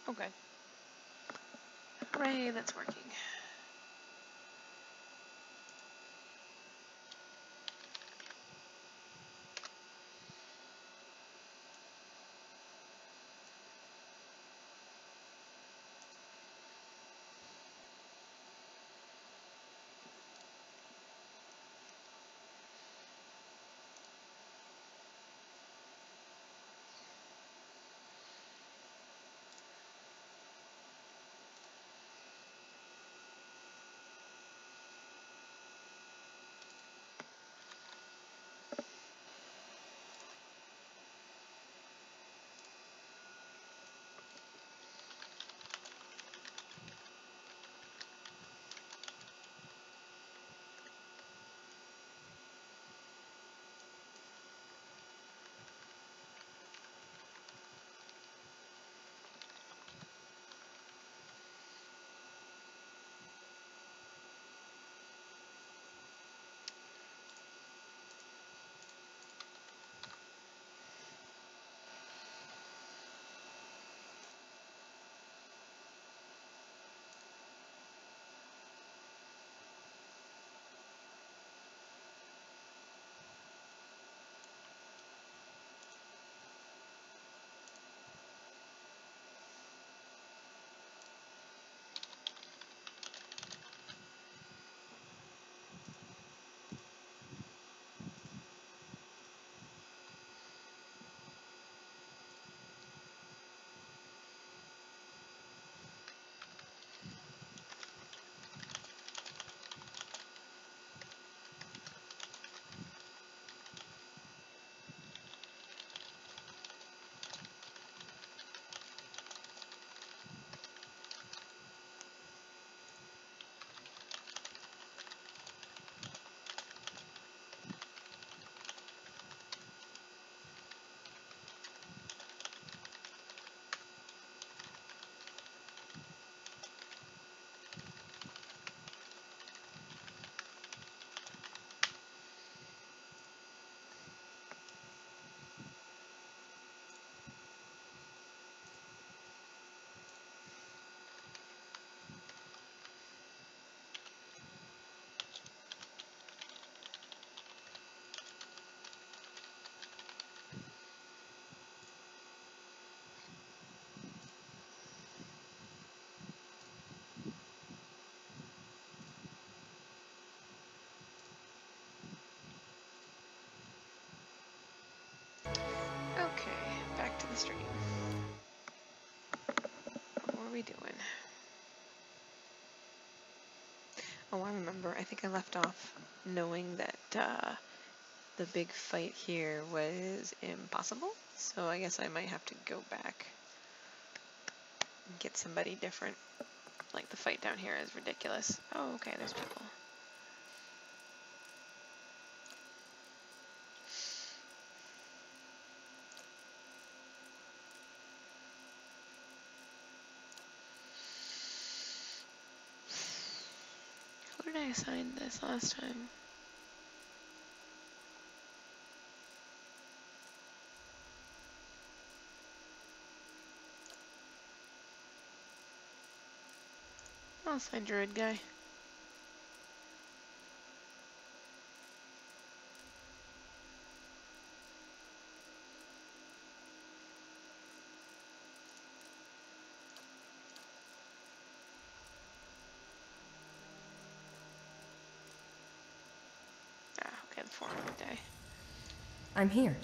Okay. Hooray, that's working. Okay, back to the stream. What were we doing? Oh, I remember. I think I left off knowing that the big fight here was impossible. So I guess I might have to go back and get somebody different. Like the fight down here is ridiculous. Oh, okay, there's people. Who did I assign this last time? I'll assign Druid guy. Ah, okay, the 400 day. I'm here.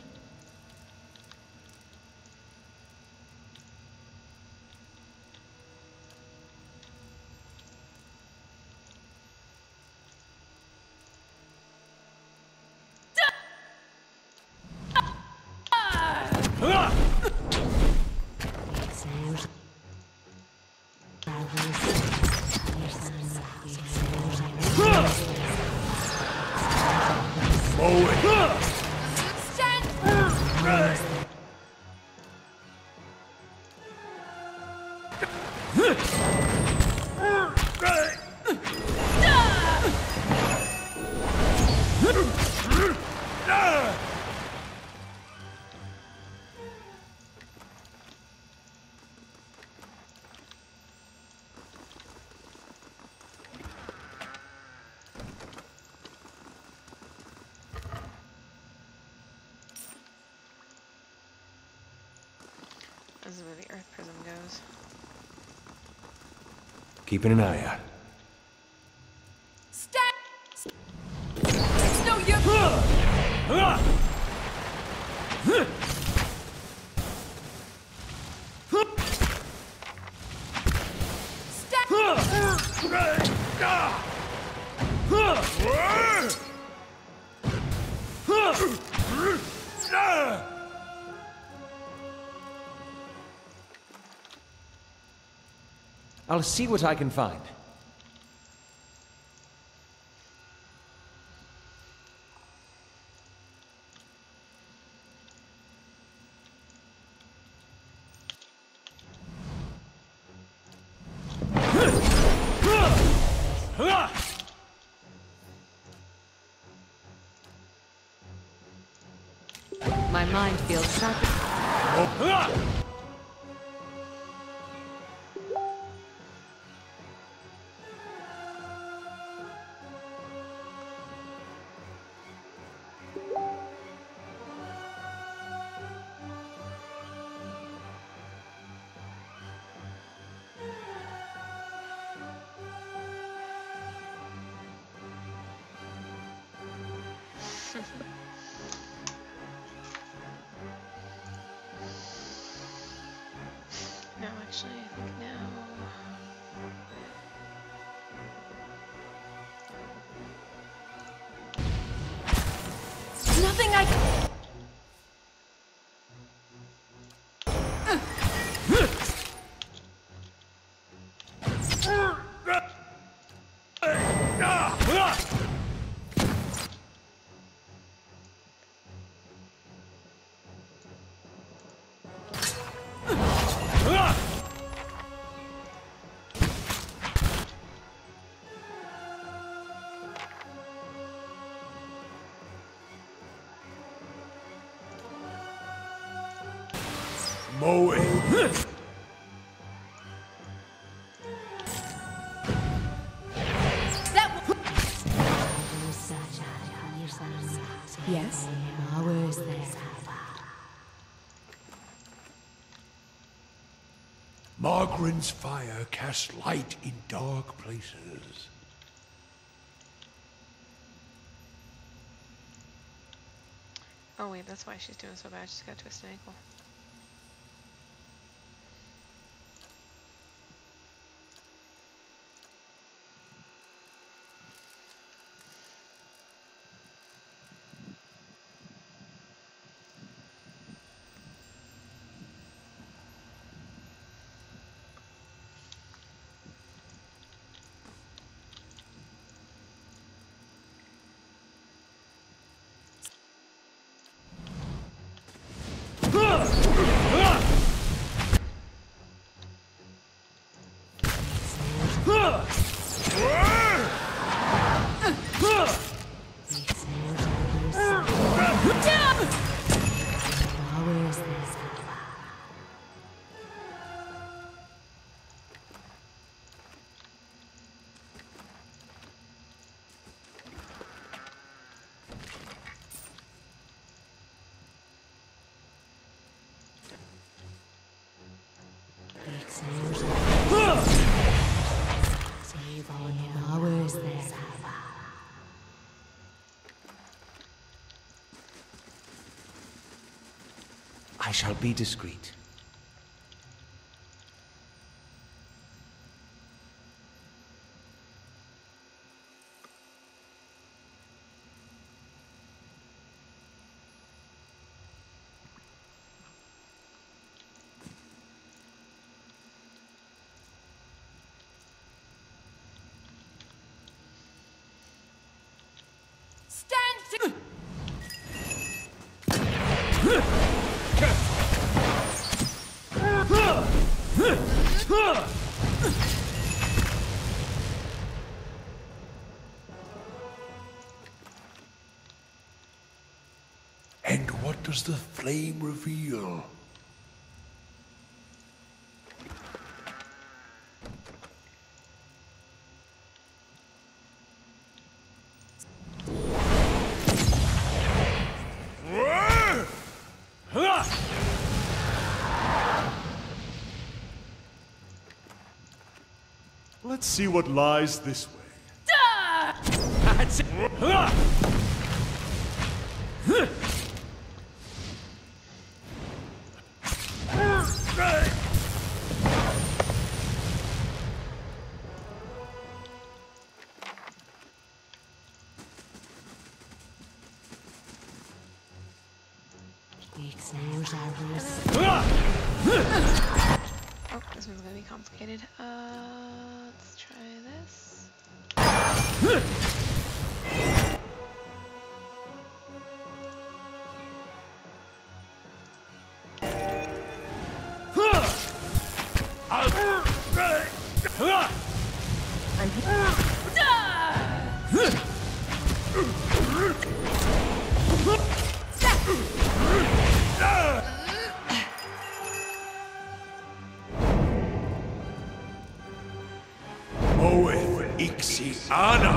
goes. Keeping an eye out. Stay! It's no use! I'll see what I can find. My mind feels sharp. No, actually, I think now. Nothing I can... Moe. Yes? Margren's fire casts light in dark places. Oh wait, that's why she's doing so bad. She's got a twisted ankle. I shall be discreet. Stand to... And what does the flame reveal? Let's see what lies this way. That's it. Oh, this one's gonna be complicated. Let's try this. Moeth Ixiana.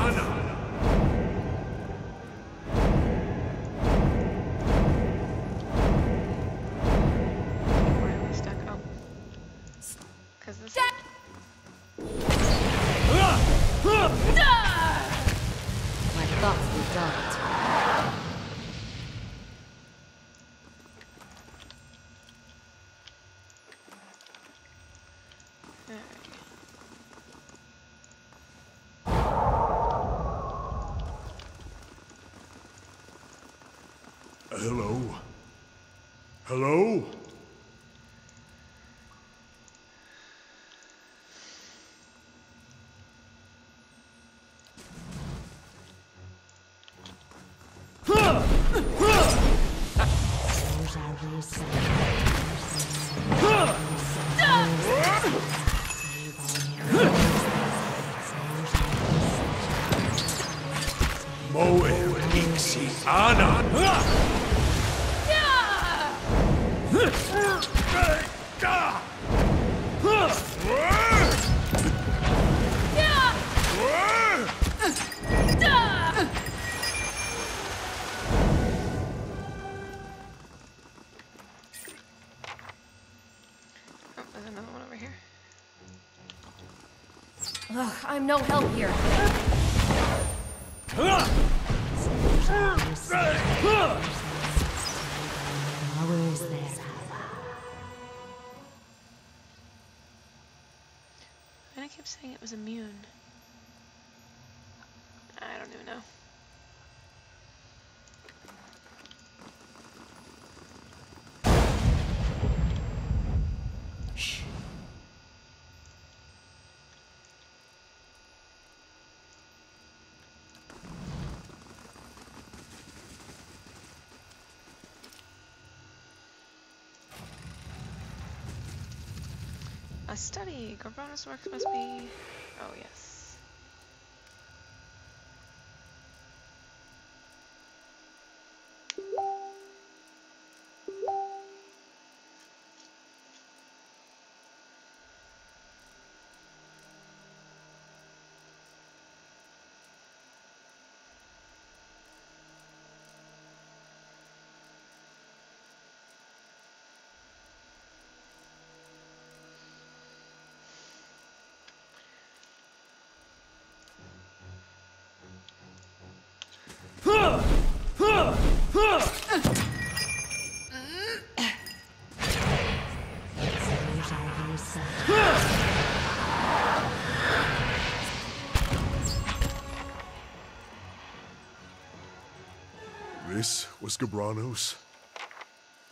Where are we stuck? Oh. Because this. My thoughts were dulled. Hello? Hello? Moeth Ixiana. Oh, there's another one over here. Ugh, I'm no help here. Flowers there. And I kept saying it was immune. I don't even know. Shh. A study. Gobranus works must be. Oh yes. This was Gobranus.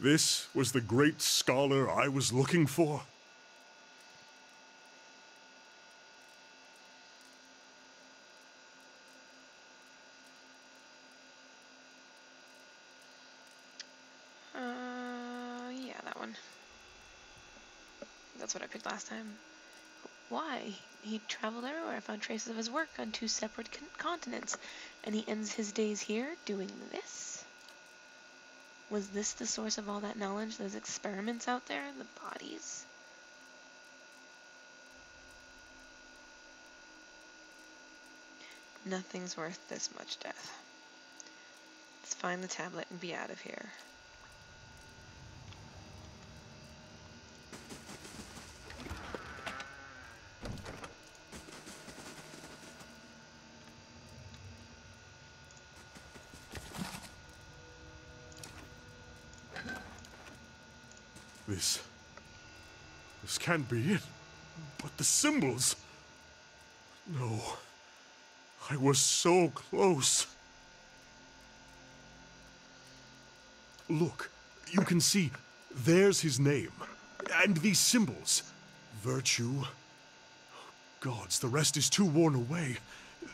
This was the great scholar I was looking for. Yeah, that one. That's what I picked last time. Why? He traveled everywhere, found traces of his work on two separate continents, and he ends his days here doing this? Was this the source of all that knowledge, those experiments out there, the bodies? Nothing's worth this much death. Let's find the tablet and be out of here. This can't be it. But the symbols... No. I was so close. Look, you can see, there's his name. And these symbols. Virtue. Gods, the rest is too worn away.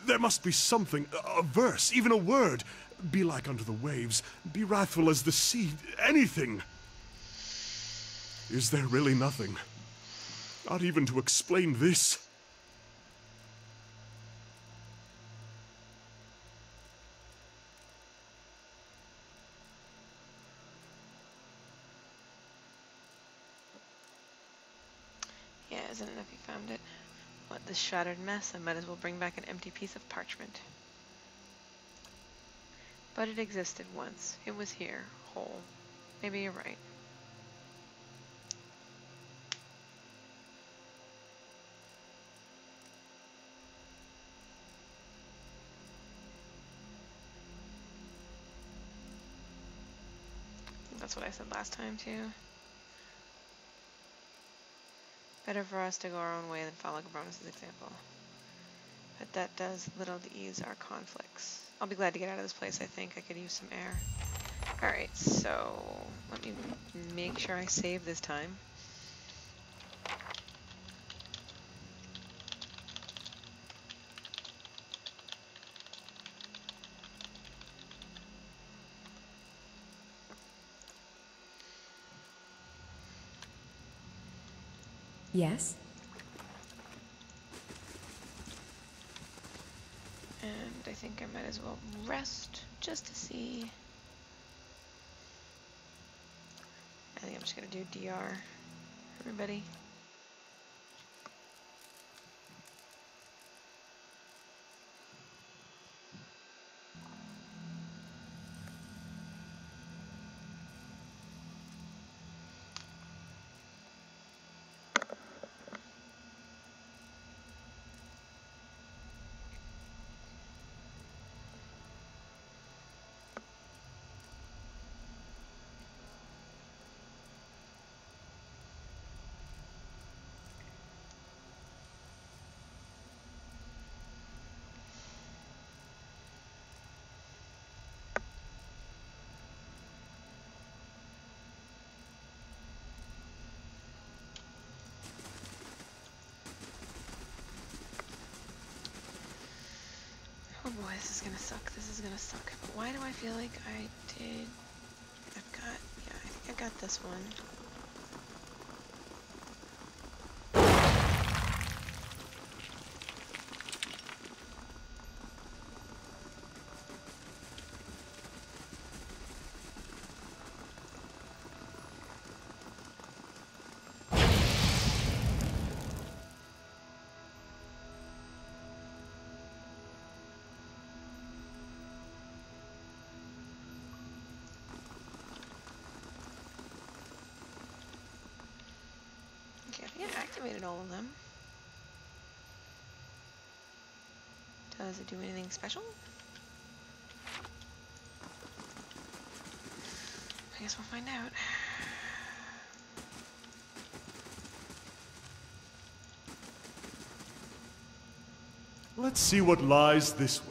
There must be something, a verse, even a word. Be like unto the waves, be wrathful as the sea, anything. Is there really nothing? Not even to explain this? Yeah, isn't it if you found it? What, this shattered mess? I might as well bring back an empty piece of parchment. But it existed once. It was here, whole. Maybe you're right. That's what I said last time, too. Better for us to go our own way than follow Gabronis' example. But that does little to ease our conflicts. I'll be glad to get out of this place, I think. I could use some air. Alright, so let me make sure I save this time. Yes? And I think I might as well rest just to see. I think I'm just going to do DR. Everybody. Oh boy, this is gonna suck. This is gonna suck. But why do I feel like I did... yeah, I think I got this one. Okay, I think I activated all of them. Does it do anything special? I guess we'll find out. Let's see what lies this way.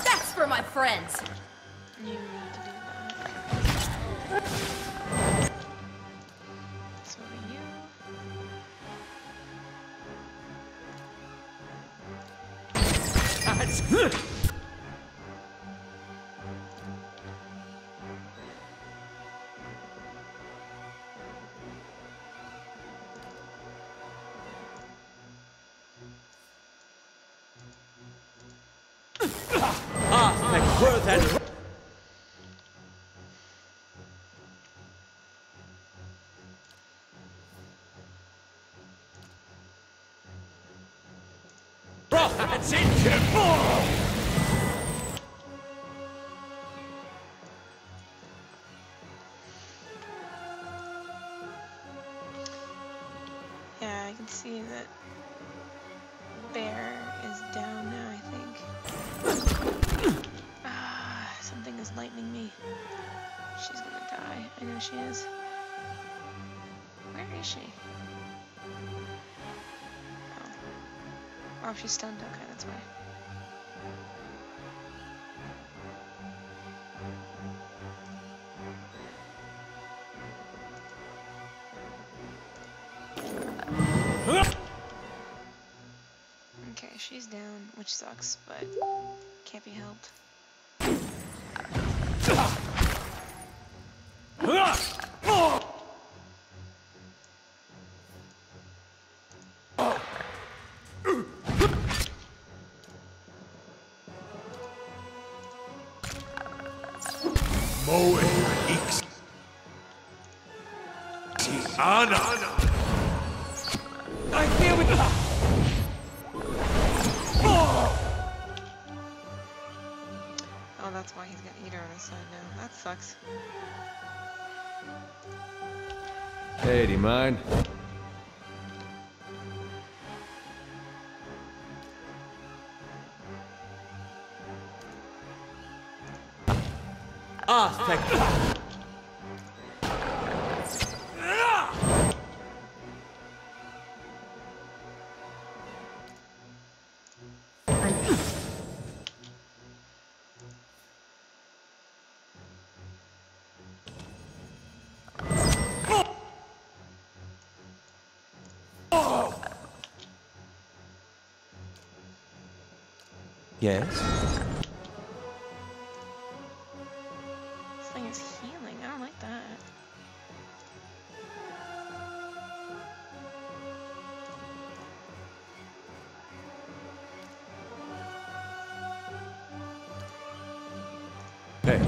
That's for my friends. You need to do that. So do you. That's good. Worth and that's it. Yeah, I can see that Bear is down now, I think. Ah, something is lightning me. She's gonna die. I know she is. Where is she? Oh. Oh, she's stunned. Okay, that's why. Okay, she's down, which sucks, but can't be helped. Moe Ix. Ana. I feel with Oh, that's why he's got Eater on his side now. That sucks. Hey, do you mind? Ah, thank you. Yes? This thing is healing. I don't like that. Hey.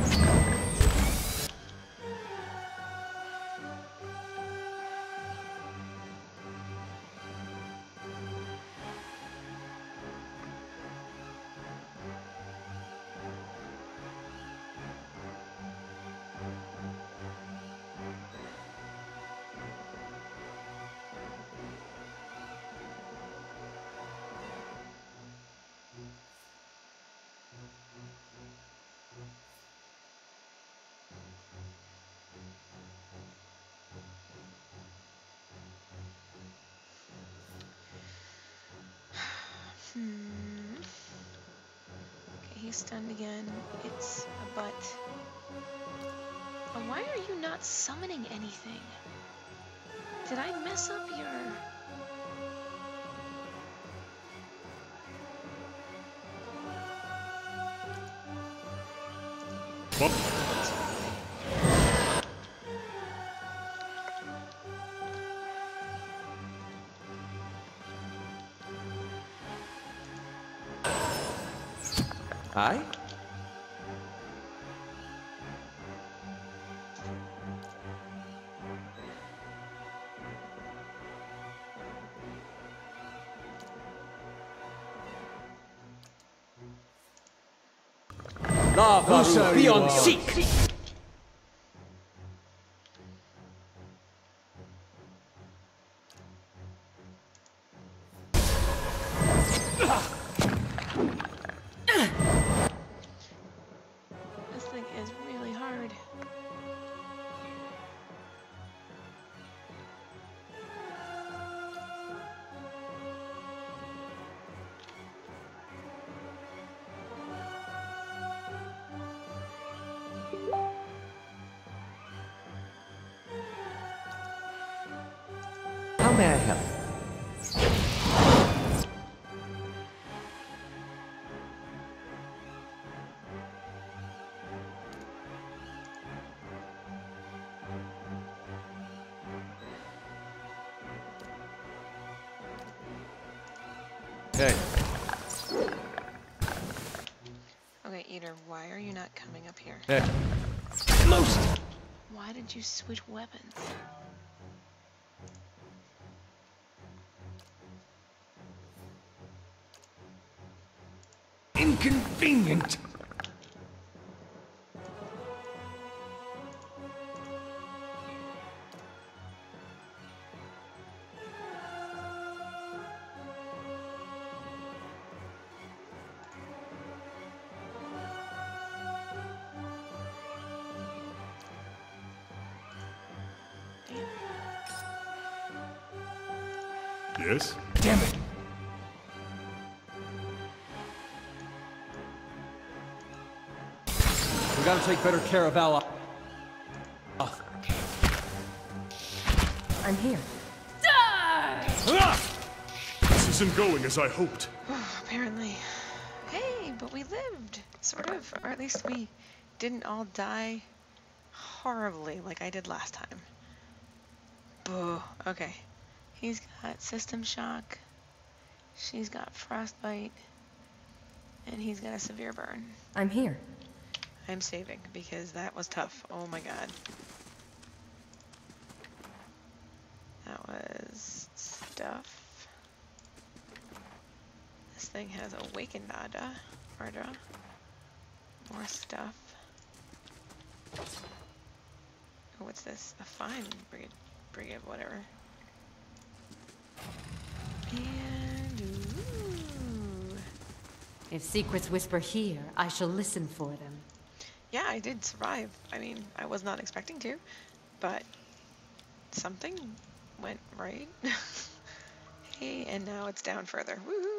Okay, he's stunned again. It's a butt. And why are you not summoning anything? Did I mess up your... Aye? Lava beyond seek! may I help? Hey. Okay, Eater, why are you not coming up here? Hey. Most. Why did you switch weapons? Inconvenient. Yes? Damn it. We gotta take better care of Ally. I'm here. This isn't going as I hoped. Apparently. Hey, but we lived, sort of. Or at least we didn't all die horribly like I did last time. Boo. Okay. He's got system shock. She's got frostbite. And he's got a severe burn. I'm here. I'm saving because that was tough. Oh my god. That was stuff. This thing has awakened Ardra. More stuff. Oh, what's this? A fine brigade, whatever. And ooh. If secrets whisper here, I shall listen for them. Yeah, I did survive. I mean, I was not expecting to, but something went right. Hey, and now it's down further. Woohoo!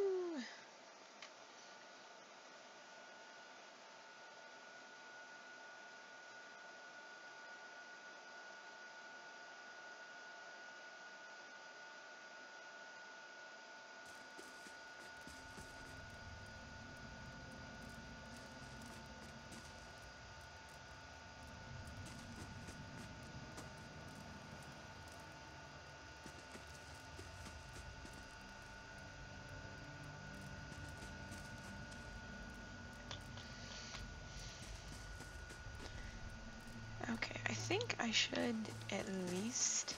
Okay, I think I should at least...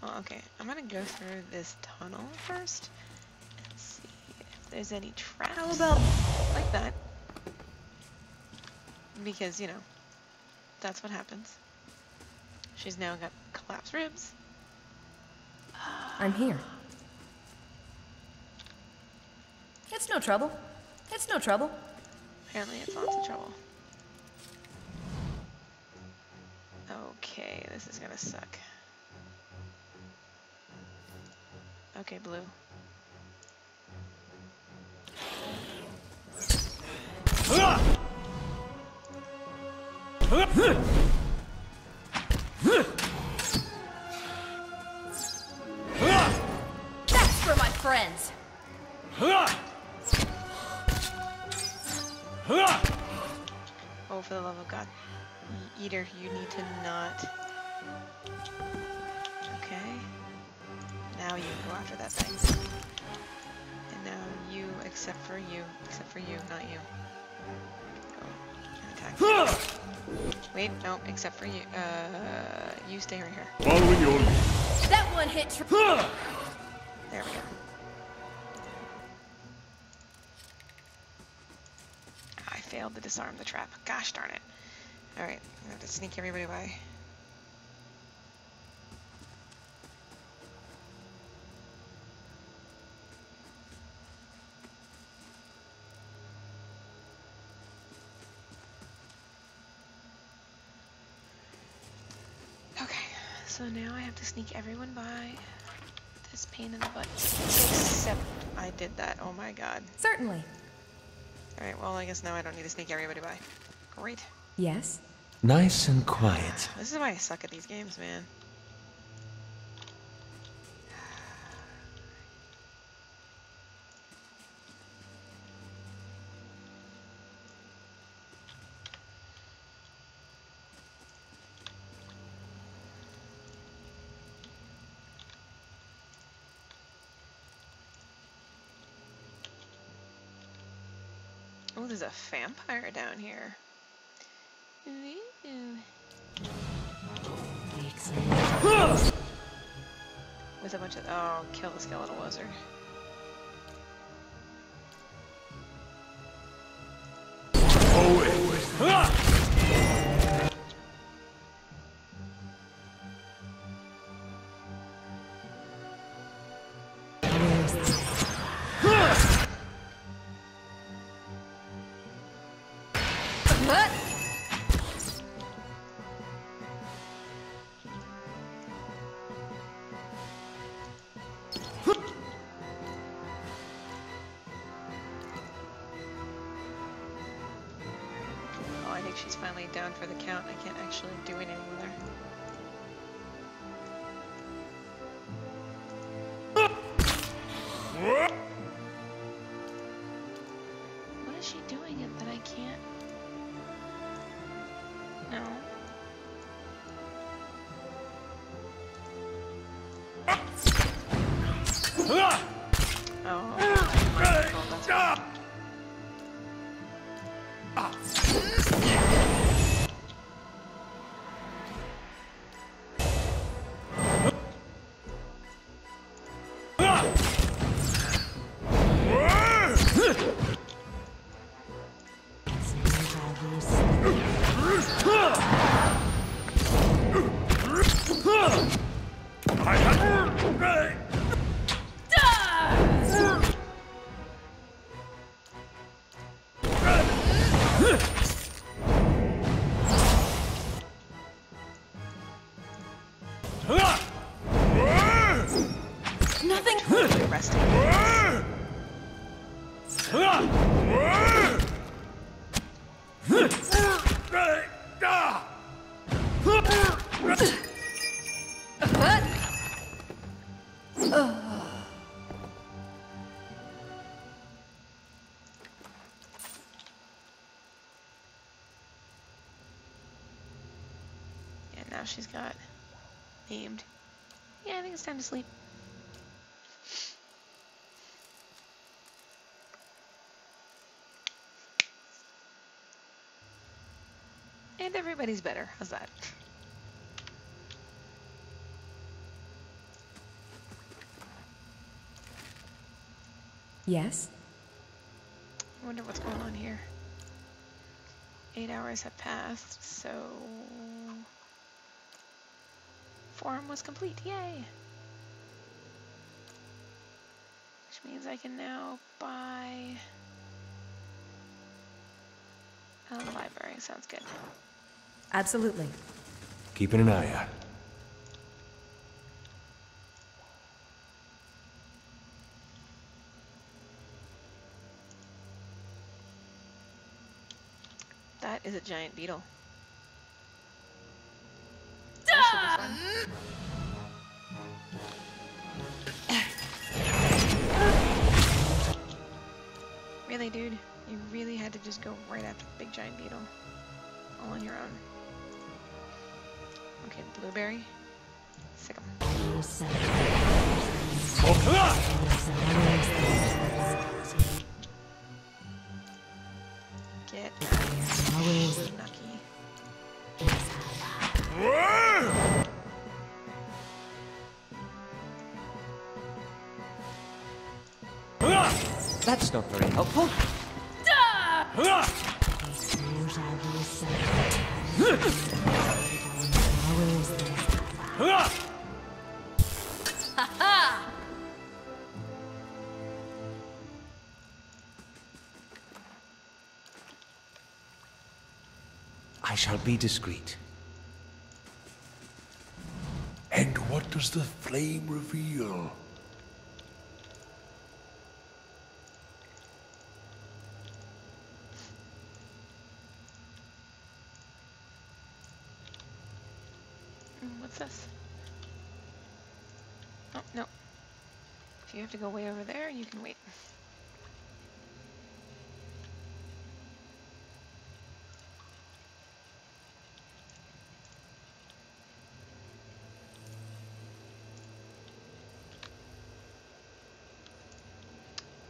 Well, okay, I'm gonna go through this tunnel first and see if there's any traps. How about... like that. Because, you know, that's what happens. She's now got collapsed ribs. I'm here. It's no trouble. It's no trouble. Apparently it's lots of trouble. Okay, this is gonna suck. Okay, Blue. That's for my friends. Oh, for the love of God. Eater, you need to not... Okay. Now you go after that thing. And now you, except for you, not you. Go and attack. Wait, no, except for you. You stay right here. Following your lead. That one hit. There we go. I failed to disarm the trap. Gosh darn it. Alright, I have to sneak everybody by. Okay, so now I have to sneak everyone by. This pain in the butt. Except I did that. Oh my god. Certainly. Alright, well I guess now I don't need to sneak everybody by. Great. Yes? Nice and quiet. This is why I suck at these games, man. there's a vampire down here. Ooh. With a bunch of... Oh, kill the skeletal wizard. I think she's finally down for the count. I can't actually do anything with her. What is she doing it that I can't? No. Oh, that's right. Now she's got aimed. Yeah, I think it's time to sleep. And everybody's better. How's that? Yes? I wonder what's going on here. 8 hours have passed, so... Forum was complete, yay! Which means I can now buy a library, sounds good. Absolutely. Keeping an eye out. That is a giant beetle. That should be fun. Really, dude? You really had to just go right after the big giant beetle. All on your own. Okay, blueberry. Sick 'em. Get Nucky. That's not very helpful. I shall be discreet. And what does the flame reveal? What's this? Oh, no. If you have to go way over there, you can wait.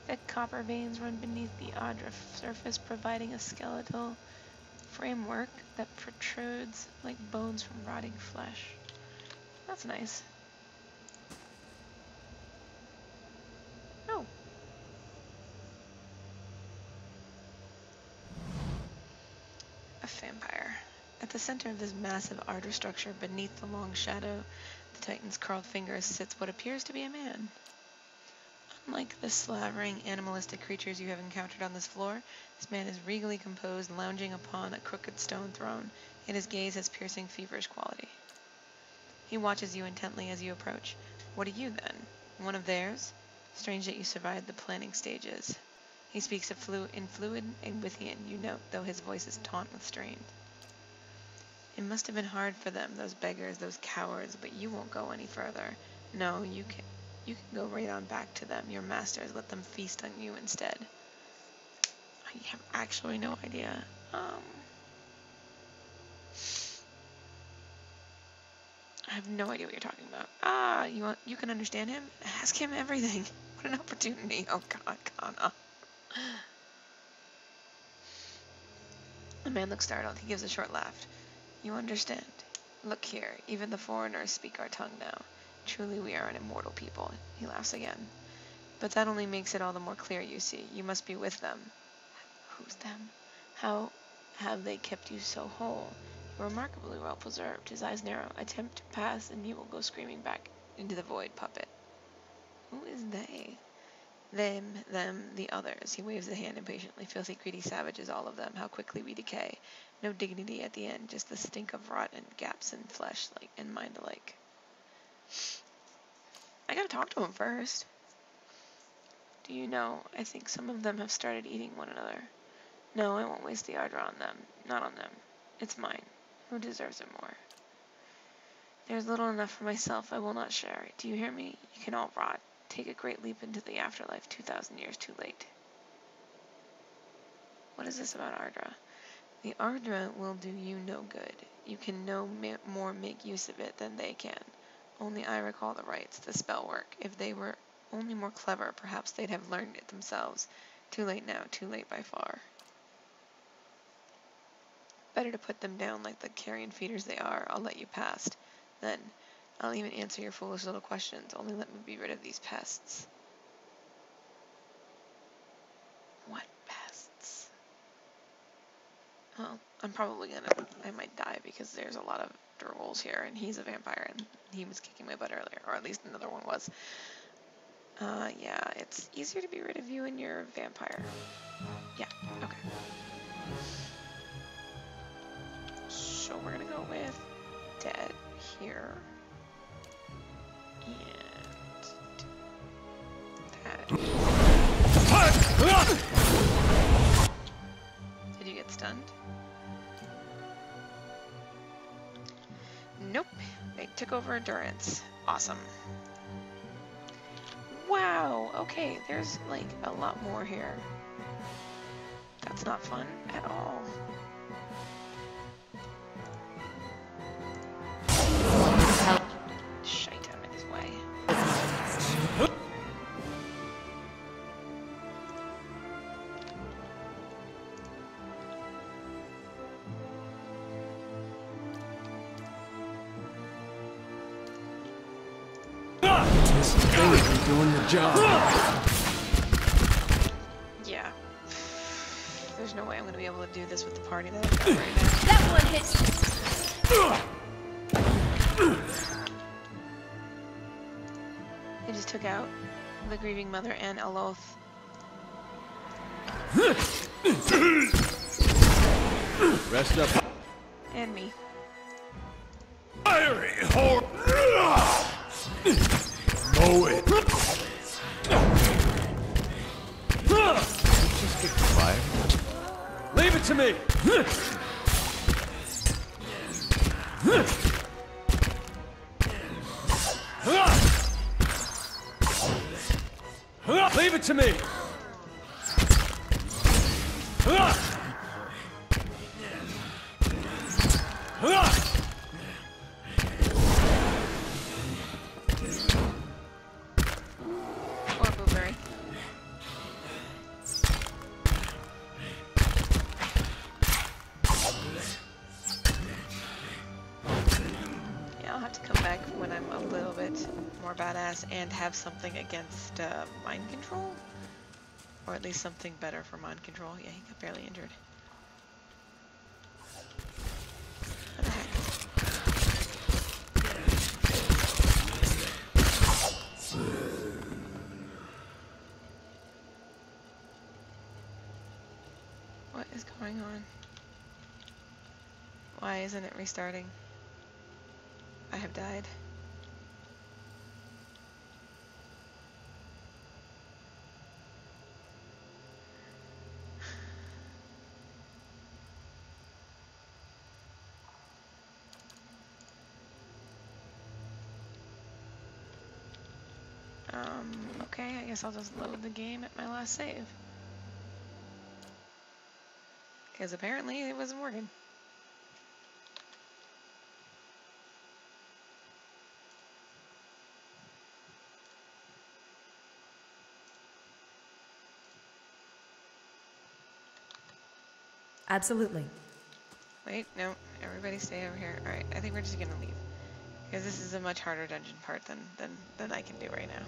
Thick copper veins run beneath the Adra surface, providing a skeletal framework that protrudes like bones from rotting flesh. That's nice. Oh. A vampire. At the center of this massive Ardra structure, beneath the long shadow, the Titan's curled fingers sits what appears to be a man. Unlike the slavering, animalistic creatures you have encountered on this floor, this man is regally composed, lounging upon a crooked stone throne, and his gaze has piercing, feverish quality. He watches you intently as you approach. What are you, then? One of theirs? Strange that you survived the planning stages. He speaks in fluid Egwythian, you note, though his voice is taut with strain. It must have been hard for them, those beggars, those cowards, but you won't go any further. No, you can go right on back to them, your masters. Let them feast on you instead. I have actually no idea. I have no idea what you're talking about. Ah, you can understand him? Ask him everything. What an opportunity. Oh God, Kana. The man looks startled. He gives a short laugh. You understand. Look here, even the foreigners speak our tongue now. Truly we are an immortal people. He laughs again. But that only makes it all the more clear, you see. You must be with them. Who's them? How have they kept you so whole? You're remarkably well preserved. His eyes narrow. Attempt to pass, and you will go screaming back into the void, puppet. Who is they? Them, the others. He waves the hand impatiently. Filthy, greedy savages, all of them. How quickly we decay. No dignity at the end, just the stink of rot and gaps in flesh and mind alike. I gotta talk to him first. Do you know, I think some of them have started eating one another. No, I won't waste the Ardra on them. Not on them. It's mine. Who deserves it more? There's little enough for myself. I will not share it. Do you hear me? You can all rot. Take a great leap into the afterlife 2,000 years too late. What is this about Ardra? The Ardra will do you no good. You can no more make use of it than they can. Only I recall the rites, the spell work. If they were only more clever, perhaps they'd have learned it themselves. Too late now, too late by far. Better to put them down like the carrion feeders they are. I'll let you past. Then, I'll even answer your foolish little questions. Only let me be rid of these pests. What pests? Well, I might die because there's a lot of Durwolves here, and he's a vampire, and he was kicking my butt earlier, or at least another one was. Yeah, it's easier to be rid of you when you're a vampire. Yeah, okay. So we're gonna go with dead here. And that. Did you get stunned? Nope. They took over endurance. Awesome. Wow, okay, there's like a lot more here. That's not fun at all. Shite, I'm in his way. Doing the job. Yeah. There's no way I'm gonna be able to do this with the party that I've got right now. That one hits. They just took out the grieving mother and Aloth. Rest up. And me. Fiery whore! Mow it! Just get quiet. Leave it to me! Leave it to me! Or Blueberry. this and have something against mind control? Or at least something better for mind control. Yeah, he got barely injured. What the heck? What is going on? Why isn't it restarting? I have died. Okay, I guess I'll just load the game at my last save. Because apparently it wasn't working. Absolutely. Wait, no, everybody stay over here. Alright, I think we're just gonna leave. Because this is a much harder dungeon part than I can do right now.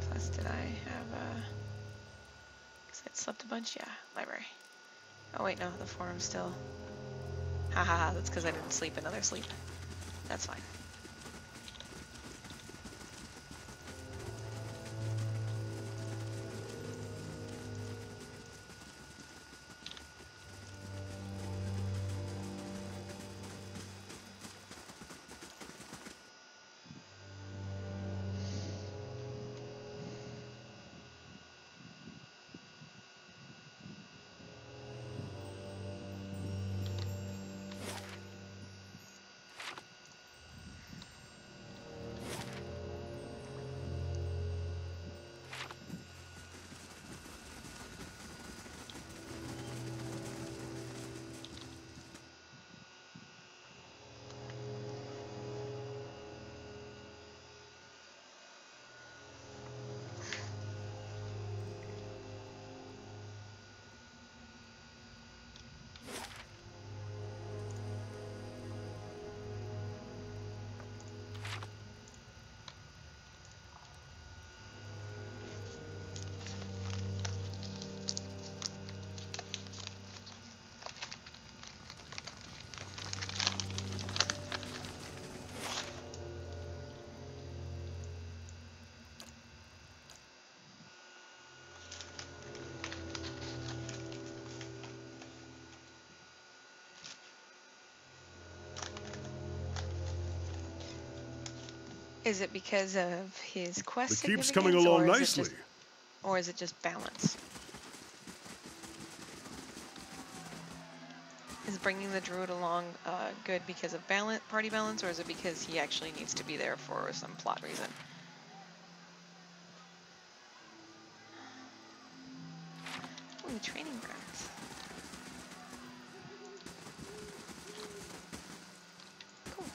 Plus, did I have, because I'd slept a bunch? Yeah, library. Oh wait, no, the forum's still... Ha ha ha, that's because I didn't sleep another sleep. That's fine. Is it because of his quest It keeps significance, coming along or is it nicely. just- or is it just balance? Is bringing the druid along good because of party balance, or is it because he actually needs to be there for some plot reason? Ooh, training grounds. Cool.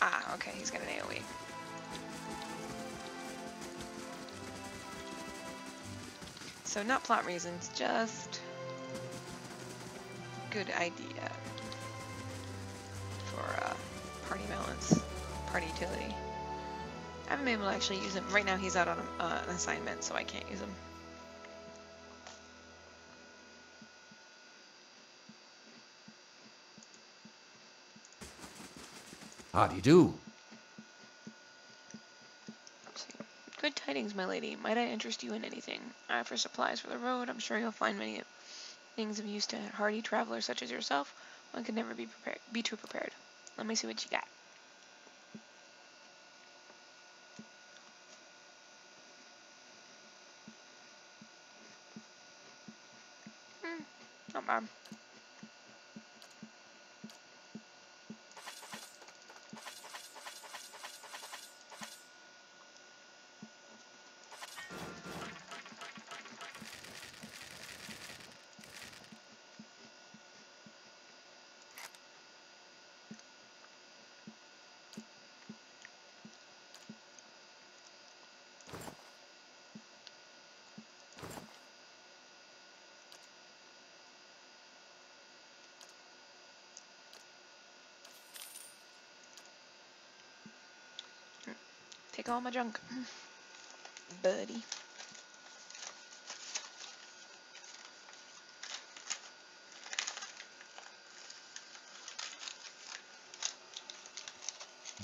Ah, okay, he's got an AoE. So not plot reasons, just good idea for party balance, party utility. I haven't been able to actually use him. Right now he's out on an assignment, so I can't use him. How do you do? Let's see. Good tidings, my lady. Might I interest you in anything? I offer supplies for the road. I'm sure you'll find many things of use to hardy travelers such as yourself. One can never be too prepared. Let me see what you got. Not bad. take all my junk, buddy.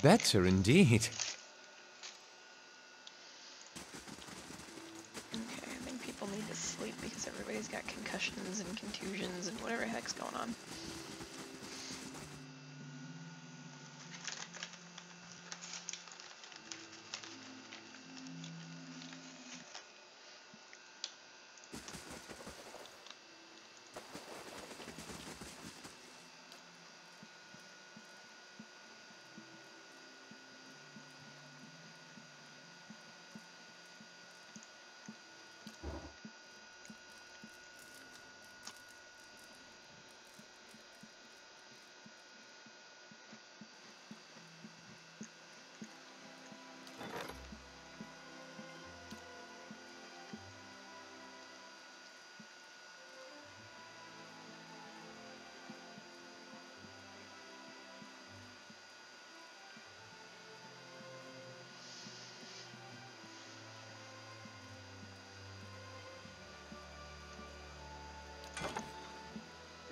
Better indeed. Okay, I think people need to sleep because everybody's got concussions and contusions and whatever the heck's going on.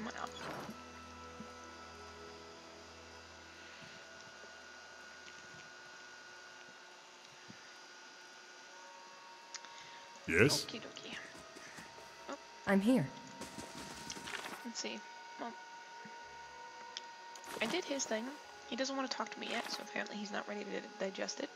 Well, Yes? okie dokie. I'm here. Let's see. Well, I did his thing. He doesn't want to talk to me yet, so apparently he's not ready to digest it.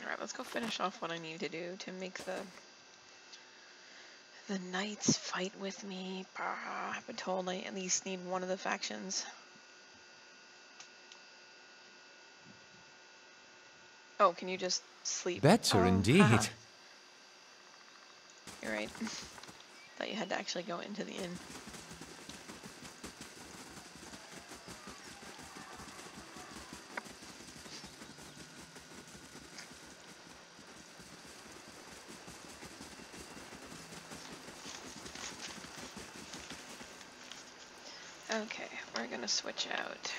Alright, let's go finish off what I need to do to make the knights fight with me. I've been told I at least need one of the factions. Oh, can you just sleep? Better Oh, indeed. haha. You're right. Thought you had to actually go into the inn. Okay, we're gonna switch out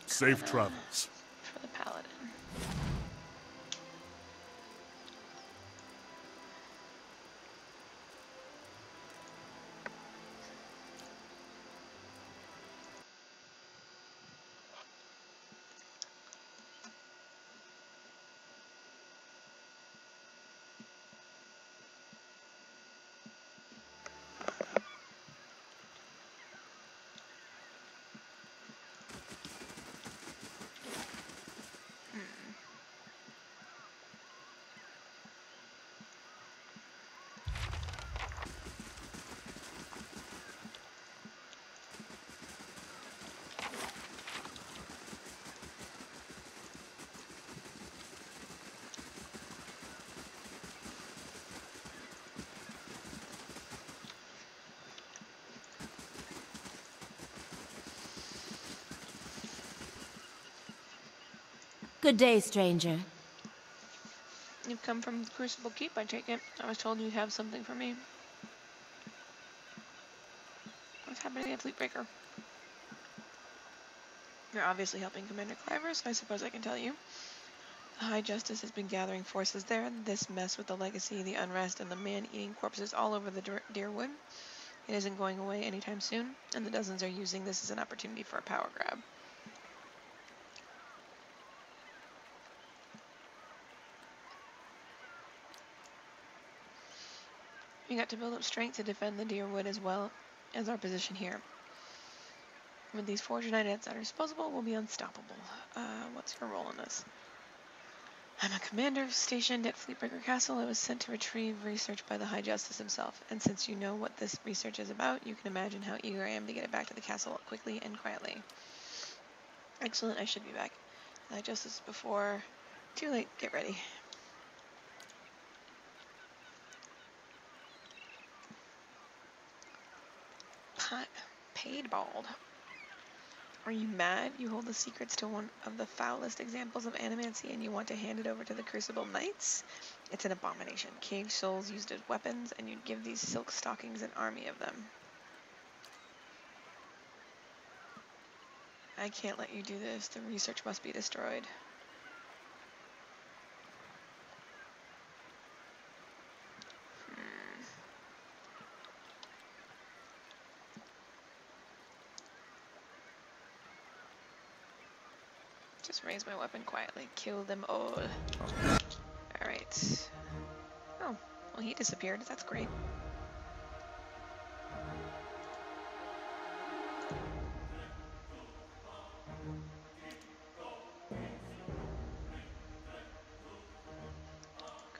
Safe travels. for the paladin. Good day, stranger. You've come from Crucible Keep, I take it. I was told you'd have something for me. What's happening at Fleetbreaker? You're obviously helping Commander Cliver, so I suppose I can tell you. The High Justice has been gathering forces there, and this mess with the legacy, the unrest, and the man-eating corpses all over the Deerwood. It isn't going away anytime soon, and the dozens are using this as an opportunity for a power grab. We got to build up strength to defend the Deerwood as well as our position here. With these Forge Knights at our disposal, we'll be unstoppable. What's your role in this? I'm a commander stationed at Fleetbreaker Castle. I was sent to retrieve research by the High Justice himself, and since you know what this research is about, you can imagine how eager I am to get it back to the castle quickly and quietly. Excellent, I should be back. The High Justice before... Too late, get ready. Paid bald. Are you mad? You hold the secrets to one of the foulest examples of animancy and you want to hand it over to the Crucible Knights? It's an abomination. Caged souls used as weapons, and you'd give these silk stockings an army of them. I can't let you do this. The research must be destroyed. Just raise my weapon quietly. Kill them all. Alright. Oh, well he disappeared. That's great.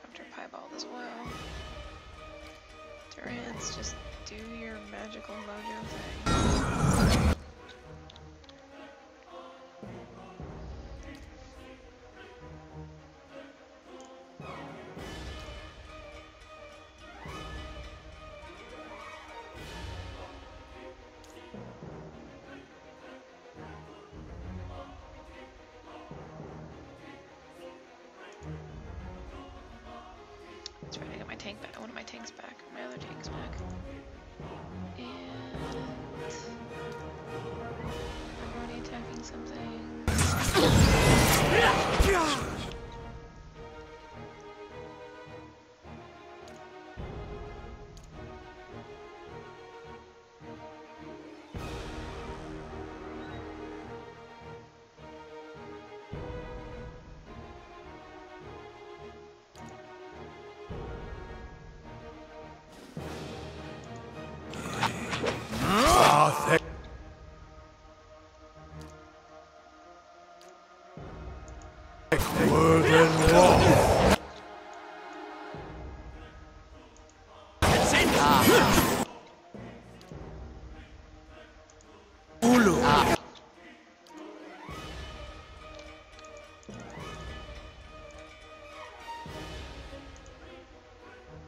Capture Piebald as well. Durance, just do your magical mojo thing. Try to get my tank back. One of my tanks back. My other tank's back. And I'm already attacking something.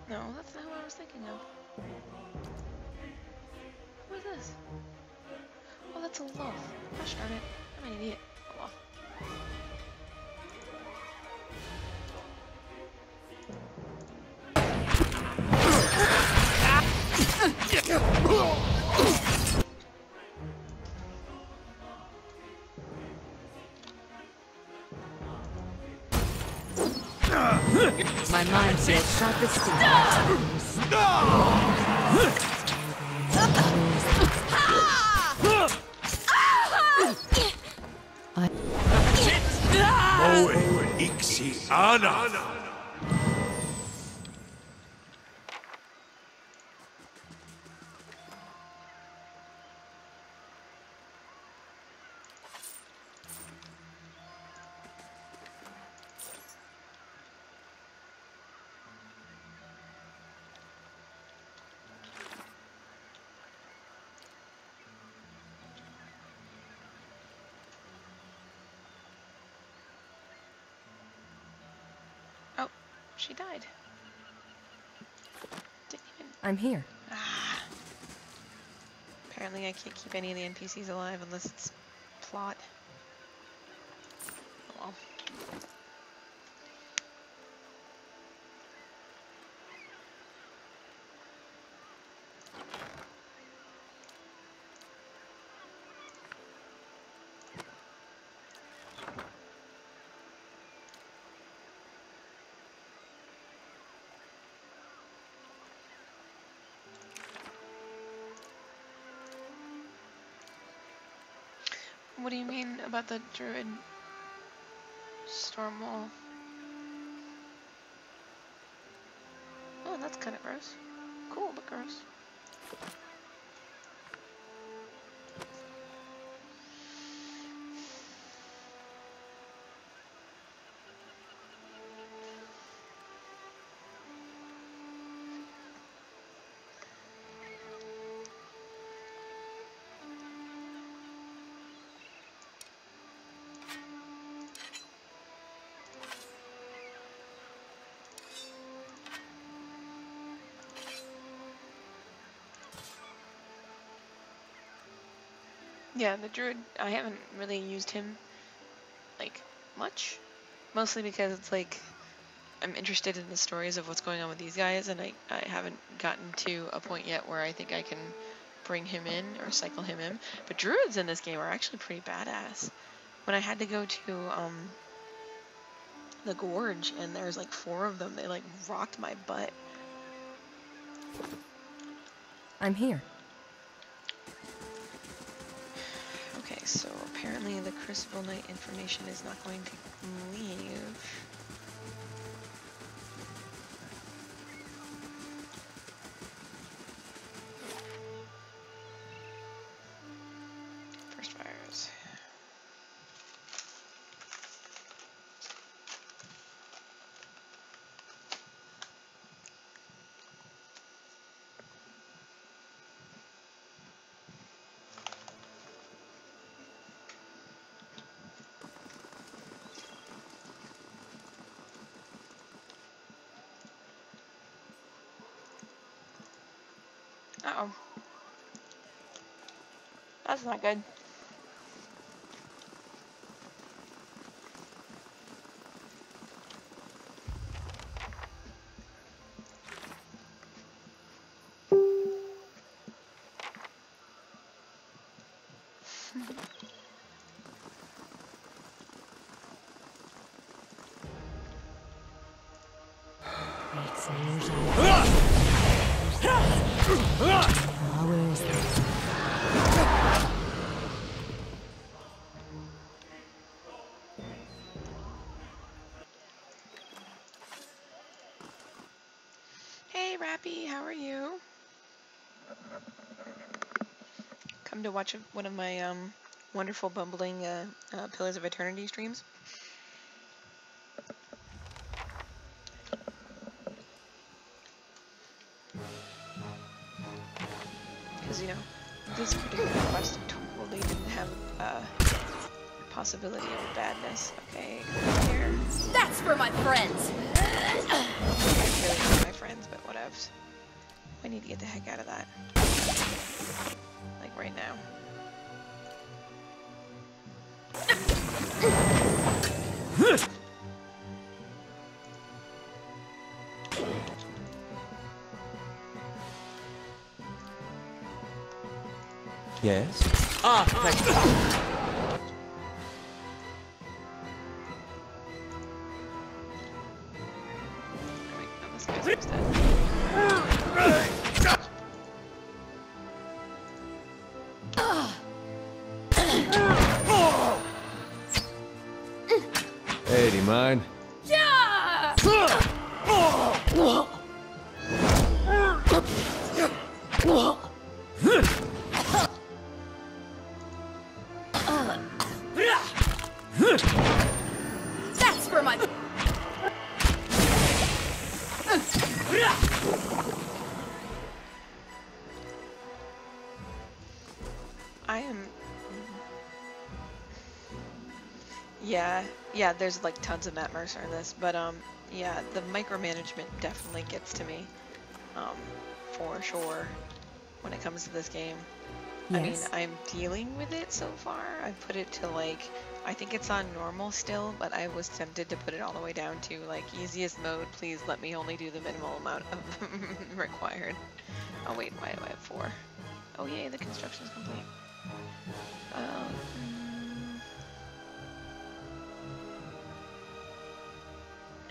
No, that's not who I was thinking of. Who is this? Oh, that's a loaf. Gosh darn it. I'm an idiot. Oh well. My mind feels sharp as steel. Moe Ixiana. Oh, she died. Didn't even... I'm here. Ah. Apparently I can't keep any of the NPCs alive unless it's plot. Oh well. What do you mean about the druid storm wall? Oh, that's kind of gross. cool, but gross. Yeah, the druid, I haven't really used him, like, much. Mostly because it's like, I'm interested in the stories of what's going on with these guys, and I haven't gotten to a point yet where I think I can bring him in or cycle him in. But druids in this game are actually pretty badass. When I had to go to the gorge, and there's like 4 of them, they like rocked my butt. I'm here. Okay, so apparently the Crucible Knight information is not going to leave. First fires. Uh-oh. That's not good. Hey, Rappy, how are you? Come to watch one of my wonderful bumbling Pillars of Eternity streams. Because, you know, this particular quest totally didn't have possibility of badness. Okay, come here. That's for my friends! I really hate my friends, but whatevs. I need to get the heck out of that. Like right now. Yes? Ah, thank you. Wait, no, this guy's almost dead. Hey, do you mind? That's for my... I am... Yeah, there's like tons of Matt Mercer in this, but yeah, the micromanagement definitely gets to me, for sure, when it comes to this game. Yes. I mean, I'm dealing with it so far. I put it to like, I think it's on normal still, but I was tempted to put it all the way down to like easiest mode. Please let me only do the minimal amount of required. Oh wait, why do I have 4? Oh yay, the construction's complete.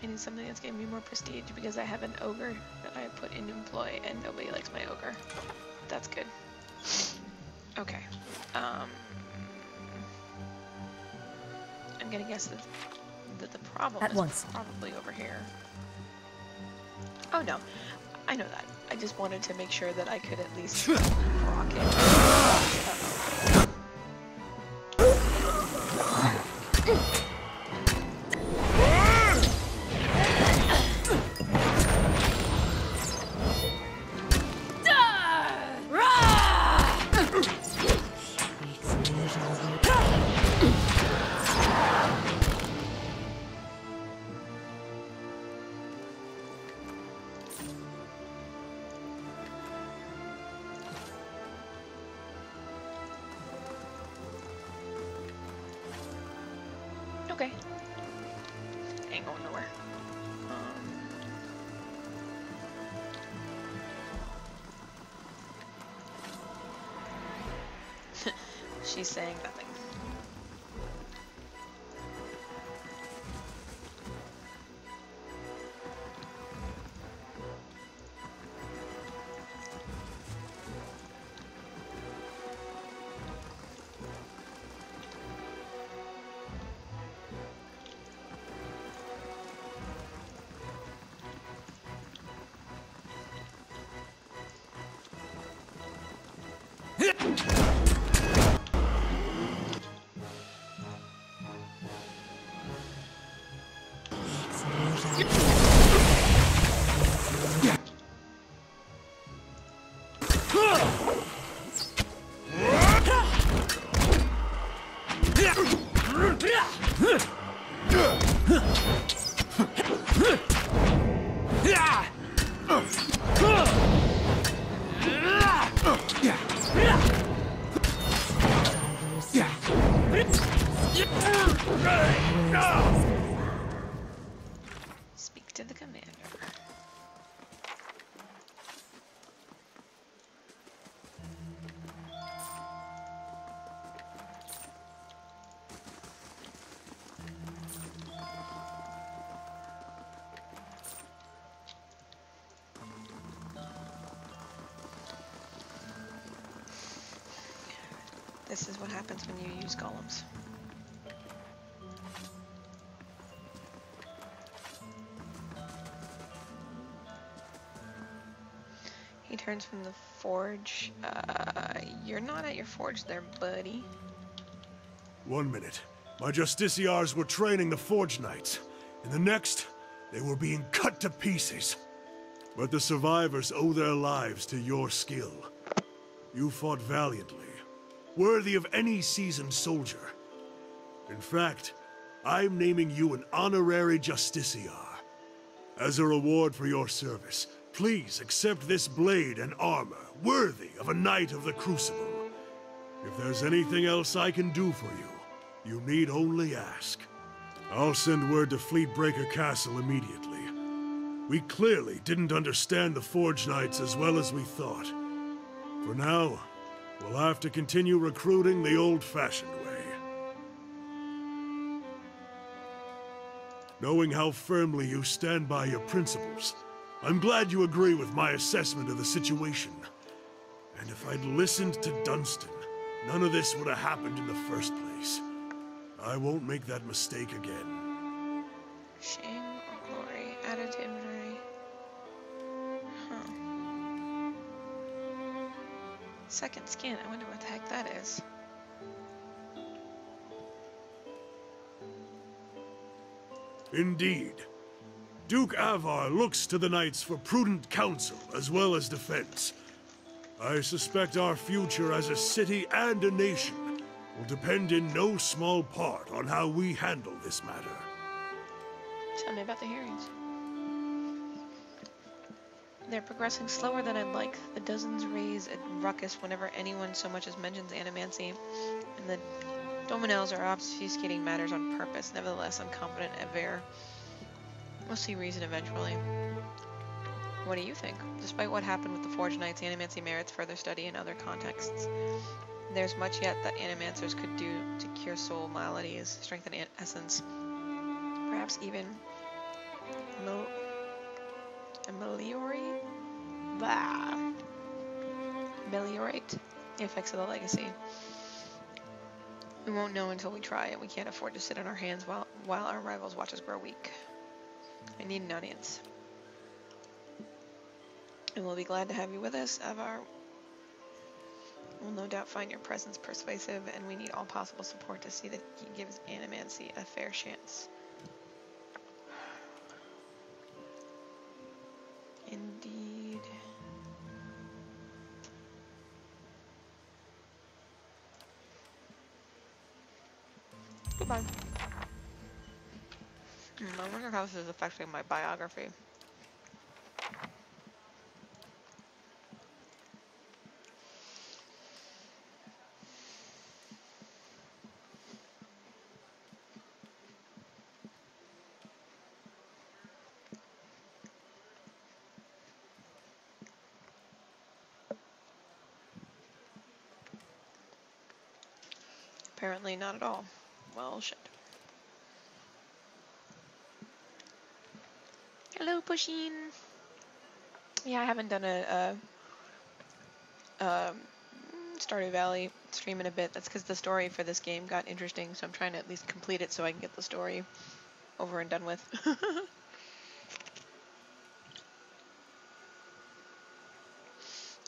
I need something that's giving me more prestige because I have an ogre that I put in employ and nobody likes my ogre. That's good. Okay. I'm gonna guess that the problem is probably over here. Oh no. I know that. I just wanted to make sure that I could at least rock it. Okay. Ain't going nowhere. She's saying nothing. Speak to the commander. This is what happens when you use golems. He turns from the forge. You're not at your forge there, buddy. 1 minute. My Justiciars were training the Forge Knights. In the next, they were being cut to pieces. But the survivors owe their lives to your skill. You fought valiantly, worthy of any seasoned soldier. In fact, I'm naming you an honorary Justiciar. As a reward for your service, please accept this blade and armor, worthy of a Knight of the Crucible. If there's anything else I can do for you, you need only ask. I'll send word to Fleetbreaker Castle immediately. We clearly didn't understand the Forge Knights as well as we thought. For now, we'll have to continue recruiting the old-fashioned way. Knowing how firmly you stand by your principles, I'm glad you agree with my assessment of the situation. And if I'd listened to Dunstan, none of this would have happened in the first place. I won't make that mistake again. Shame or glory? Added to inventory. Huh. Second skin. I wonder what the heck that is. Indeed. Duke Avar looks to the Knights for prudent counsel as well as defense. I suspect our future as a city and a nation will depend in no small part on how we handle this matter. Tell me about the hearings. They're progressing slower than I'd like. The dozens raise a ruckus whenever anyone so much as mentions animancy, and the Dominels are obfuscating matters on purpose. Nevertheless, I'm confident Ever will see reason eventually. What do you think? Despite what happened with the Forge Knights, animancy merits further study in other contexts. There's much yet that animancers could do to cure soul maladies, strengthen essence, perhaps even ameliorate the effects of the legacy. We won't know until we try it. We can't afford to sit on our hands while our rivals watch us grow weak. I need an audience. And we'll be glad to have you with us. Avar will no doubt find your presence persuasive, and we need all possible support to see that he gives Animancy a fair chance. Indeed. Goodbye. I wonder how this is affecting my biography. Apparently not at all. Well, shit. Hello, Pusheen. Yeah, I haven't done a Stardew Valley stream in a bit. That's because the story for this game got interesting, so I'm trying to at least complete it so I can get the story over and done with.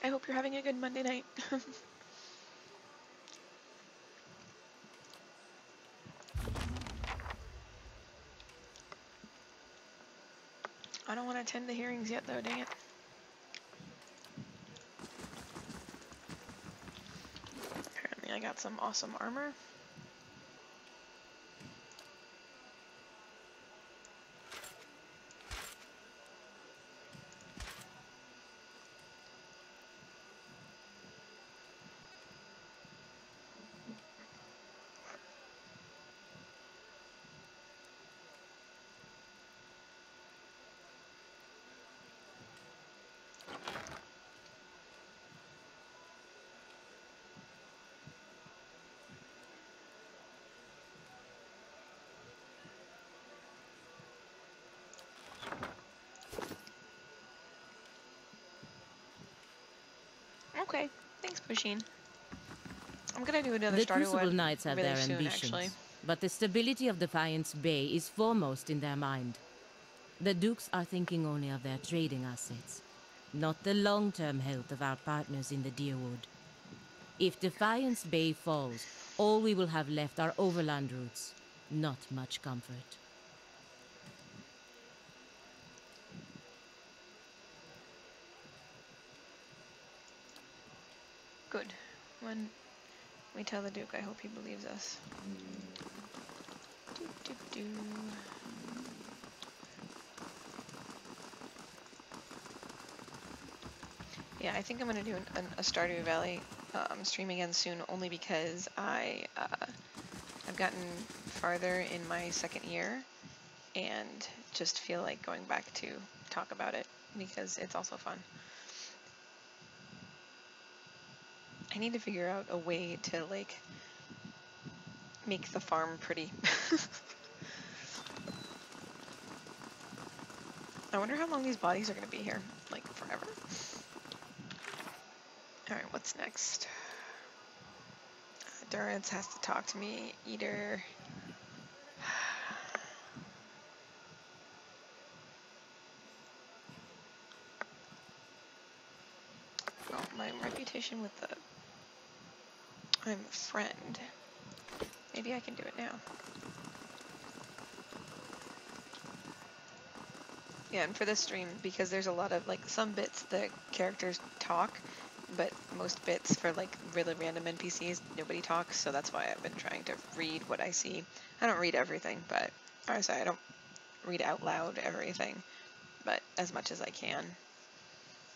I hope you're having a good Monday night. I don't want to attend the hearings yet, though, dang it. Apparently I got some awesome armor. Okay, thanks, Pusheen. I'm gonna do another The Stardew Crucible one Knights have really their soon, ambitions, actually. but the stability of Defiance Bay is foremost in their mind. The Dukes are thinking only of their trading assets, not the long-term health of our partners in the Deerwood. If Defiance Bay falls, all we will have left are overland routes. Not much comfort. Good. When we tell the Duke, I hope he believes us. Do. Yeah, I think I'm gonna do a Stardew Valley stream again soon, only because I've gotten farther in my second year, and just feel like going back to talk about it because it's also fun. I need to figure out a way to, like, make the farm pretty. I wonder how long these bodies are going to be here. Like, forever? Alright, what's next? Durance has to talk to me. Eater. Oh, my reputation with the... I'm a friend. Maybe I can do it now. Yeah, and for this stream, because there's a lot of, like, some bits the characters talk, but most bits for, like, really random NPCs, nobody talks, so that's why I've been trying to read what I see. I don't read everything, but, honestly, I don't read out loud everything, but as much as I can.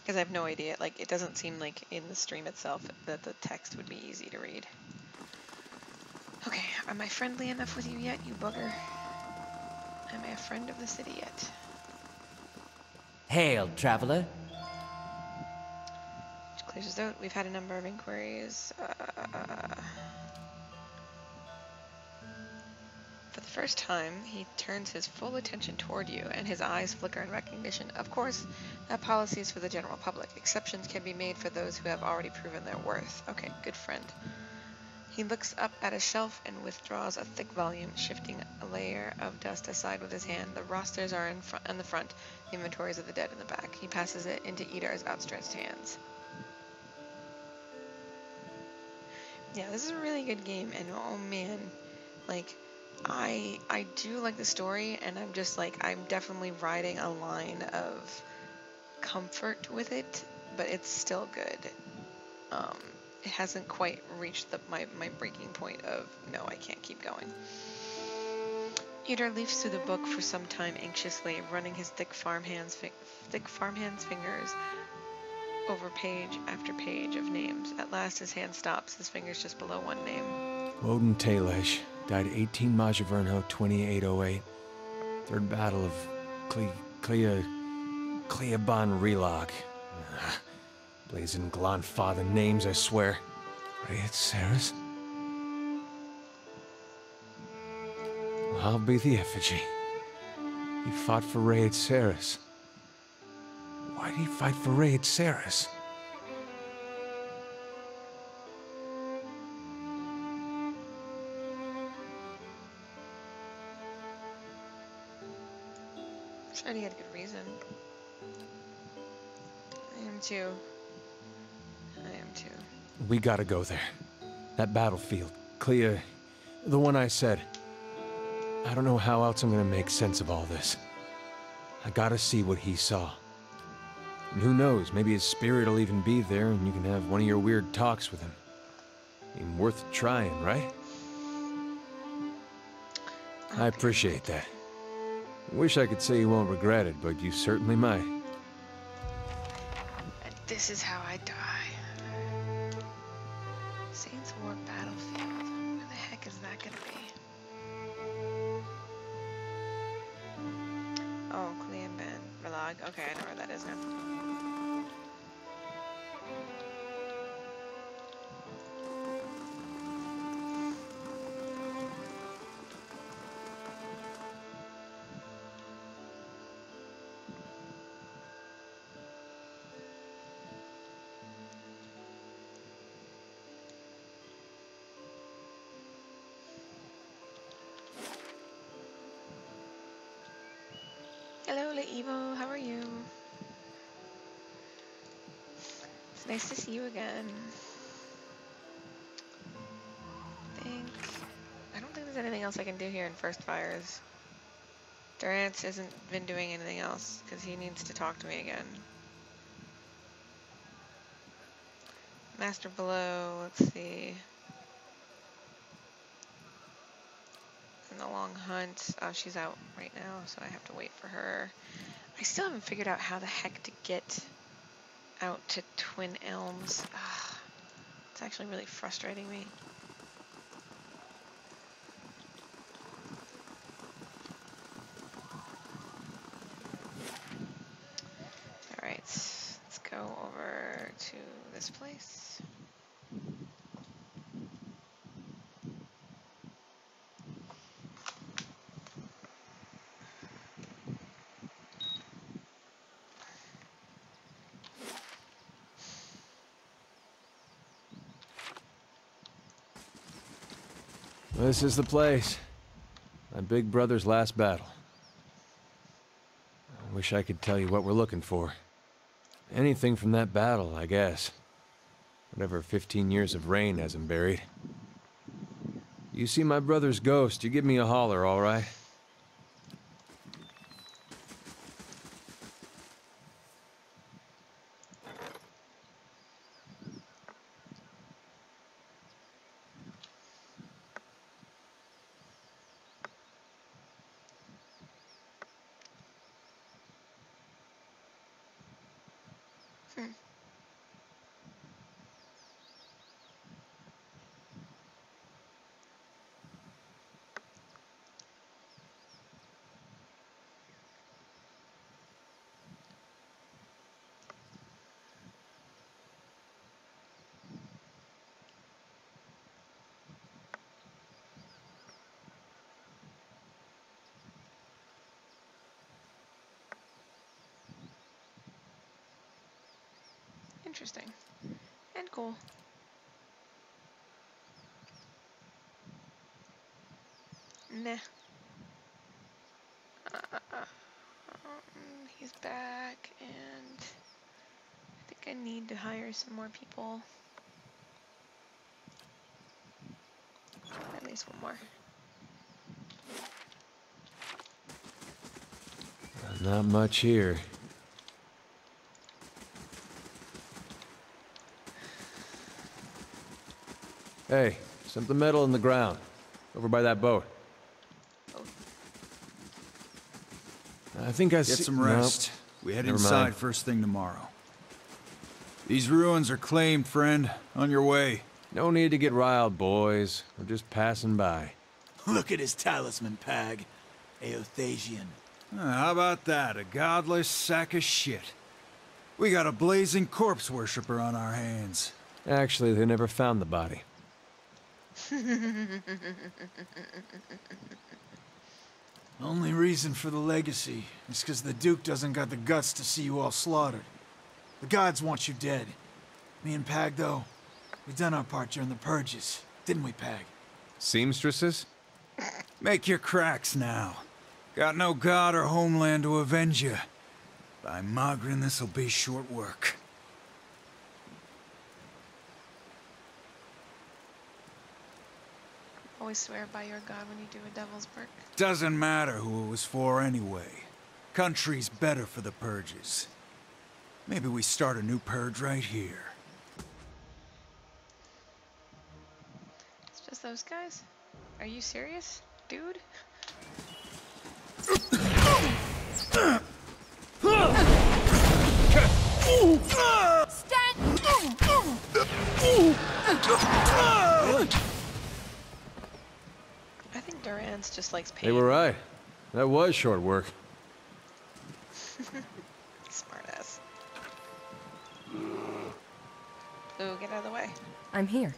Because I have no idea, like, it doesn't seem like in the stream itself that the text would be easy to read. Okay, am I friendly enough with you yet, you bugger? Am I a friend of the city yet? Hail, traveler. Which clears us out. We've had a number of inquiries. For the first time, he turns his full attention toward you, and his eyes flicker in recognition. Of course, that policy is for the general public. Exceptions can be made for those who have already proven their worth. Okay, good friend. He looks up at a shelf and withdraws a thick volume, shifting a layer of dust aside with his hand. The rosters are in the front, the inventories of the dead in the back. He passes it into Idar's outstretched hands. Yeah, this is a really good game, and oh man, like, I do like the story, and I'm just like, I'm definitely riding a line of comfort with it, but it's still good. It hasn't quite reached my breaking point of, no, I can't keep going. Idar leafs through the book for some time anxiously, running his thick farmhand's fingers over page after page of names. At last his hand stops, his fingers just below one name. Woden Talesh died 18 Majavernho 2808. Third Battle of Cleaban Relog. Blazing Glonfather names, I swear. Rayet Saris? I'll be the effigy. He fought for Rayet Saris. Why did he fight for Rayet Saris? Sure, he had a good reason. I am too. We gotta go there. That battlefield. Clea... the one I said. I don't know how else I'm gonna make sense of all this. I gotta see what he saw. And who knows, maybe his spirit will even be there and you can have one of your weird talks with him. I mean, worth trying, right? I appreciate that. Wish I could say you won't regret it, but you certainly might. And this is how I die. Saints War Battlefield. Where the heck is that gonna be? Oh, Cleaban Relog. Okay, I know where that is now. Hello, Evo. How are you? It's nice to see you again. I don't think there's anything else I can do here in First Fires. Durance hasn't been doing anything else because he needs to talk to me again. Master Below, let's see. In the Long Hunt. Oh, she's out right now, so I have to wait for her. I still haven't figured out how the heck to get out to Twin Elms. Ah, it's actually really frustrating me. Alright, let's go over to this place. This is the place. My big brother's last battle. I wish I could tell you what we're looking for. Anything from that battle, I guess. Whatever 15 years of reign has him buried. You see my brother's ghost, you give me a holler, all right? Interesting. And cool. Nah. He's back, and I think I need to hire some more people. At least one more. Not much here. Hey, something metal in the ground. Over by that boat. I think I see... Get some rest. We head Never inside mind. first thing tomorrow. These ruins are claimed, friend. On your way. No need to get riled, boys. We're just passing by. Look at his talisman, Pag. Eothasian. How about that? A godless sack of shit. We got a blazing corpse worshiper on our hands. Actually, they never found the body. Only reason for the legacy is because the Duke doesn't got the guts to see you all slaughtered. The gods want you dead. Me and Pag, though, we done our part during the purges, didn't we, Pag? Seamstresses? Make your cracks now. Got no god or homeland to avenge you. By Magrin, this'll be short work. Always swear by your god when you do a devil's work. Doesn't matter who it was for anyway. Country's better for the purges. Maybe we start a new purge right here. It's just those guys? Are you serious, dude? I think Durance just likes pain. They were right. That was short work. Smartass. Ooh, get out of the way. I'm here.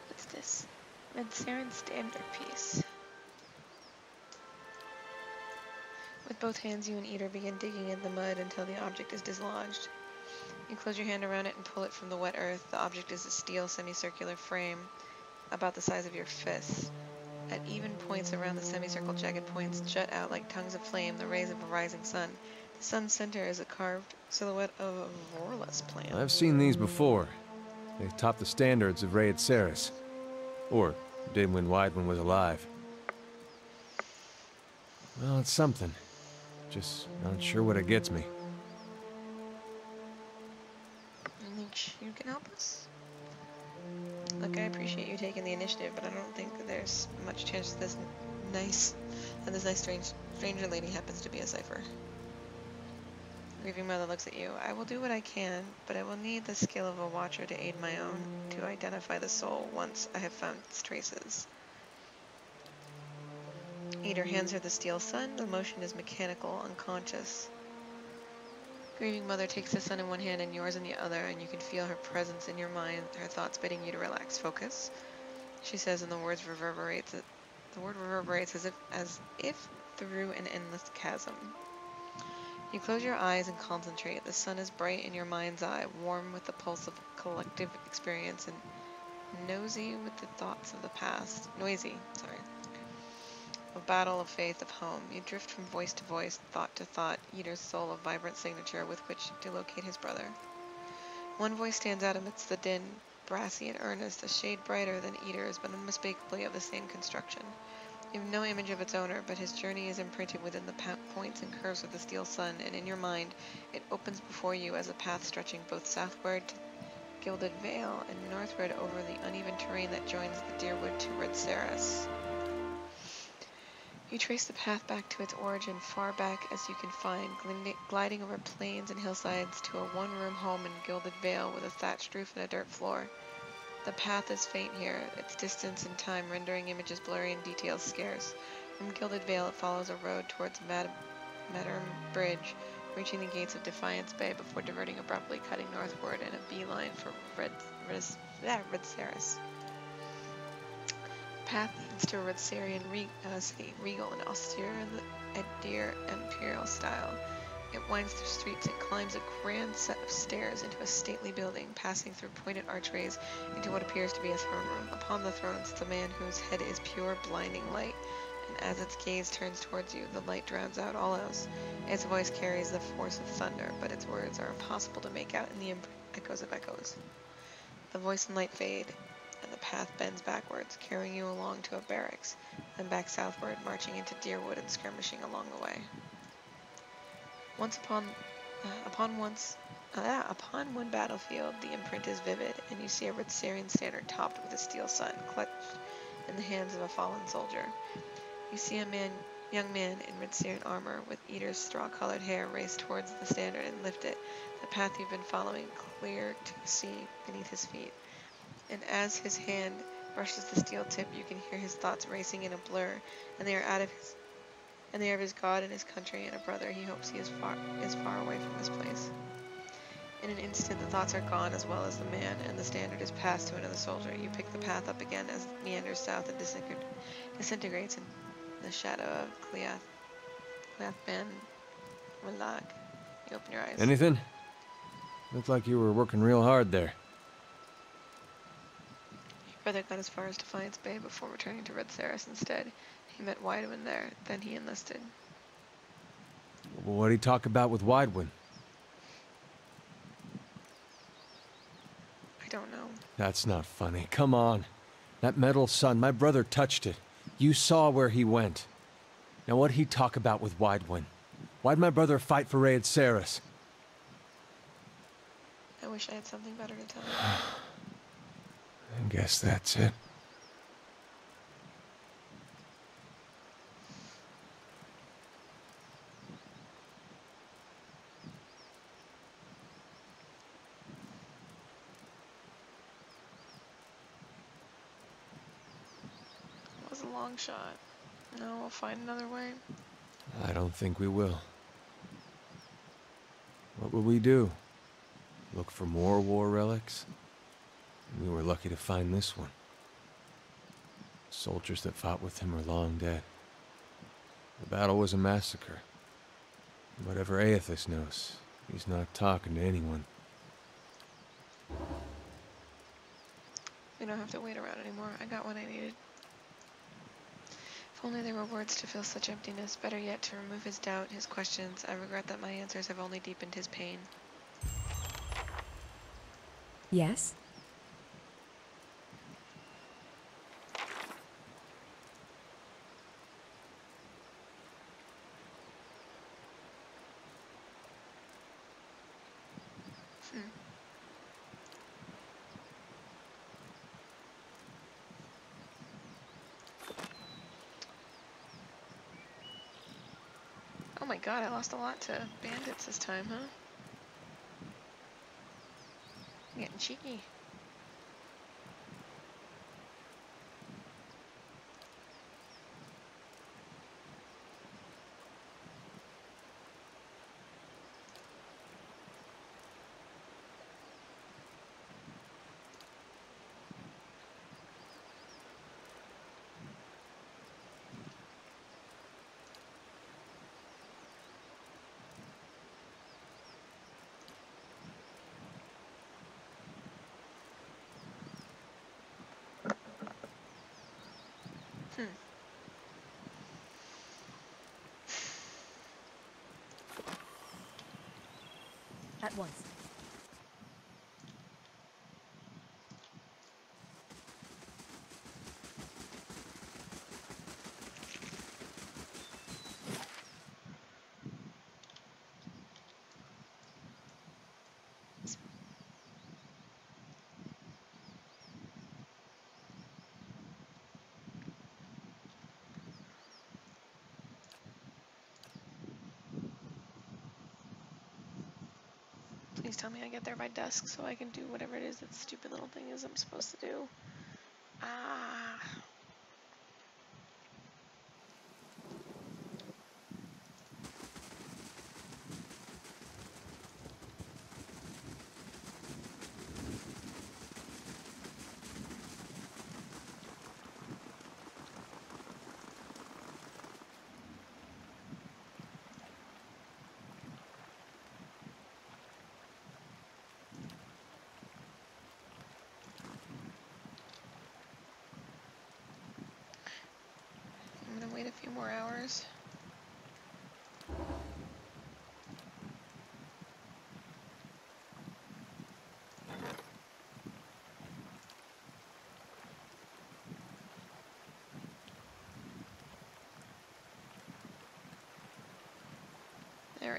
What's this? Red Saren standard piece. With both hands, you and Eater begin digging in the mud until the object is dislodged. You close your hand around it and pull it from the wet earth. The object is a steel semicircular frame, about the size of your fist. At even points around the semicircle, jagged points jut out like tongues of flame, the rays of a rising sun. The sun's center is a carved silhouette of a Vorlus plant. I've seen these before. They top the standards of Raid Ceres. Or did when Weidman was alive. Well, it's something. Just not sure what it gets me. You think you can help us? Look, I appreciate you taking the initiative, but I don't think that there's much chance that this nice stranger lady happens to be a cipher. Grieving Mother looks at you. I will do what I can, but I will need the skill of a watcher to aid my own, to identify the soul once I have found its traces. Eater hands her the steel sun. The motion is mechanical, unconscious. Grieving Mother takes the sun in one hand and yours in the other, and you can feel her presence in your mind, her thoughts bidding you to relax. Focus, she says, and the word reverberates as if through an endless chasm. You close your eyes and concentrate. The sun is bright in your mind's eye, warm with the pulse of collective experience, and noisy with the thoughts of the past. A battle of faith, of home. You drift from voice to voice, thought to thought, Eater's soul a vibrant signature with which to locate his brother. One voice stands out amidst the din, brassy and earnest, a shade brighter than Eater's, but unmistakably of the same construction. You have no image of its owner, but his journey is imprinted within the points and curves of the steel sun, and in your mind, it opens before you as a path stretching both southward to Gilded Vale and northward over the uneven terrain that joins the Deerwood to Red Ceres. You trace the path back to its origin, far back as you can find, gliding over plains and hillsides to a one-room home in Gilded Vale with a thatched roof and a dirt floor. The path is faint here, its distance and time rendering images blurry and details scarce. From Gilded Vale it follows a road towards Madderham Bridge, reaching the gates of Defiance Bay before diverting abruptly, cutting northward in a beeline for Red Ceres. The path leads to a Red Cerian city, regal and austere in the Edir imperial style. It winds through streets and climbs a grand set of stairs into a stately building, passing through pointed archways into what appears to be a throne room. Upon the throne sits a man whose head is pure, blinding light, and as its gaze turns towards you, the light drowns out all else. Its voice carries the force of thunder, but its words are impossible to make out in the echoes of echoes. The voice and light fade, and the path bends backwards, carrying you along to a barracks, then back southward, marching into Deerwood and skirmishing along the way. Upon one battlefield, the imprint is vivid, and you see a Ritzerian standard topped with a steel sun, clutched in the hands of a fallen soldier. You see a young man in Ritzerian armor with Eater's straw-colored hair race towards the standard and lift it, the path you've been following clear to see beneath his feet. And as his hand brushes the steel tip, you can hear his thoughts racing in a blur, and they are of his God and his country and a brother he hopes he is far away from this place. In an instant, the thoughts are gone as well as the man, and the standard is passed to another soldier. You pick the path up again as it meanders south and disintegrates in the shadow of Cleath Ben Relag. You open your eyes. Anything? Looked like you were working real hard there. Your brother got as far as Defiance Bay before returning to Red Saris instead. He met Widewind there, then he enlisted. What'd he talk about with Widewind? I don't know. That's not funny. Come on. That metal sun, my brother touched it. You saw where he went. Now what'd he talk about with Widewind? Why'd my brother fight for Raed Saris? I wish I had something better to tell you. I guess that's it. It was a long shot. No, we'll find another way. I don't think we will. What would we do? Look for more war relics? We were lucky to find this one. Soldiers that fought with him are long dead. The battle was a massacre. Whatever Aethys knows, he's not talking to anyone. We don't have to wait around anymore. I got what I needed. If only there were words to fill such emptiness. Better yet, to remove his doubt, his questions. I regret that my answers have only deepened his pain. Yes? Oh my god, I lost a lot to bandits this time, huh? I'm getting cheeky. At once. Please tell me I get there by dusk so I can do whatever it is that stupid little thing is I'm supposed to do. Ah.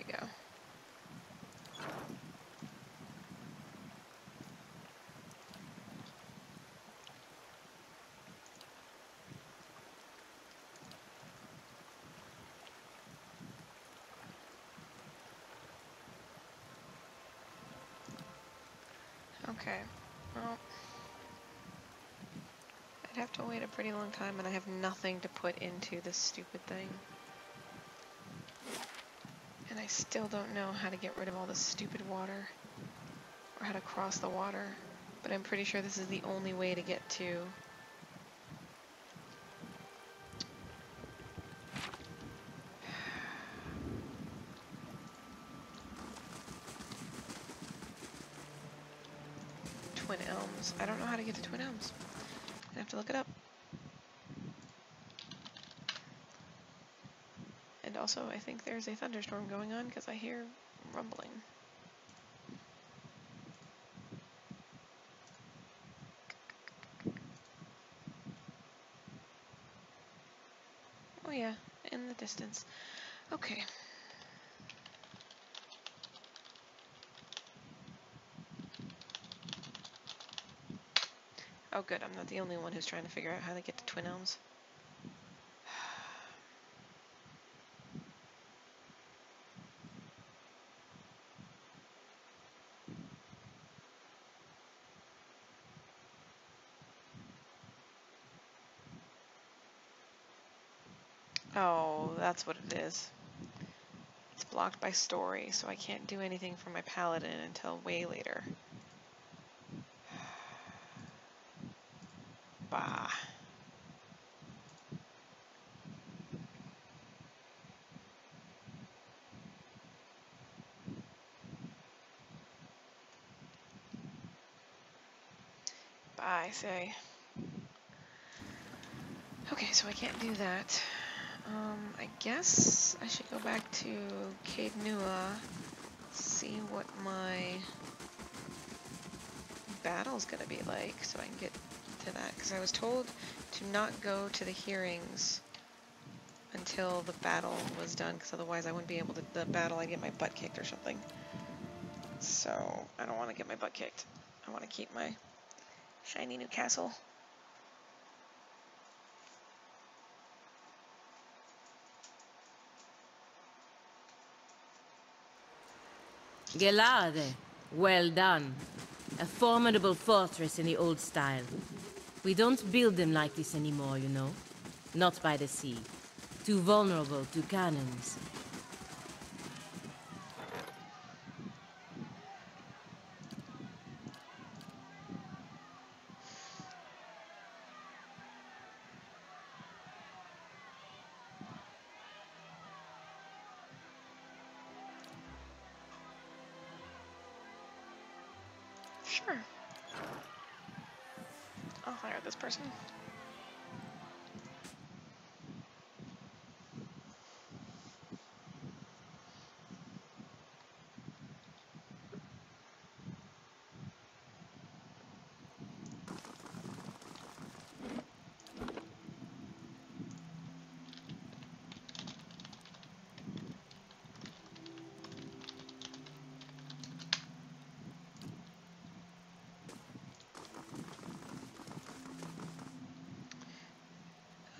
we go. Okay, well, I'd have to wait a pretty long time, and I have nothing to put into this stupid thing. And I still don't know how to get rid of all this stupid water, or how to cross the water, but I'm pretty sure this is the only way to get to... Twin Elms. I don't know how to get to Twin Elms. I have to look it up. And also, I think there's a thunderstorm going on because I hear rumbling. Oh yeah, in the distance. Okay. Oh good, I'm not the only one who's trying to figure out how to get to Twin Elms. Oh, that's what it is. It's blocked by story, so I can't do anything for my paladin until way later. Bah. Bah, I say. Okay, so I can't do that. I guess I should go back to Caed Nua, see what my battle's gonna be like, so I can get to that, because I was told to not go to the hearings until the battle was done, because otherwise I wouldn't be able to, the battle, I'd get my butt kicked or something. So, I don't want to get my butt kicked. I want to keep my shiny new castle. Gelade, well done. A formidable fortress in the old style. We don't build them like this anymore, you know. Not by the sea. Too vulnerable to cannons. Sure. I'll hire this person.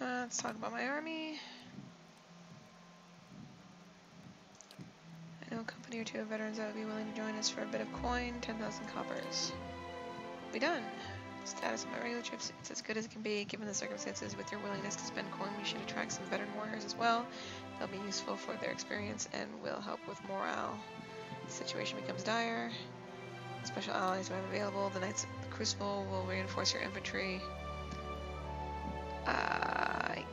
Let's talk about my army. I know a company or two of veterans that would be willing to join us for a bit of coin, 10,000 coppers. Be done. Status of my regular troops, it's as good as it can be, given the circumstances. With your willingness to spend coin, we should attract some veteran warriors as well. They'll be useful for their experience and will help with morale. The situation becomes dire. Special allies we have available. The Knights of the Crucible will reinforce your infantry. I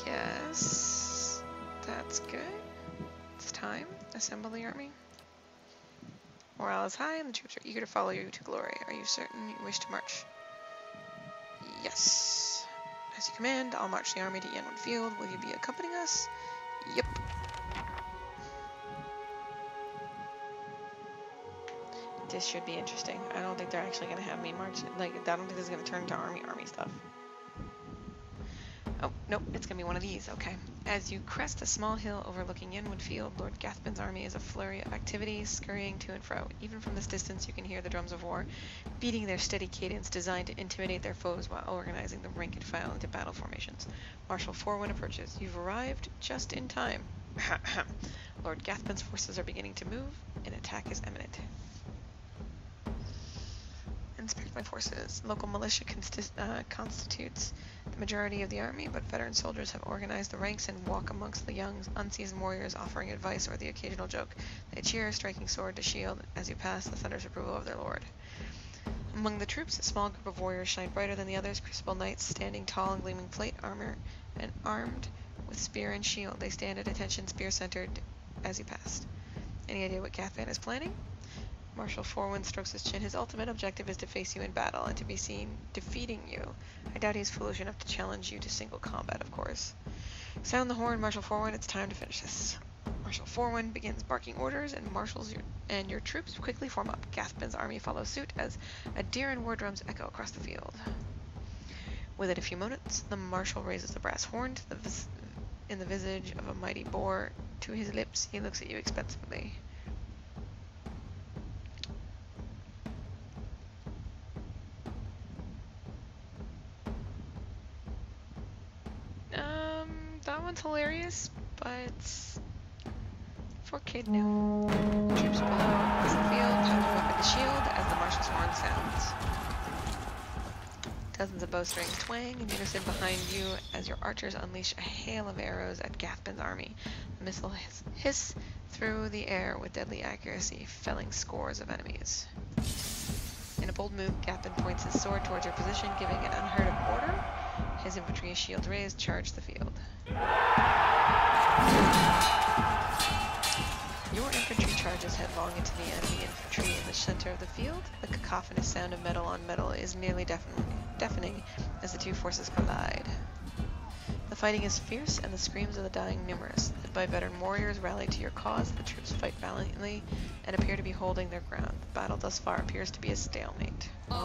guess that's good. It's time. Assemble the army. Morale is high and the troops are eager to follow you to glory. Are you certain you wish to march? Yes. As you command, I'll march the army to Yenward Field. Will you be accompanying us? Yep. This should be interesting. I don't think they're actually going to have me march. Like, I don't think this is going to turn into army stuff. Oh, Nope, it's gonna be one of these, okay. As you crest a small hill overlooking Yenwood Field, Lord Gathbin's army is a flurry of activity, scurrying to and fro. Even from this distance you can hear the drums of war, beating their steady cadence designed to intimidate their foes while organizing the rank and file into battle formations. Marshal Forwin approaches. You've arrived just in time. Lord Gathbin's forces are beginning to move. An attack is imminent. Inspect my forces. Local militia constitutes the majority of the army, but veteran soldiers have organized the ranks and walk amongst the young, unseasoned warriors offering advice or the occasional joke. They cheer, striking sword to shield as you pass the thunderous approval of their lord. Among the troops, a small group of warriors shine brighter than the others, crucible knights standing tall in gleaming plate armor and armed with spear and shield. They stand at attention, spear-centered as you pass. Any idea what Gathban is planning? Marshal Forwin strokes his chin. His ultimate objective is to face you in battle and to be seen defeating you. I doubt he's foolish enough to challenge you to single combat, of course. Sound the horn, Marshal Forwin. It's time to finish this. Marshal Forwin begins barking orders, and your troops quickly form up. Gathbin's army follows suit as a deer and war drums echo across the field. Within a few moments, the marshal raises the brass horn in the visage of a mighty boar. To his lips, he looks at you expensively. That one's hilarious, but for Kid New. Troops below is the field, pounding up in the shield as the marshal's horn sounds. Dozens of bowstrings twang in unison behind you as your archers unleash a hail of arrows at Gathbin's army. The missiles hiss through the air with deadly accuracy, felling scores of enemies. In a bold move, Gathbin points his sword towards your position, giving an unheard of order. His infantry, shields raised, charge the field. Your infantry charges headlong into the enemy infantry in the center of the field. The cacophonous sound of metal on metal is nearly deafening as the two forces collide. The fighting is fierce and the screams of the dying numerous. Led by veteran warriors rallied to your cause, the troops fight valiantly and appear to be holding their ground. The battle thus far appears to be a stalemate. A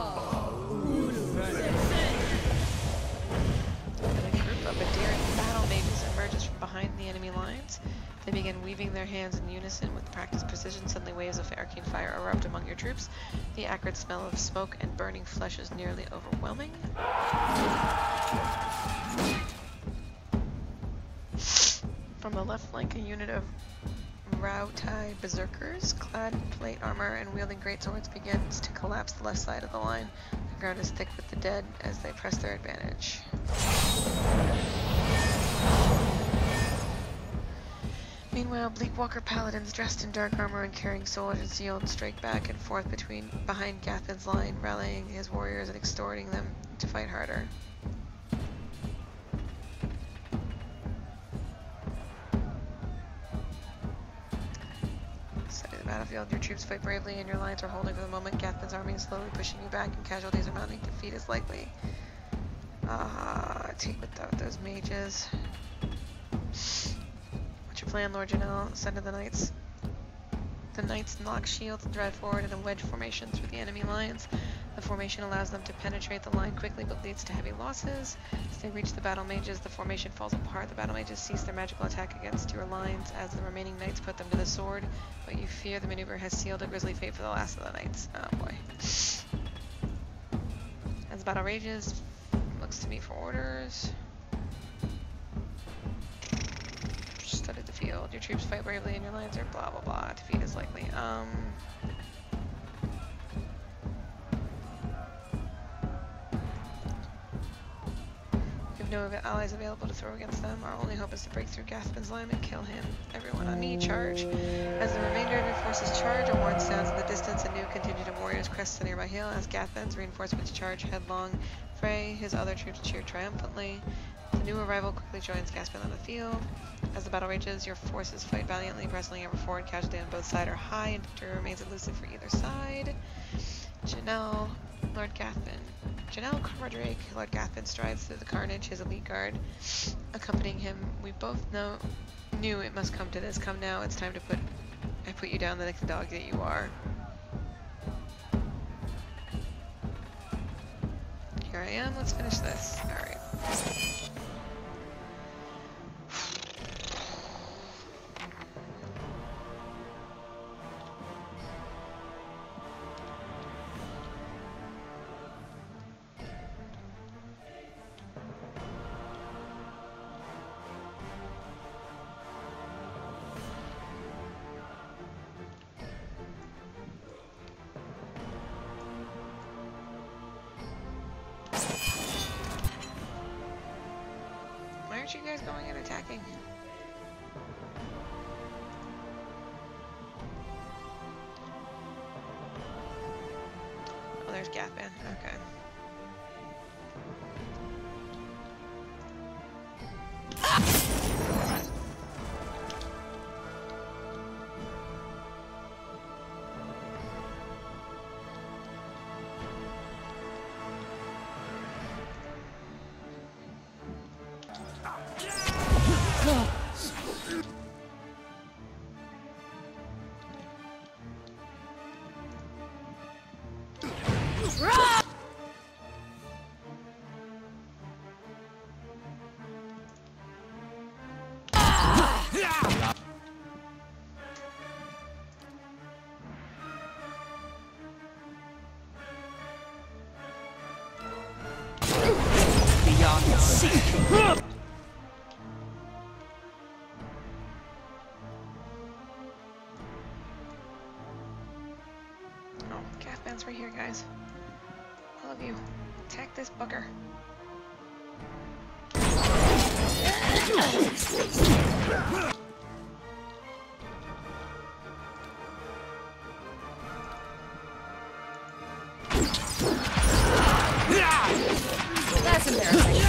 group of adherent battle mages emerges from behind the enemy lines. They begin weaving their hands in unison with practiced precision. Suddenly waves of arcane fire erupt among your troops. The acrid smell of smoke and burning flesh is nearly overwhelming. From the left flank, a unit of Rautai berserkers, clad in plate armor and wielding great swords, begins to collapse the left side of the line. The ground is thick with the dead as they press their advantage. Meanwhile, Bleakwalker paladins dressed in dark armor and carrying sword and shield strike back and forth behind Gathbin's line, rallying his warriors and exhorting them to fight harder. Study the battlefield. Your troops fight bravely and your lines are holding for the moment. Gathbin's army is slowly pushing you back and casualties are mounting. Defeat is likely. Take without those mages. What's your plan, Lord Janelle? Send to the knights. The knights lock shields and drive forward in a wedge formation through the enemy lines. The formation allows them to penetrate the line quickly but leads to heavy losses. As they reach the battle mages, the formation falls apart. The battle mages cease their magical attack against your lines as the remaining knights put them to the sword, but you fear the maneuver has sealed a grisly fate for the last of the knights. Oh boy. As the battle rages, looks to me for orders. Study the field. Your troops fight bravely and your lines are blah blah blah. Defeat is likely. You have no allies available to throw against them. Our only hope is to break through Gathbin's line and kill him. Everyone on me, charge. As the remainder of your forces charge, a horn sounds in the distance. A new contingent of warriors crests the nearby hill as Gathbin's reinforcements charge headlong. Frey, his other troops cheer triumphantly. The new arrival quickly joins Gathbin on the field. As the battle rages, your forces fight valiantly, pressing ever forward. Casualty on both sides are high, and victory remains elusive for either side. Janelle, Lord Gathbin. Janelle Cardrake, Lord Gathbin strides through the carnage, his elite guard accompanying him. We both knew it must come to this. Come now, it's time to put you down like the dog that you are. Here I am, let's finish this. Alright. Aren't you guys going and attacking? Oh, there's Gathban. Okay. Oh, Gathban's right here, guys. All of you, attack this bugger. That's embarrassing.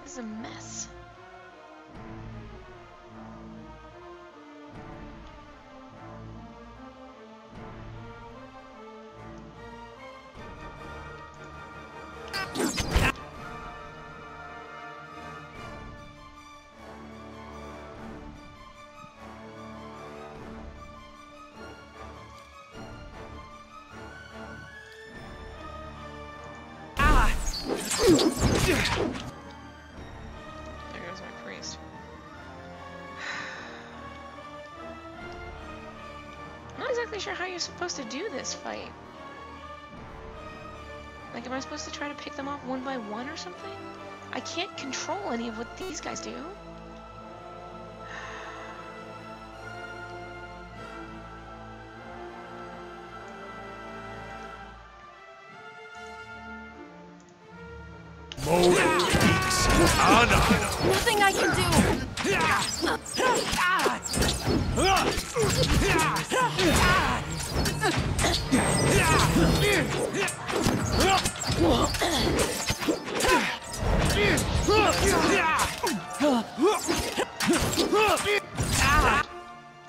This is a mess. There goes my priest. I'm not exactly sure how you're supposed to do this fight. Like, am I supposed to try to pick them off one by one or something? I can't control any of what these guys do. Nothing I can do!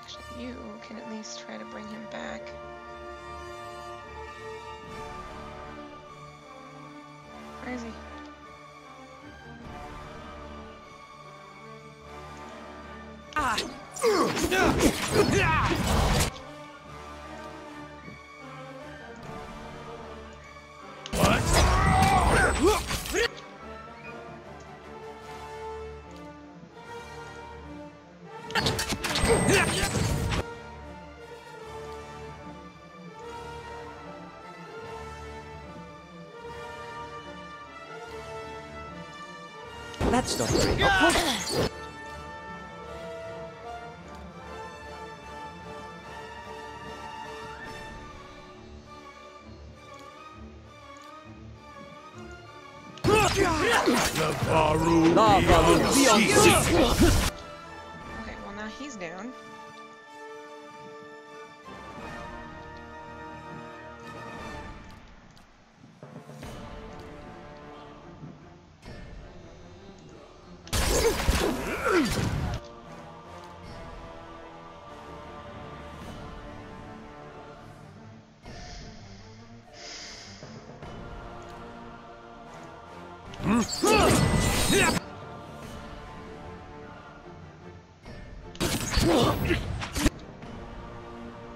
Actually, you can at least try to bring him back. Where is he? That's not very helpful. Okay, well now he's down.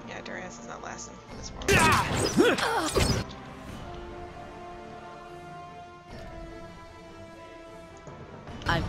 Yeah, Darius is not lasting for this moment. I...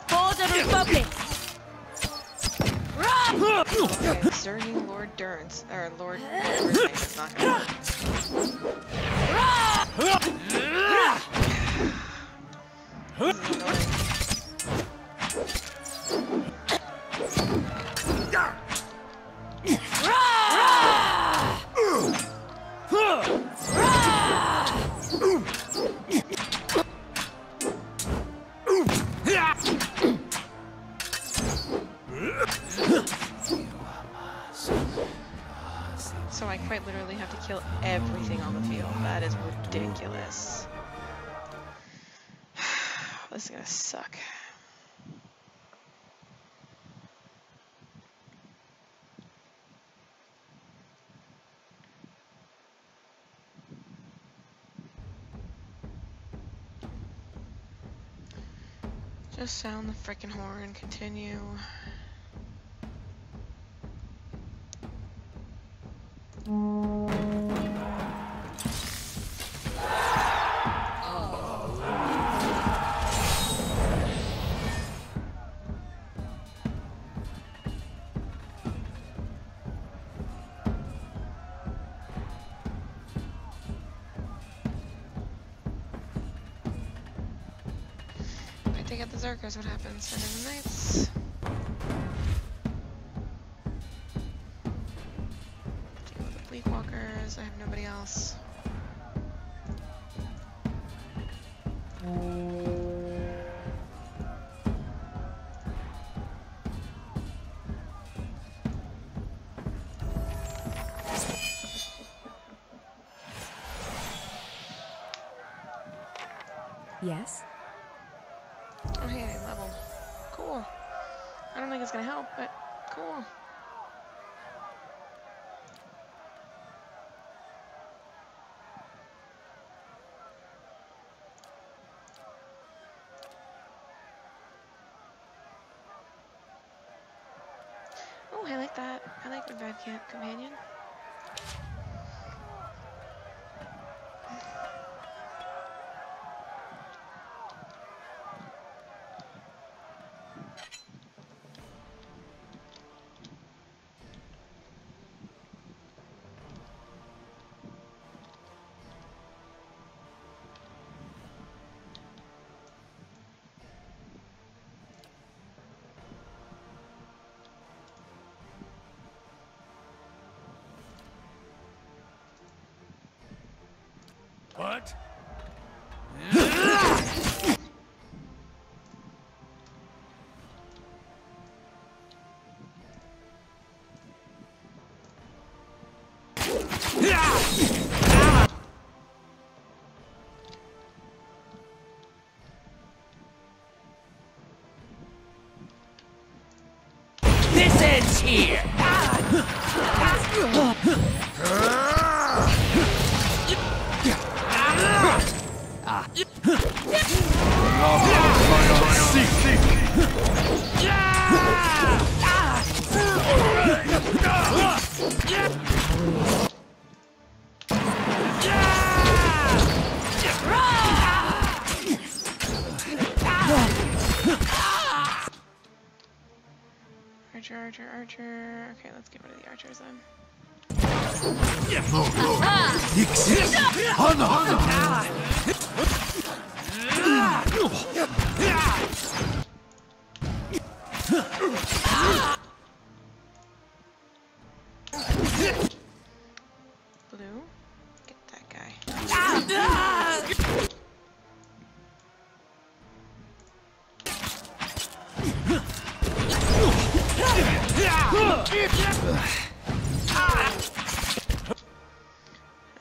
For the Republic! Okay, exerting Lord Durance, or Lord Durance is not gonna work. This is annoying. So I quite literally have to kill everything on the field. That is ridiculous. This is gonna suck. Just sound the frickin' horn, continue. take out the Zerkers, what happens? Send in the Knights. Deal with the Bleakwalkers. I have nobody else. Yes? Oh hey, I leveled. Cool. I don't think it's gonna help, but cool. Oh, I like that. I like the Bad Cat Companion. What? This ends here! Archer, archer, archer. Okay, let's get rid of the archers then. Blue, get that guy.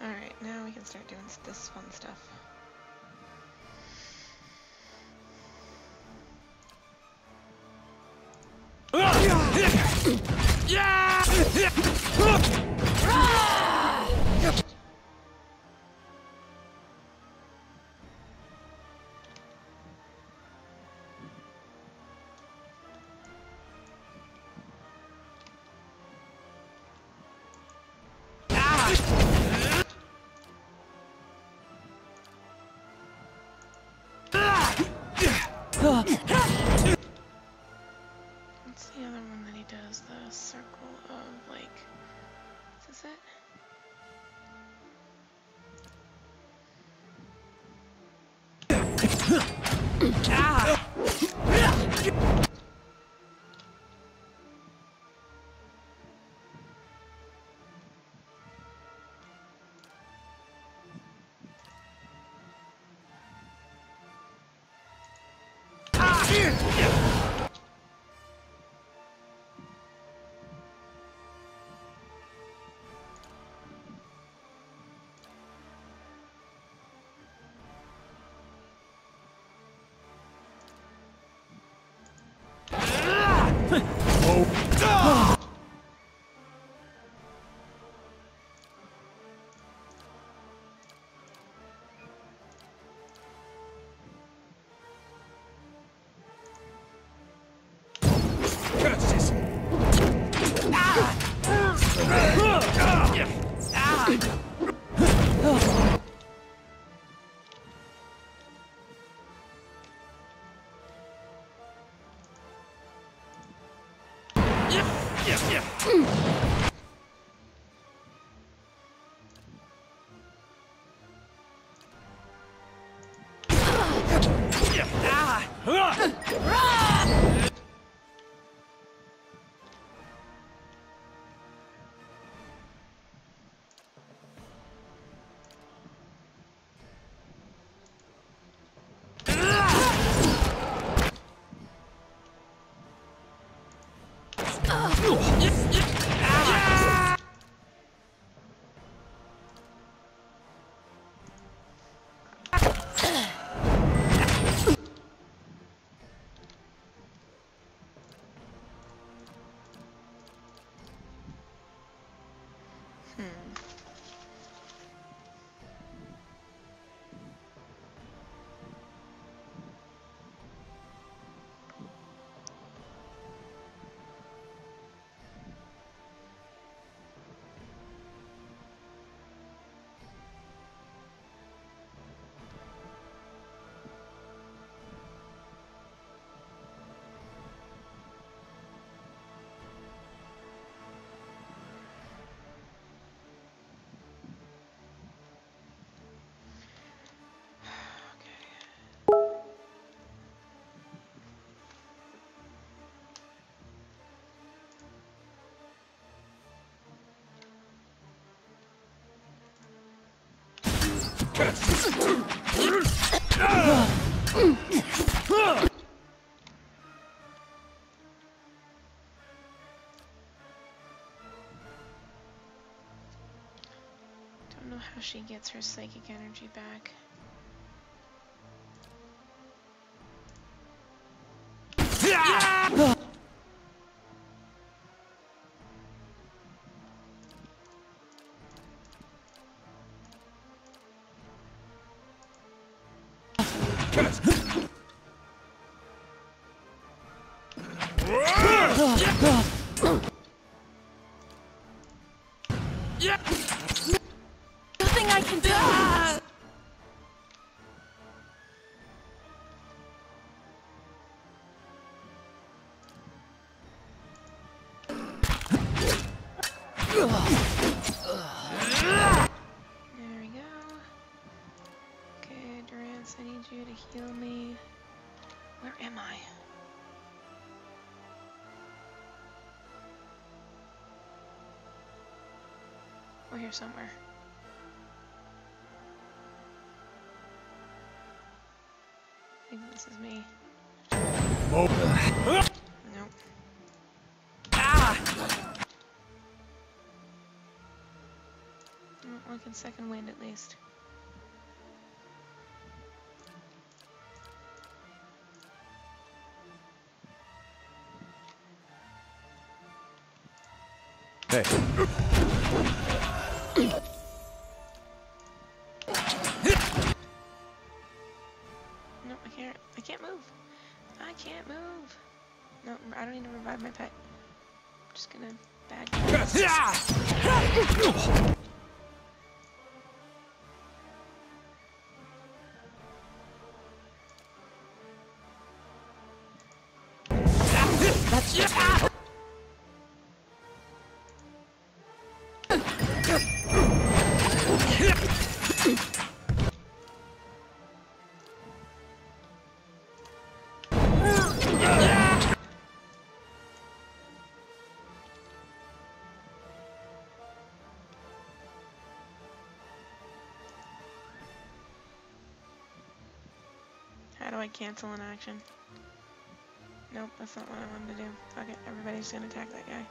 Alright, now we can start doing this fun stuff. What's the other one that he does? The circle of, like, is this it? Don't know how she gets her psychic energy back. Nothing I can do. There we go. Okay, Durance, I need you to heal me. Where am I? We're here somewhere. I think this is me. Nope. Like in second wind at least. Hey. No, I can't move. I can't move. No, I don't need to revive my pet. I'm just gonna bad guy. That's just How do I cancel an action? Nope, that's not what I wanted to do. Fuck it, everybody's gonna attack that guy.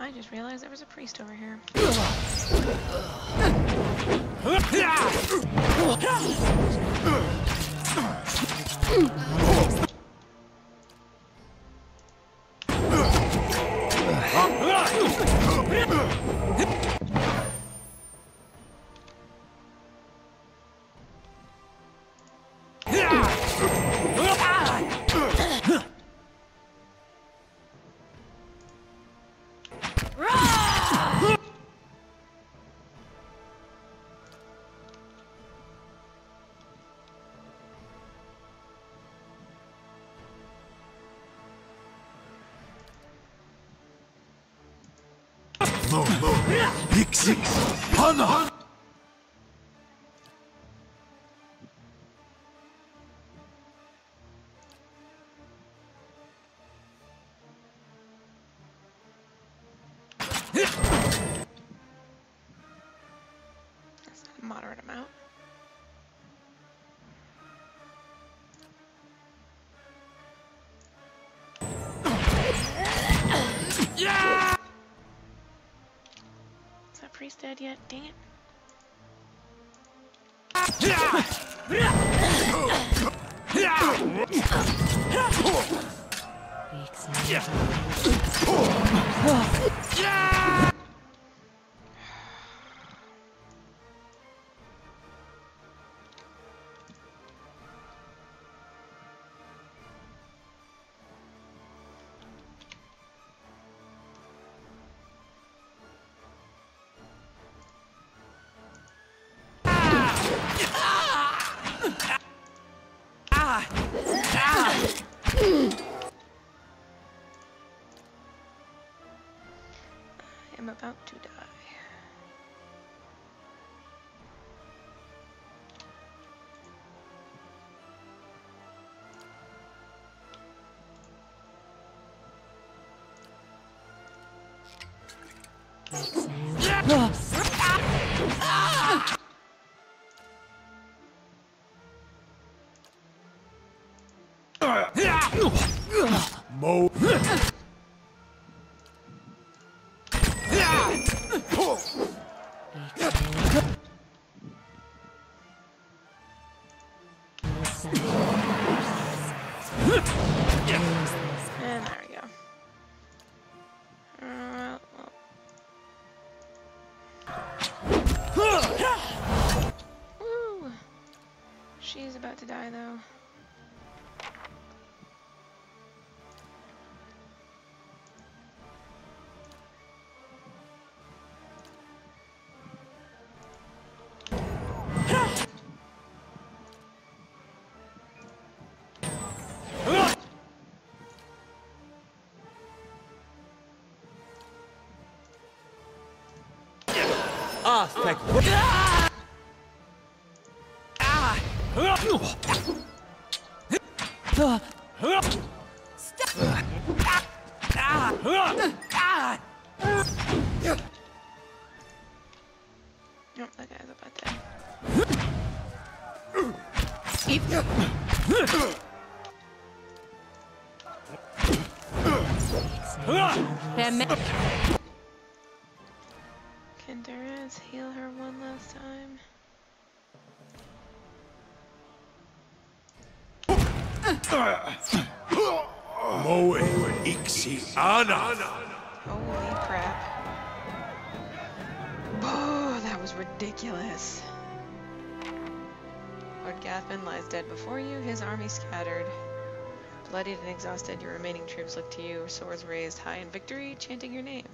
I just realized there was a priest over here. Ixi! Hana! That's a moderate amount. Yeah! Is that priest dead yet? Dang it. I'm about to die. Mo. And there we go. Woo! She's about to die though. Ah, thank you. Nope, that guy's about dead. Can Durez heal her one last time? Moe Ixi Ana. Holy crap. Oh, that was ridiculous. Lord Gathman lies dead before you, his army scattered. Bloodied and exhausted, your remaining troops look to you, swords raised high in victory, chanting your name.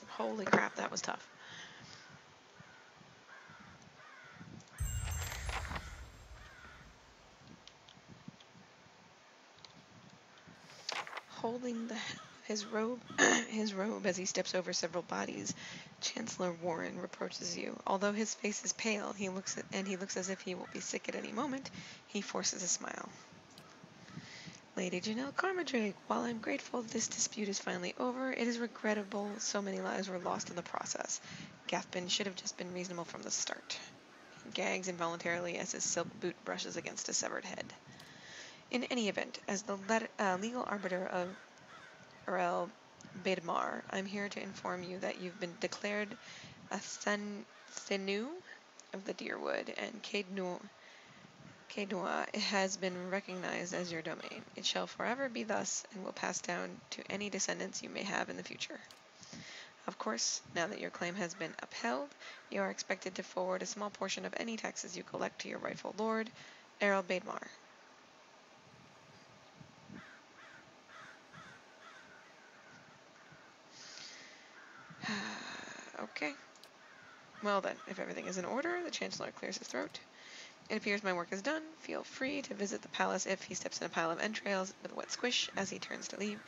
Holy crap, that was tough. Holding his robe as he steps over several bodies, Chancellor Warren reproaches you. Although his face is pale, he looks as if he will be sick at any moment. He forces a smile. Lady Janelle Carmadrake, while I'm grateful this dispute is finally over, it is regrettable so many lives were lost in the process. Gathman should have just been reasonable from the start. He gags involuntarily as his silk boot brushes against a severed head. In any event, as the legal arbiter of Erel Baedmar, I'm here to inform you that you've been declared a Thenu of the Deerwood, and Caednua has been recognized as your domain. It shall forever be thus, and will pass down to any descendants you may have in the future. Of course, now that your claim has been upheld, you are expected to forward a small portion of any taxes you collect to your rightful lord, Erel Baedmar. Okay. Well then, if everything is in order, the Chancellor clears his throat. It appears my work is done. Feel free to visit the palace if he steps in a pile of entrails with a wet squish as he turns to leave.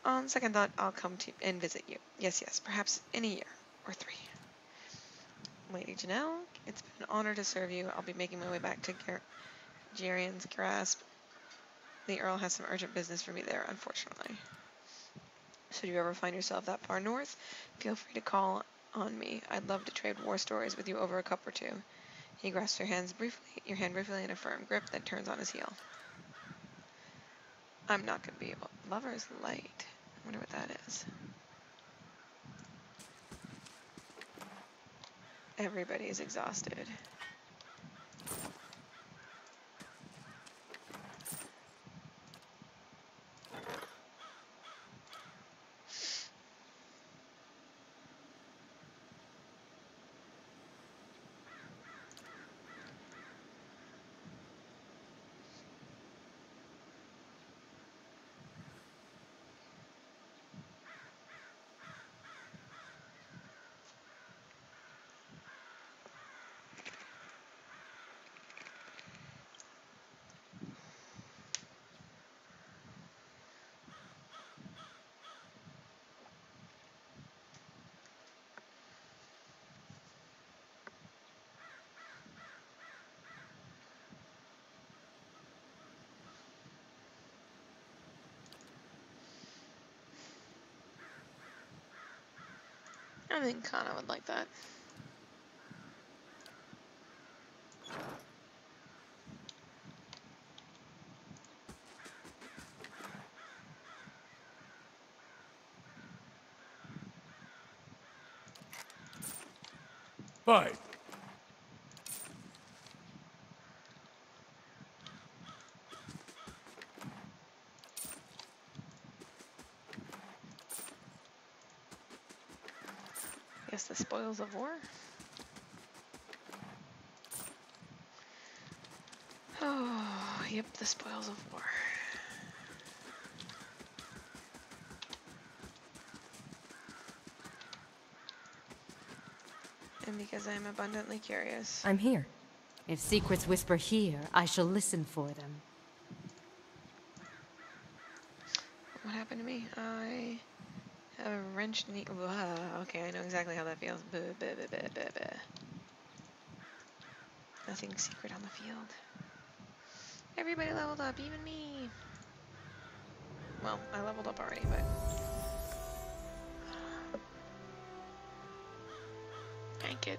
On second thought, I'll come to and visit you. Yes, yes, perhaps in a year or 3. Lady Janelle, it's been an honor to serve you. I'll be making my way back to Jarian's Grasp. The Earl has some urgent business for me there, unfortunately. Should you ever find yourself that far north, feel free to call on me. I'd love to trade war stories with you over a cup or 2. He grasps your hand briefly in a firm grip, then turns on his heel. I'm not going to be able... Lover's Light. I wonder what that is. Everybody is exhausted. I think Kana would like that. Fight! Guess the spoils of war? Oh, yep, the spoils of war. And because I'm abundantly curious. I'm here. If secrets whisper here, I shall listen for them. What happened to me? I have a wrenched knee. Whoa, okay, I know exactly how that feels. Buh, buh, buh, buh, buh, buh. Nothing secret on the field. Everybody leveled up, even me. Well, I leveled up already, but... Thank it.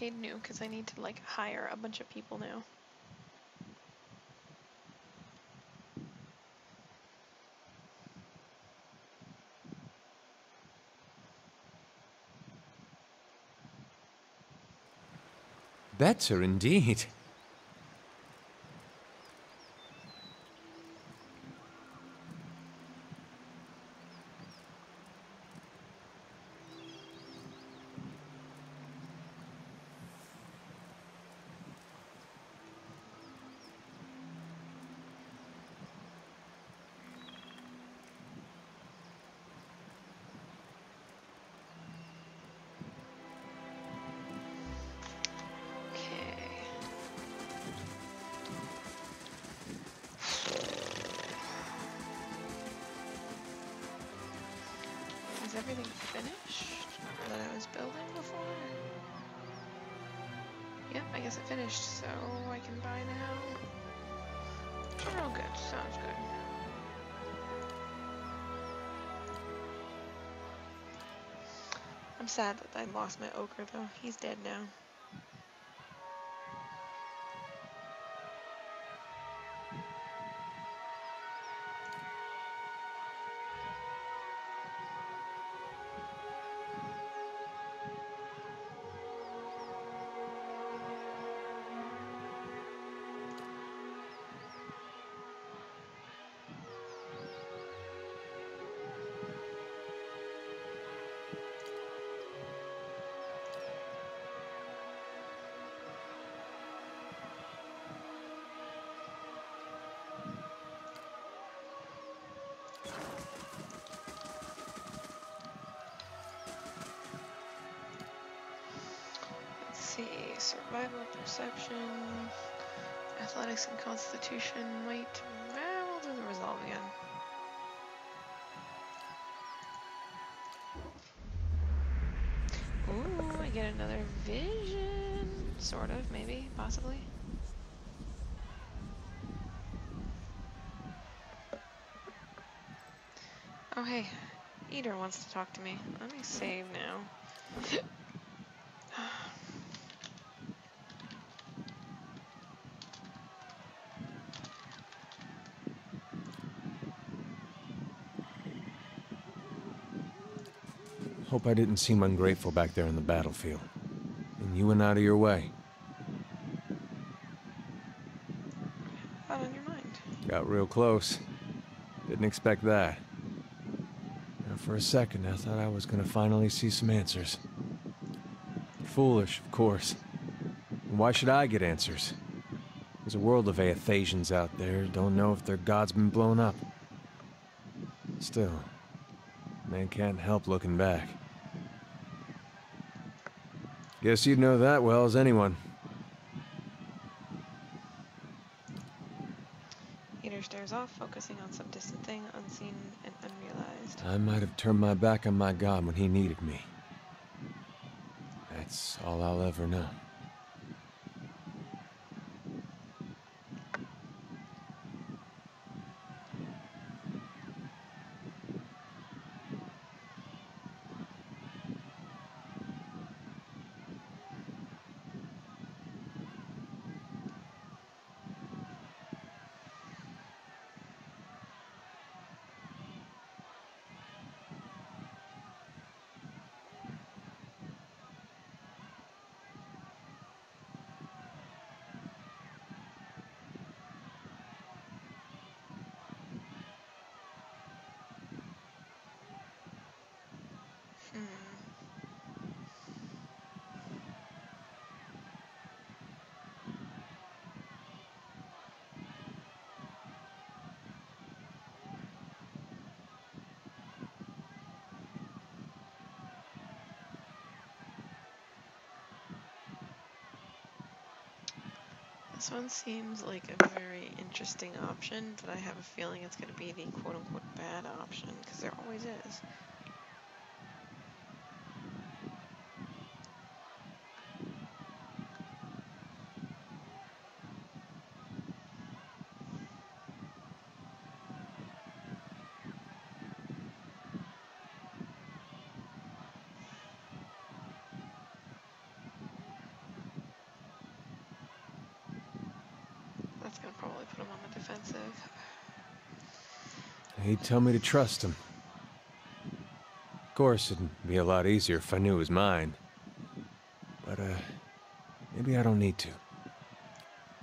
arcade new because I need to like hire a bunch of people now. Better indeed. Is everything finished that I was building before? Yep, I guess it finished, so I can buy now. Oh, good. Sounds good. I'm sad that I lost my ochre, though. He's dead now. See, survival, perception, athletics and constitution, might, we'll do the resolve again. Ooh, I get another vision, sort of, maybe, possibly. Oh hey, Eater wants to talk to me. Let me save now. Hope I didn't seem ungrateful back there in the battlefield. And you went out of your way. What's on your mind? Got real close. Didn't expect that. Now, for a second, I thought I was gonna finally see some answers. Foolish, of course. And why should I get answers? There's a world of Aethasians out there, don't know if their god's been blown up. Still, man can't help looking back. Guess you'd know that well as anyone. Eater stares off, focusing on some distant thing, unseen and unrealized. I might have turned my back on my god when he needed me. That's all I'll ever know. This one seems like a very interesting option, but I have a feeling it's going to be the quote-unquote bad option, because there always is. probably put him on the defensive. He'd tell me to trust him. Of course, it'd be a lot easier if I knew it was mine. But, maybe I don't need to.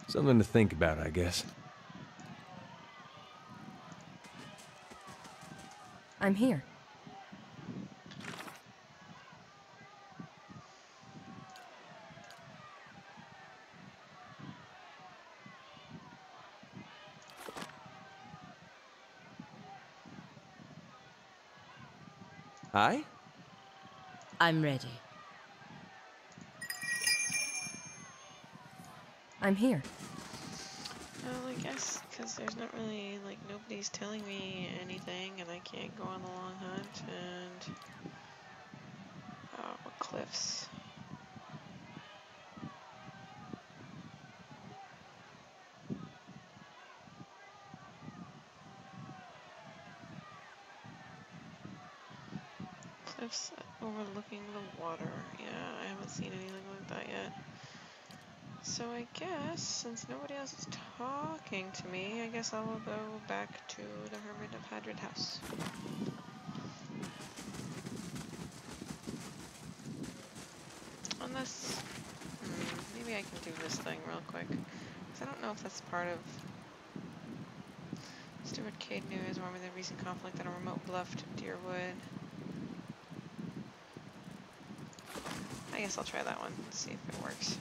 Something to think about, I guess. I'm here. Hi? I'm ready. I'm here. Well, I guess because there's not really, like, nobody's telling me anything, and I can't go on the long hunt, and... Oh, cliffs. Cliffs overlooking the water. Yeah, I haven't seen anything like that yet. So I guess, since nobody else is talking to me, I guess I will go back to the Hermit of Hadrid house. Unless, maybe I can do this thing real quick. Because I don't know if that's part of... Steward Cade New is warming the recent conflict on a remote bluff to Deerwood. I guess I'll try that one, see if it works.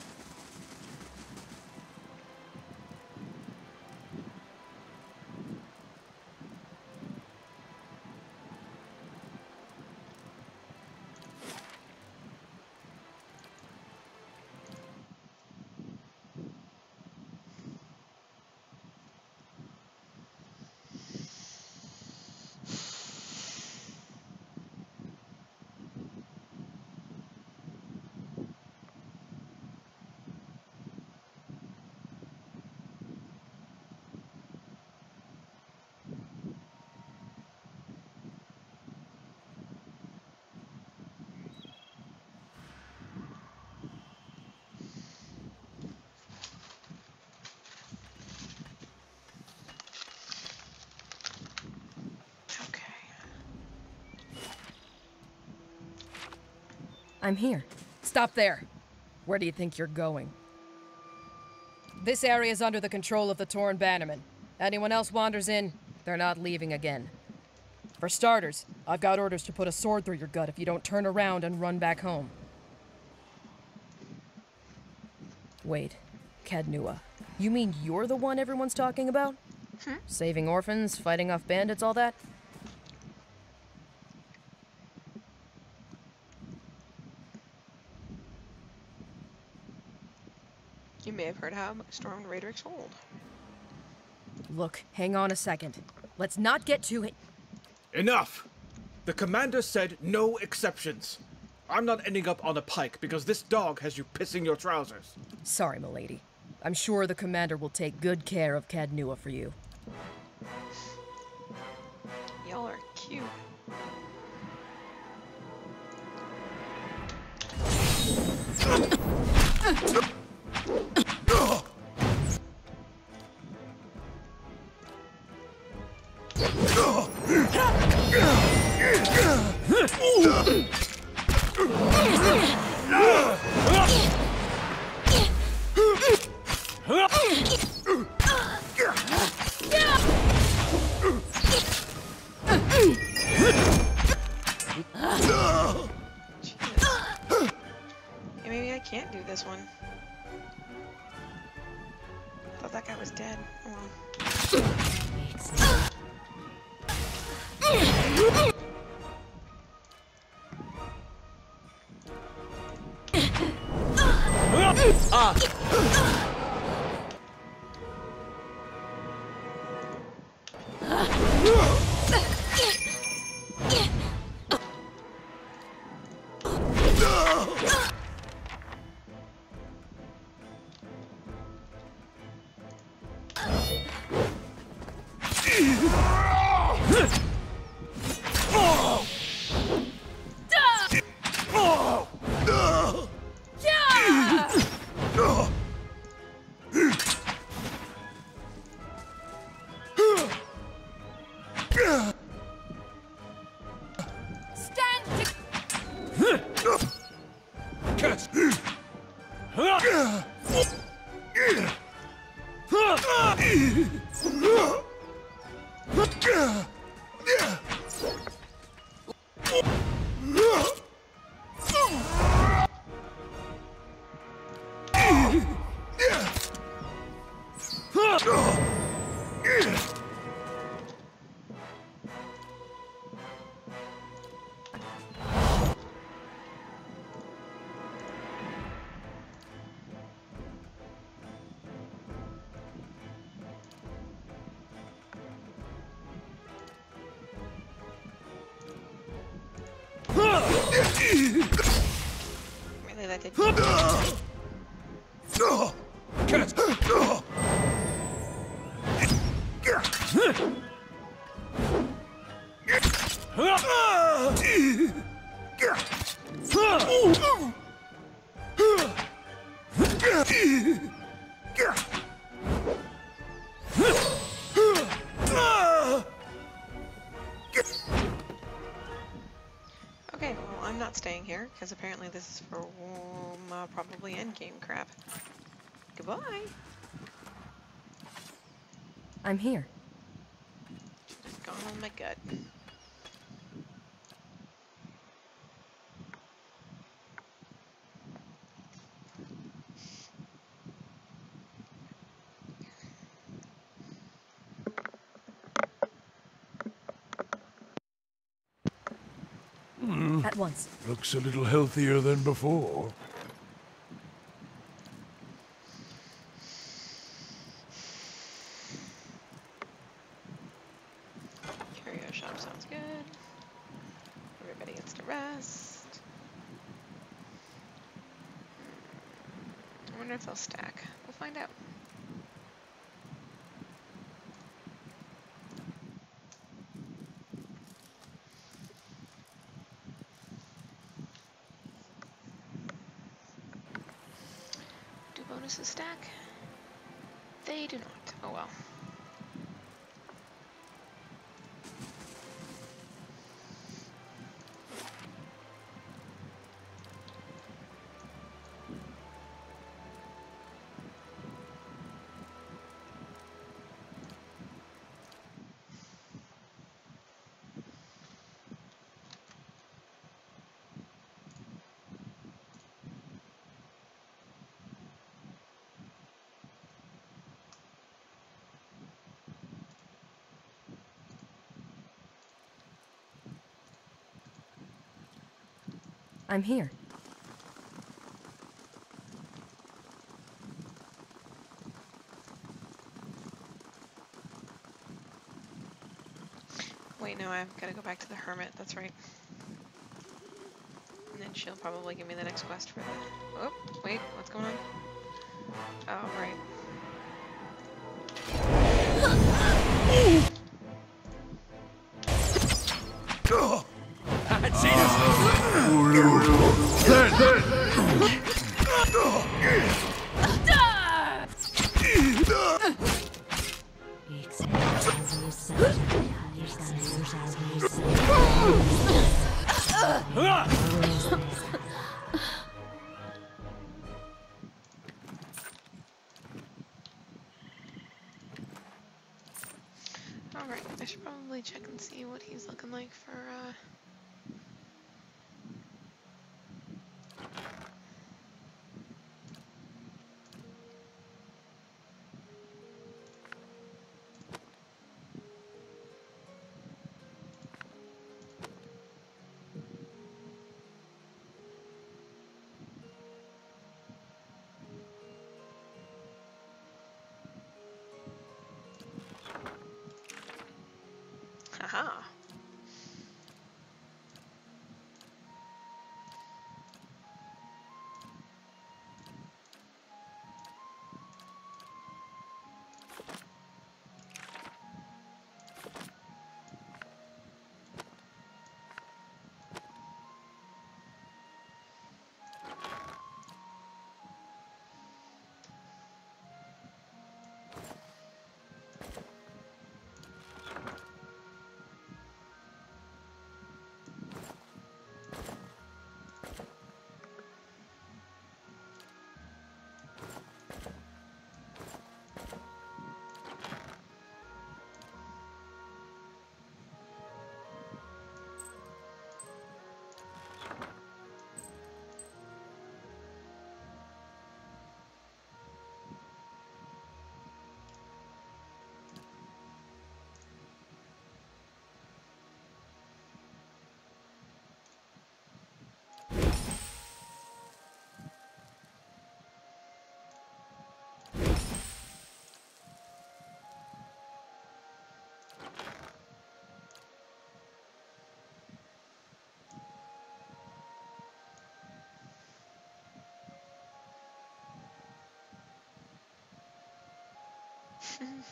I'm here. Stop there. Where do you think you're going? This area is under the control of the Torn Bannermen. Anyone else wanders in, they're not leaving again. For starters, I've got orders to put a sword through your gut if you don't turn around and run back home. Wait, Cadnua. You mean you're the one everyone's talking about? Saving orphans, fighting off bandits, all that? You may have heard how I stormed Raedric's hold. Look, hang on a second. Let's not get too... Enough! The commander said no exceptions. I'm not ending up on a pike because this dog has you pissing your trousers. Sorry, milady. I'm sure the commander will take good care of Cadnua for you. Y'all are cute. Maybe I can't do this one. Thought that guy was dead. Oh Really, that did. Okay, well, I'm not staying here, because apparently this is for probably endgame crap. Goodbye! I'm here. Just gone on my gut. At once. Looks a little healthier than before. Curio shop sounds good. Everybody gets to rest. I wonder if they'll stack. We'll find out. Do bonuses stack? They do not. Oh well. I'm here. Wait, no, I've got to go back to the hermit. That's right. And then she'll probably give me the next quest for that. Oh, wait, what's going on? Oh, right. Alright, I should probably check and see what he's looking like for, haha.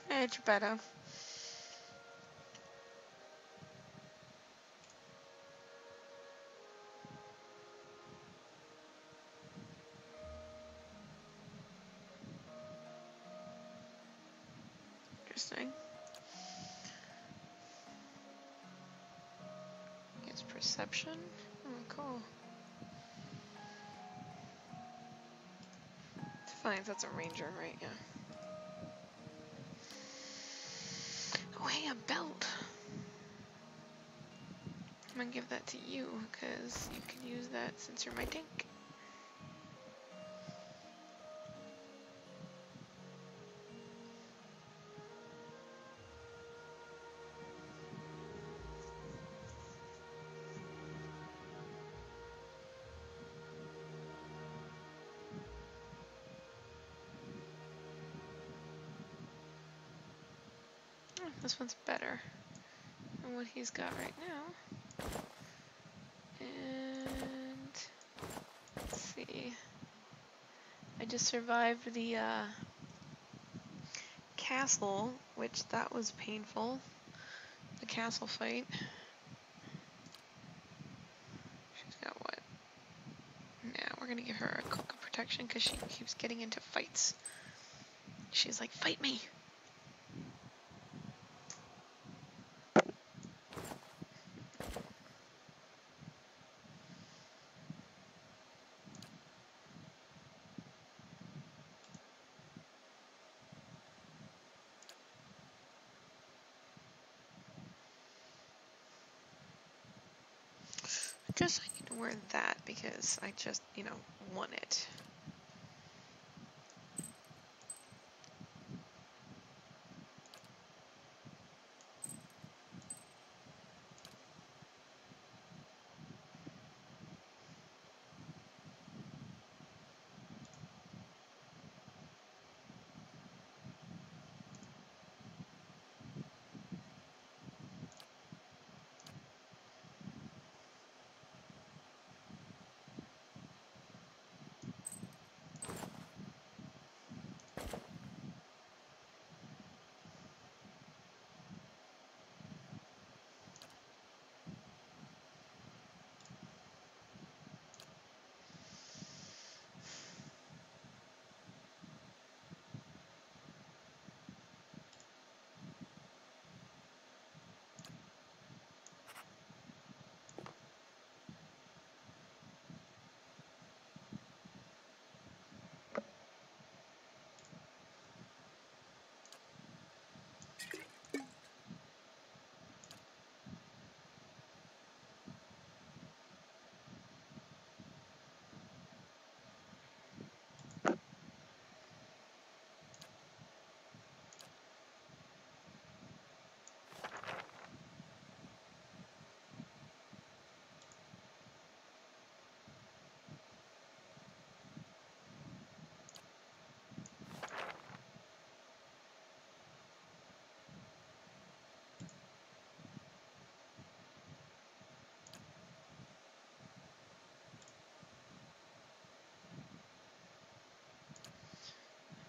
Hey, Geppetto. Interesting. Gets perception. Oh, cool. Defiance, that's a ranger, right? Yeah. Oh, hey, a belt. I'm gonna give that to you, because you can use that since you're my tank. Oh, this one's better than what he's got right now. And let's see. I just survived the castle, which that was painful. The castle fight. She's got what? Yeah, we're gonna give her a cloak of protection because she keeps getting into fights. She's like, fight me! Just I need to wear that because I just, you know, want it.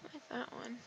I like that one.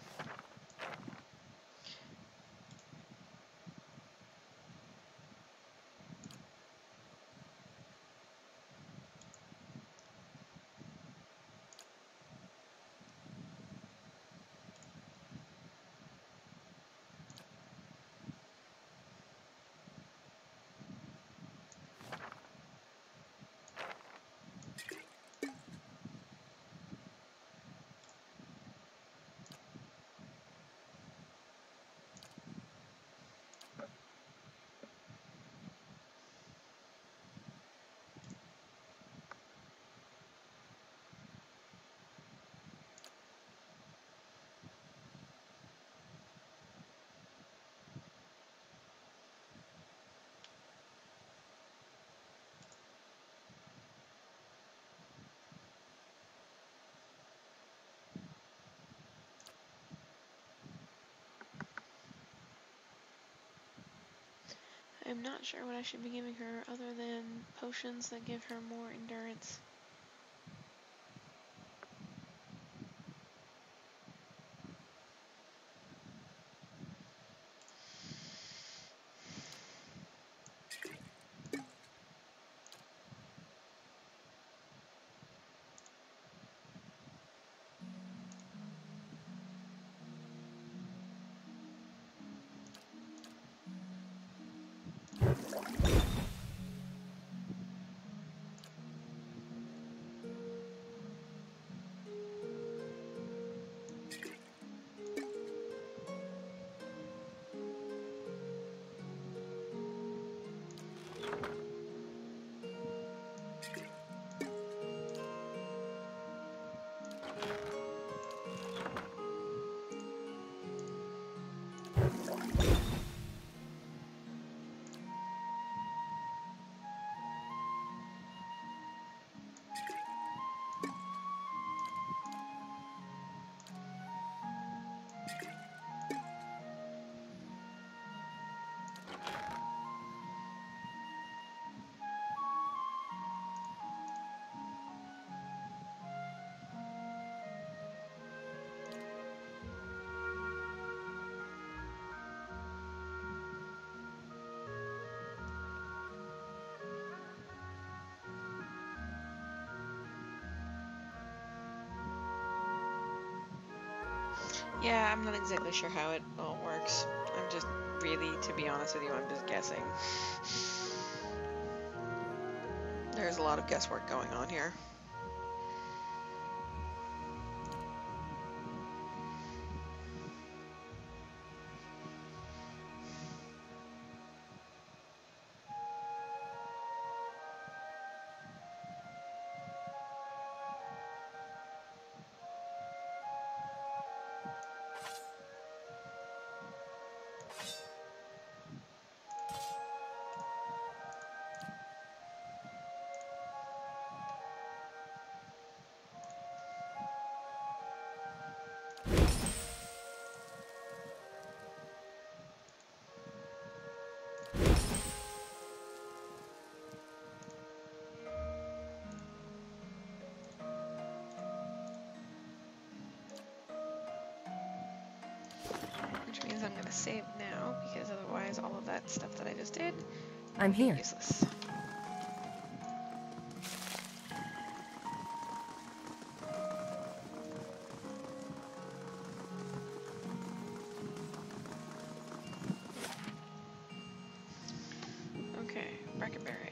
I'm not sure what I should be giving her other than potions that give her more endurance. Yeah, I'm not exactly sure how it all works. I'm just really, to be honest with you, I'm just guessing. There's a lot of guesswork going on here. Which means I'm going to save now, because otherwise all of that stuff that I just did I'm here. useless. Okay, Brackenberry.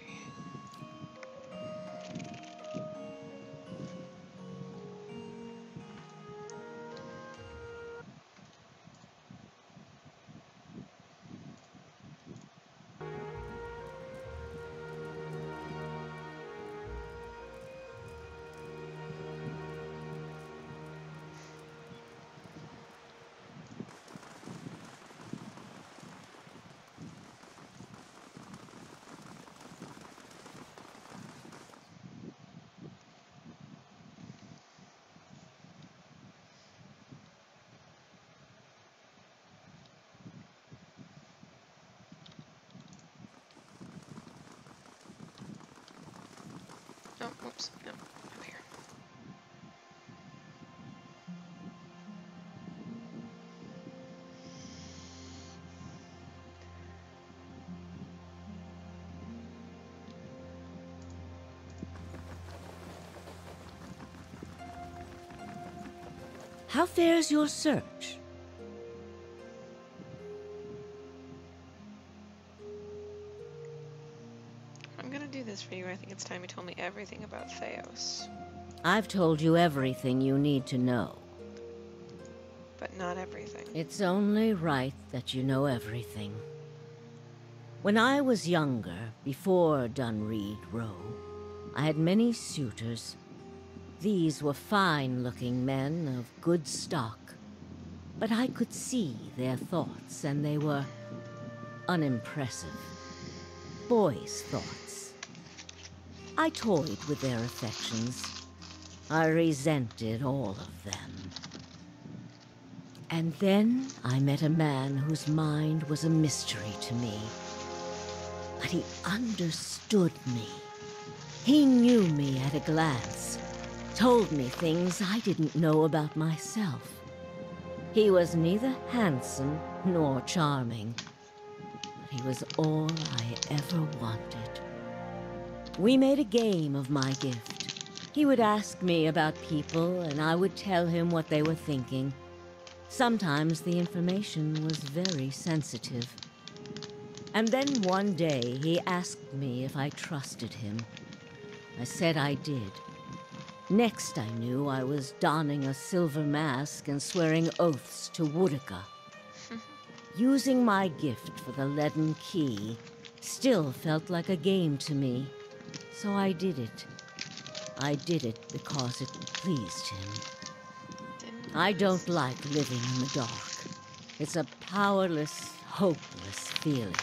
Oh, whoops, no, up here. How fares your search? I'm gonna do this for you. I think it's time you told me everything about Theos. I've told you everything you need to know. But not everything. It's only right that you know everything. When I was younger, before Dunreed Row, I had many suitors. These were fine-looking men of good stock. But I could see their thoughts, and they were unimpressive. Boys' thoughts. I toyed with their affections. I resented all of them. And then I met a man whose mind was a mystery to me. But he understood me. He knew me at a glance. Told me things I didn't know about myself. He was neither handsome nor charming, but he was all I ever wanted. We made a game of my gift. He would ask me about people, and I would tell him what they were thinking. Sometimes the information was very sensitive. And then one day he asked me if I trusted him. I said I did. Next I knew I was donning a silver mask and swearing oaths to Woodica. Using my gift for the leaden key still felt like a game to me, so I did it. I did it because it pleased him. I don't like living in the dark. It's a powerless, hopeless feeling.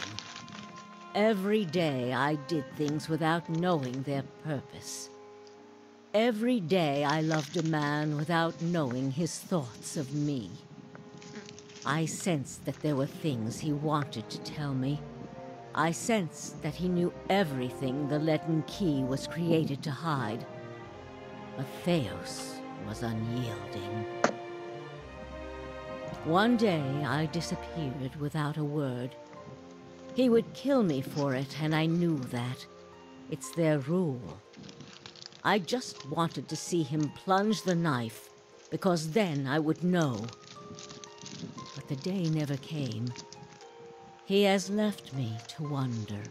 Every day I did things without knowing their purpose. Every day I loved a man without knowing his thoughts of me. I sensed that there were things he wanted to tell me. I sensed that he knew everything the leaden key was created to hide. But Theos was unyielding. One day I disappeared without a word. He would kill me for it, and I knew that. It's their rule. I just wanted to see him plunge the knife, because then I would know. But the day never came. He has left me to wonder.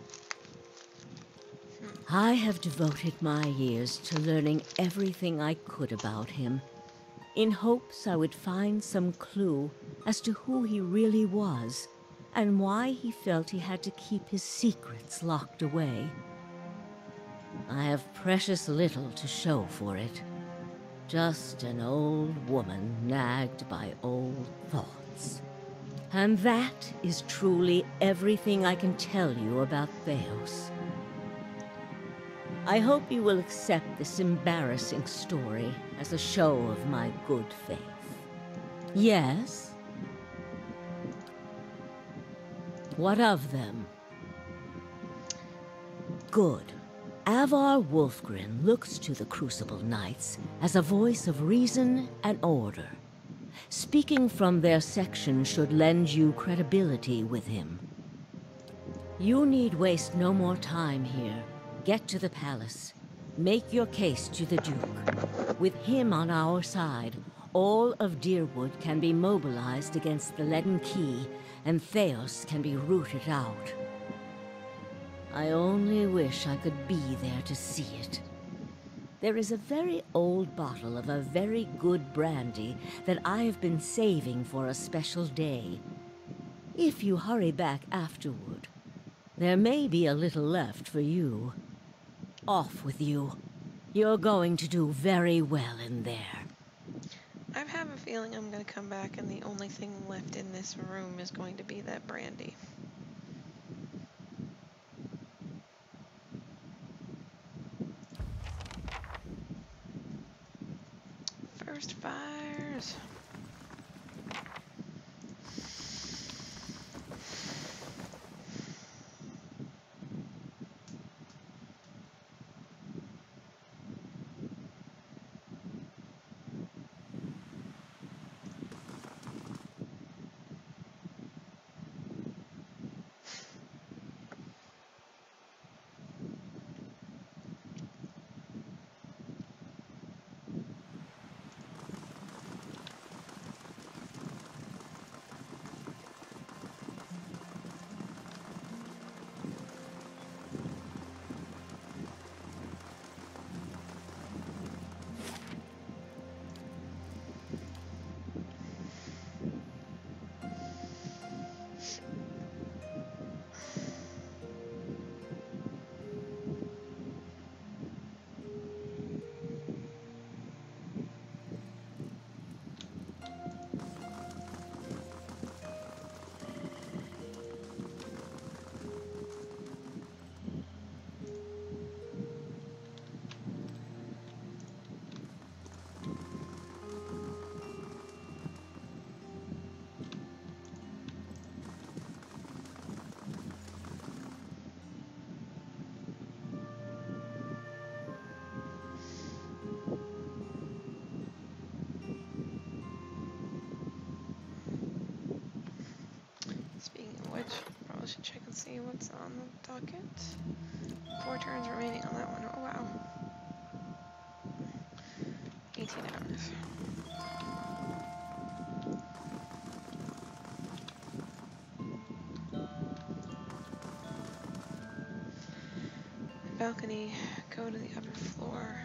I have devoted my years to learning everything I could about him, in hopes I would find some clue as to who he really was, and why he felt he had to keep his secrets locked away. I have precious little to show for it. Just an old woman nagged by old thoughts. And that is truly everything I can tell you about Theos. I hope you will accept this embarrassing story as a show of my good faith. Yes? What of them? Good. Avar Wolfgren looks to the Crucible Knights as a voice of reason and order. Speaking from their section should lend you credibility with him. You need waste no more time here. Get to the palace. Make your case to the Duke. With him on our side, all of Dyrwood can be mobilized against the leaden key, and Theos can be rooted out. I only wish I could be there to see it. There is a very old bottle of a very good brandy that I have been saving for a special day. If you hurry back afterward, there may be a little left for you. Off with you. You're going to do very well in there. I have a feeling I'm going to come back and the only thing left in this room is going to be that brandy. First fires. Probably should check and see what's on the docket. 4 turns remaining on that one. Oh wow. 18 hours. balcony, go to the upper floor.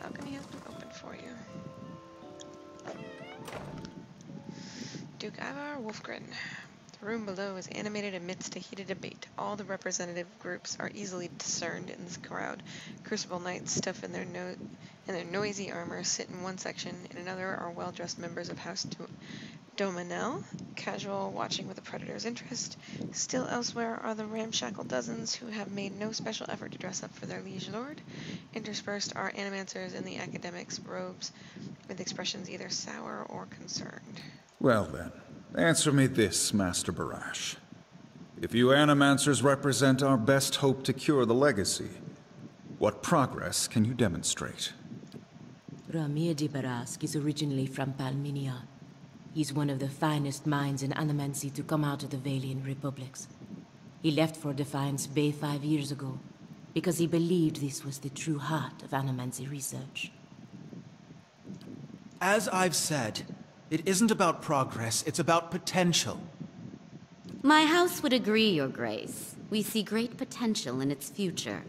Balcony has been opened for you. Duke Ivar Wolfgren. The room below is animated amidst a heated debate. All the representative groups are easily discerned in this crowd. Crucible knights stuffed in their noisy armor sit in one section. In another are well-dressed members of House Dominel, casual, watching with a predator's interest. Still elsewhere are the ramshackle dozens who have made no special effort to dress up for their liege lord. Interspersed are animancers in the academics' robes with expressions either sour or concerned. Well then, answer me this, Master Barash. If you Animancers represent our best hope to cure the legacy, what progress can you demonstrate? Ramir de Barask is originally from Palminia. He's one of the finest minds in Animancy to come out of the Valian Republics. He left for Defiance Bay 5 years ago, because he believed this was the true heart of Animancy research. As I've said, it isn't about progress, it's about potential. My house would agree, Your Grace. We see great potential in its future.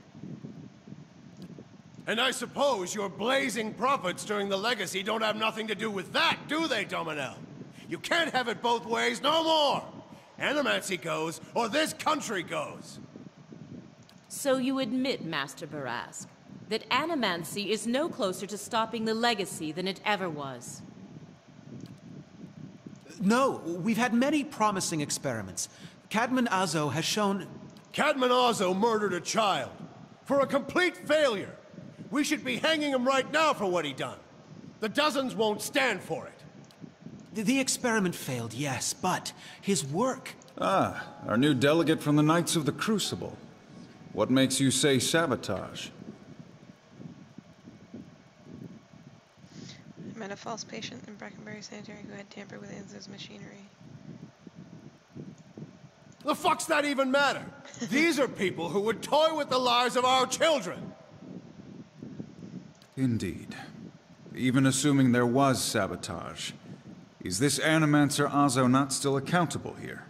And I suppose your blazing profits during the legacy don't have nothing to do with that, do they, Dominel? You can't have it both ways no more! Animancy goes, or this country goes! So you admit, Master Barask, that Animancy is no closer to stopping the legacy than it ever was? No, we've had many promising experiments. Cadman Azo has shown... Cadman Azo murdered a child. For a complete failure. We should be hanging him right now for what he done. The dozens won't stand for it. The experiment failed, yes, but his work... Ah, our new delegate from the Knights of the Crucible. What makes you say sabotage? I met a false patient in Brackenbury Sanitary who had tampered with Anzo's machinery. The fuck's that even matter? These are people who would toy with the lives of our children. Indeed. Even assuming there was sabotage, is this Animancer Azo not still accountable here?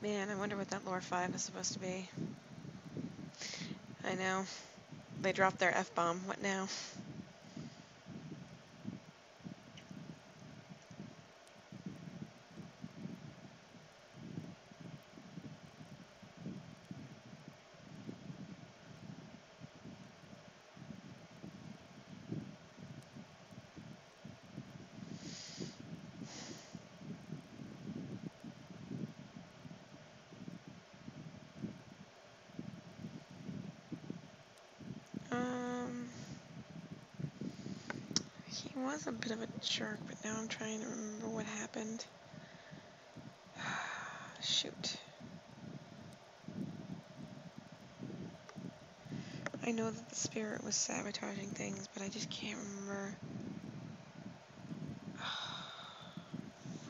Man, I wonder what that Lore 5 is supposed to be. I know. They dropped their F-bomb. What now? He was a bit of a jerk, but now I'm trying to remember what happened. Shoot. I know that the spirit was sabotaging things, but I just can't remember.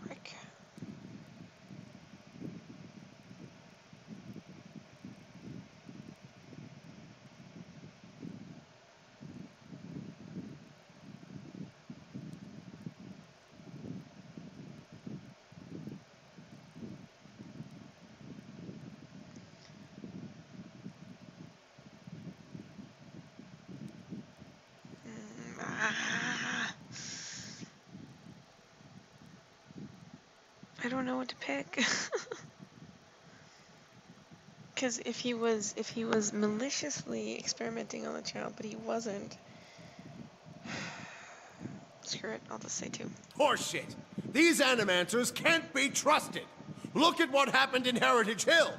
Frick. I don't know what to pick. Because if he was maliciously experimenting on the child, but he wasn't. Screw it, I'll just say 2. Horseshit! These Animancers can't be trusted! Look at what happened in Heritage Hill!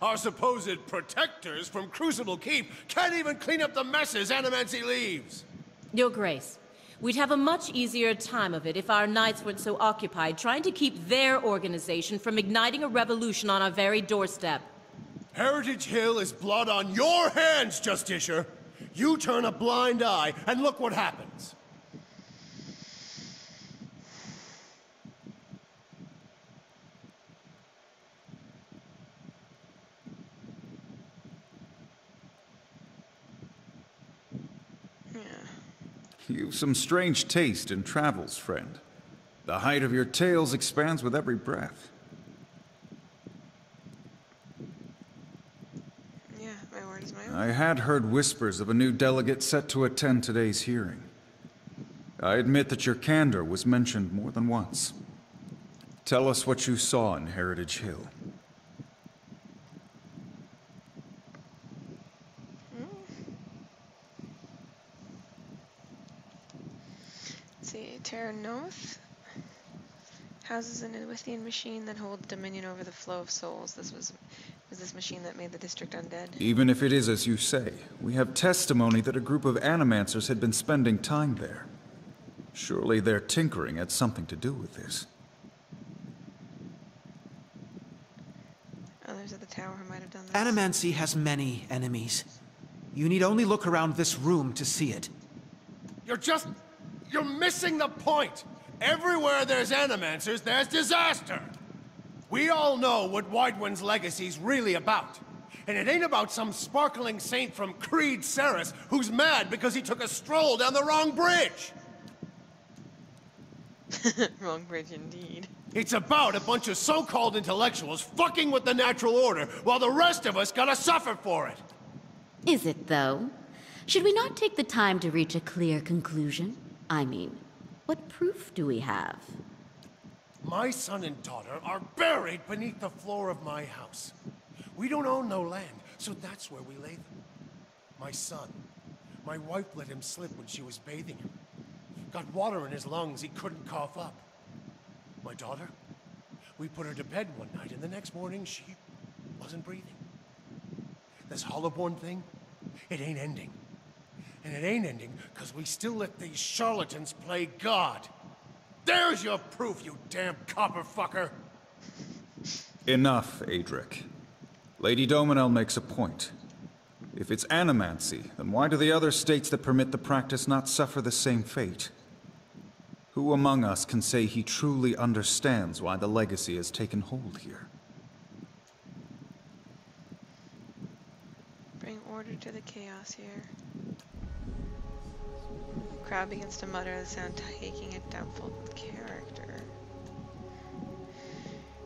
Our supposed protectors from Crucible Keep can't even clean up the messes Animancy leaves! Your Grace, we'd have a much easier time of it if our knights weren't so occupied trying to keep their organization from igniting a revolution on our very doorstep. Heritage Hill is blood on your hands, Justiciar! You turn a blind eye, and look what happens. You've some strange taste in travels, friend. The height of your tales expands with every breath. Yeah, my word is my own. I had heard whispers of a new delegate set to attend today's hearing. I admit that your candor was mentioned more than once. Tell us what you saw in Heritage Hill. Terra Noth houses an Elythian machine that holds dominion over the flow of souls. Was this machine that made the district undead? Even if it is as you say, we have testimony that a group of animancers had been spending time there. Surely their tinkering had something to do with this. Others at the tower who might have done this. Animancy has many enemies. You need only look around this room to see it. You're missing the point! Everywhere there's Animancers, there's disaster! We all know what Widewind's legacy's really about. And it ain't about some sparkling saint from Creed Ceres who's mad because he took a stroll down the wrong bridge! Wrong bridge indeed. It's about a bunch of so-called intellectuals fucking with the natural order while the rest of us gotta suffer for it! Is it, though? Should we not take the time to reach a clear conclusion? I mean, what proof do we have? My son and daughter are buried beneath the floor of my house. We don't own no land, so that's where we lay them. My son, my wife let him slip when she was bathing him. Got water in his lungs he couldn't cough up. My daughter, we put her to bed one night, and the next morning she wasn't breathing. This Hollowborn thing, it ain't ending. And it ain't ending because we still let these charlatans play God. There's your proof, you damn copper fucker! Enough, Adric. Lady Dominel makes a point. If it's animancy, then why do the other states that permit the practice not suffer the same fate? Who among us can say he truly understands why the legacy has taken hold here? Bring order to the chaos here. The crowd begins to mutter, the sound taking a doubtful character.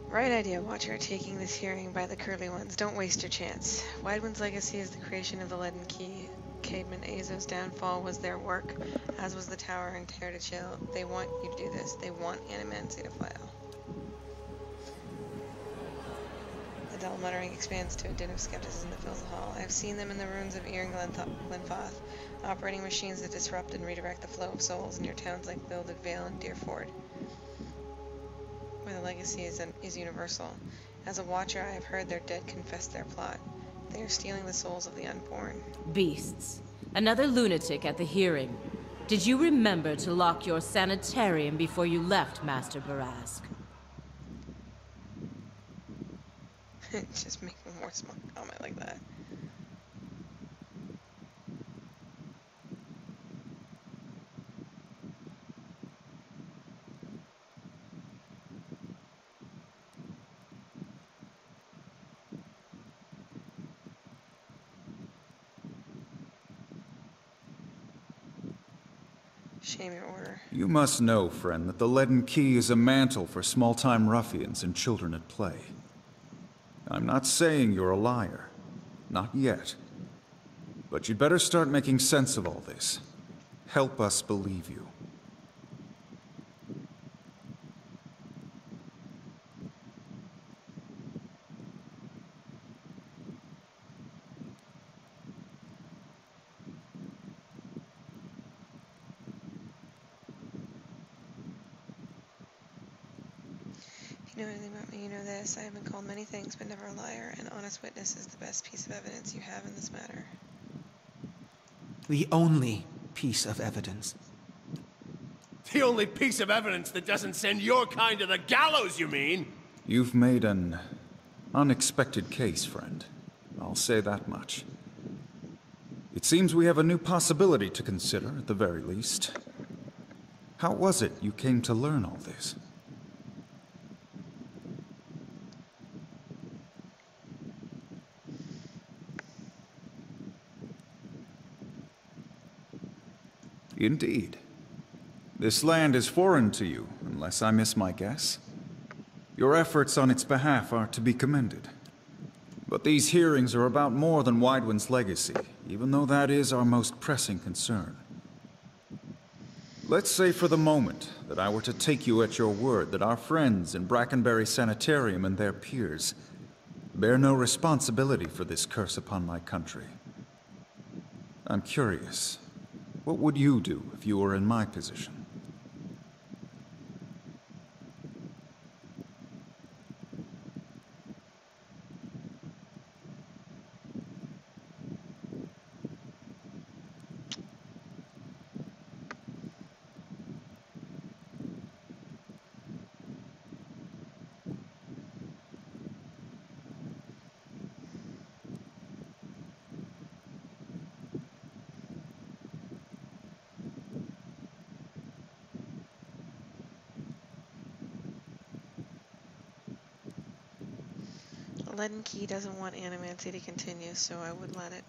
Right idea, Watcher, taking this hearing by the curly ones. Don't waste your chance. Widewind's legacy is the creation of the Leaden Key. Caedmon Azo's downfall was their work, as was the tower and Heritage Hill. They want you to do this. They want Animancy to fail. The dull muttering expands to a din of skepticism that fills the hall. I have seen them in the ruins of Ir and Glenfoth, operating machines that disrupt and redirect the flow of souls near towns like Builded Vale and Deerford, where the legacy is universal. As a watcher, I have heard their dead confess their plot. They are stealing the souls of the unborn. Beasts. Another lunatic at the hearing. Did you remember to lock your sanitarium before you left, Master Barask? Just make a more smart comment like that. Shame your order. You must know, friend, that the Leaden Key is a mantle for small-time ruffians and children at play. I'm not saying you're a liar. Not yet. But you'd better start making sense of all this. Help us believe you. You know anything about me, you know this. I have been called many things, but never a liar. An honest witness is the best piece of evidence you have in this matter. The only piece of evidence. The only piece of evidence that doesn't send your kind to the gallows, you mean? You've made an unexpected case, friend. I'll say that much. It seems we have a new possibility to consider, at the very least. How was it you came to learn all this? Indeed. This land is foreign to you, unless I miss my guess. Your efforts on its behalf are to be commended. But these hearings are about more than Wydwin's legacy, even though that is our most pressing concern. Let's say for the moment that I were to take you at your word that our friends in Brackenbury Sanitarium and their peers bear no responsibility for this curse upon my country. I'm curious, what would you do if you were in my position? Leaden Key doesn't want Animancy to continue, so I would let it.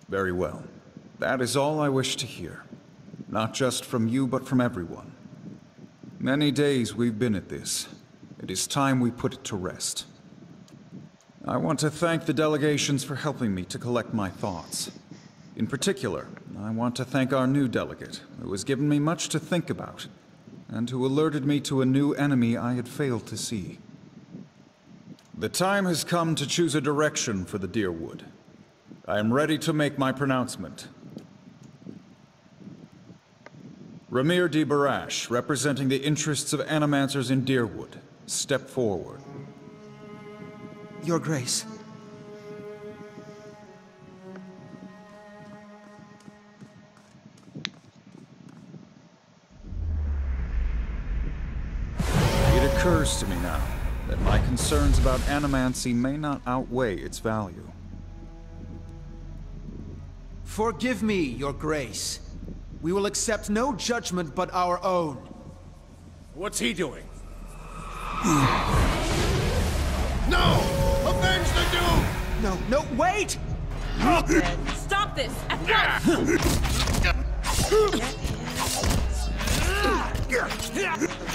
Very well. That is all I wish to hear. Not just from you, but from everyone. Many days we've been at this. It is time we put it to rest. I want to thank the delegations for helping me to collect my thoughts. In particular, I want to thank our new delegate, who has given me much to think about, and who alerted me to a new enemy I had failed to see. The time has come to choose a direction for the Dyrwood. I am ready to make my pronouncement. Ramir D. Barash, representing the interests of Animancers in Dyrwood, step forward. Your Grace. It occurs to me now that my concerns about Animancy may not outweigh its value. Forgive me, Your Grace. We will accept no judgment but our own. What's he doing? No! Avenge the Duke! No, wait! Stop this at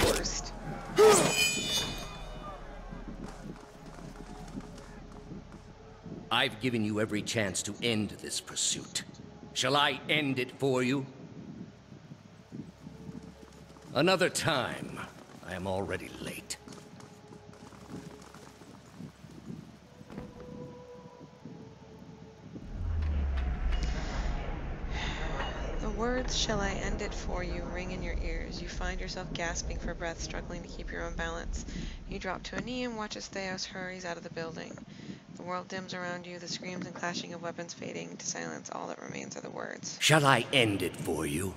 Worst. I've given you every chance to end this pursuit. Shall I end it for you? Another time. I am already late. The words, "Shall I end it for you," ring in your ears. You find yourself gasping for breath, struggling to keep your own balance. You drop to a knee and watch as Theos hurries out of the building. The world dims around you, the screams and clashing of weapons fading to silence. All that remains are the words. Shall I end it for you?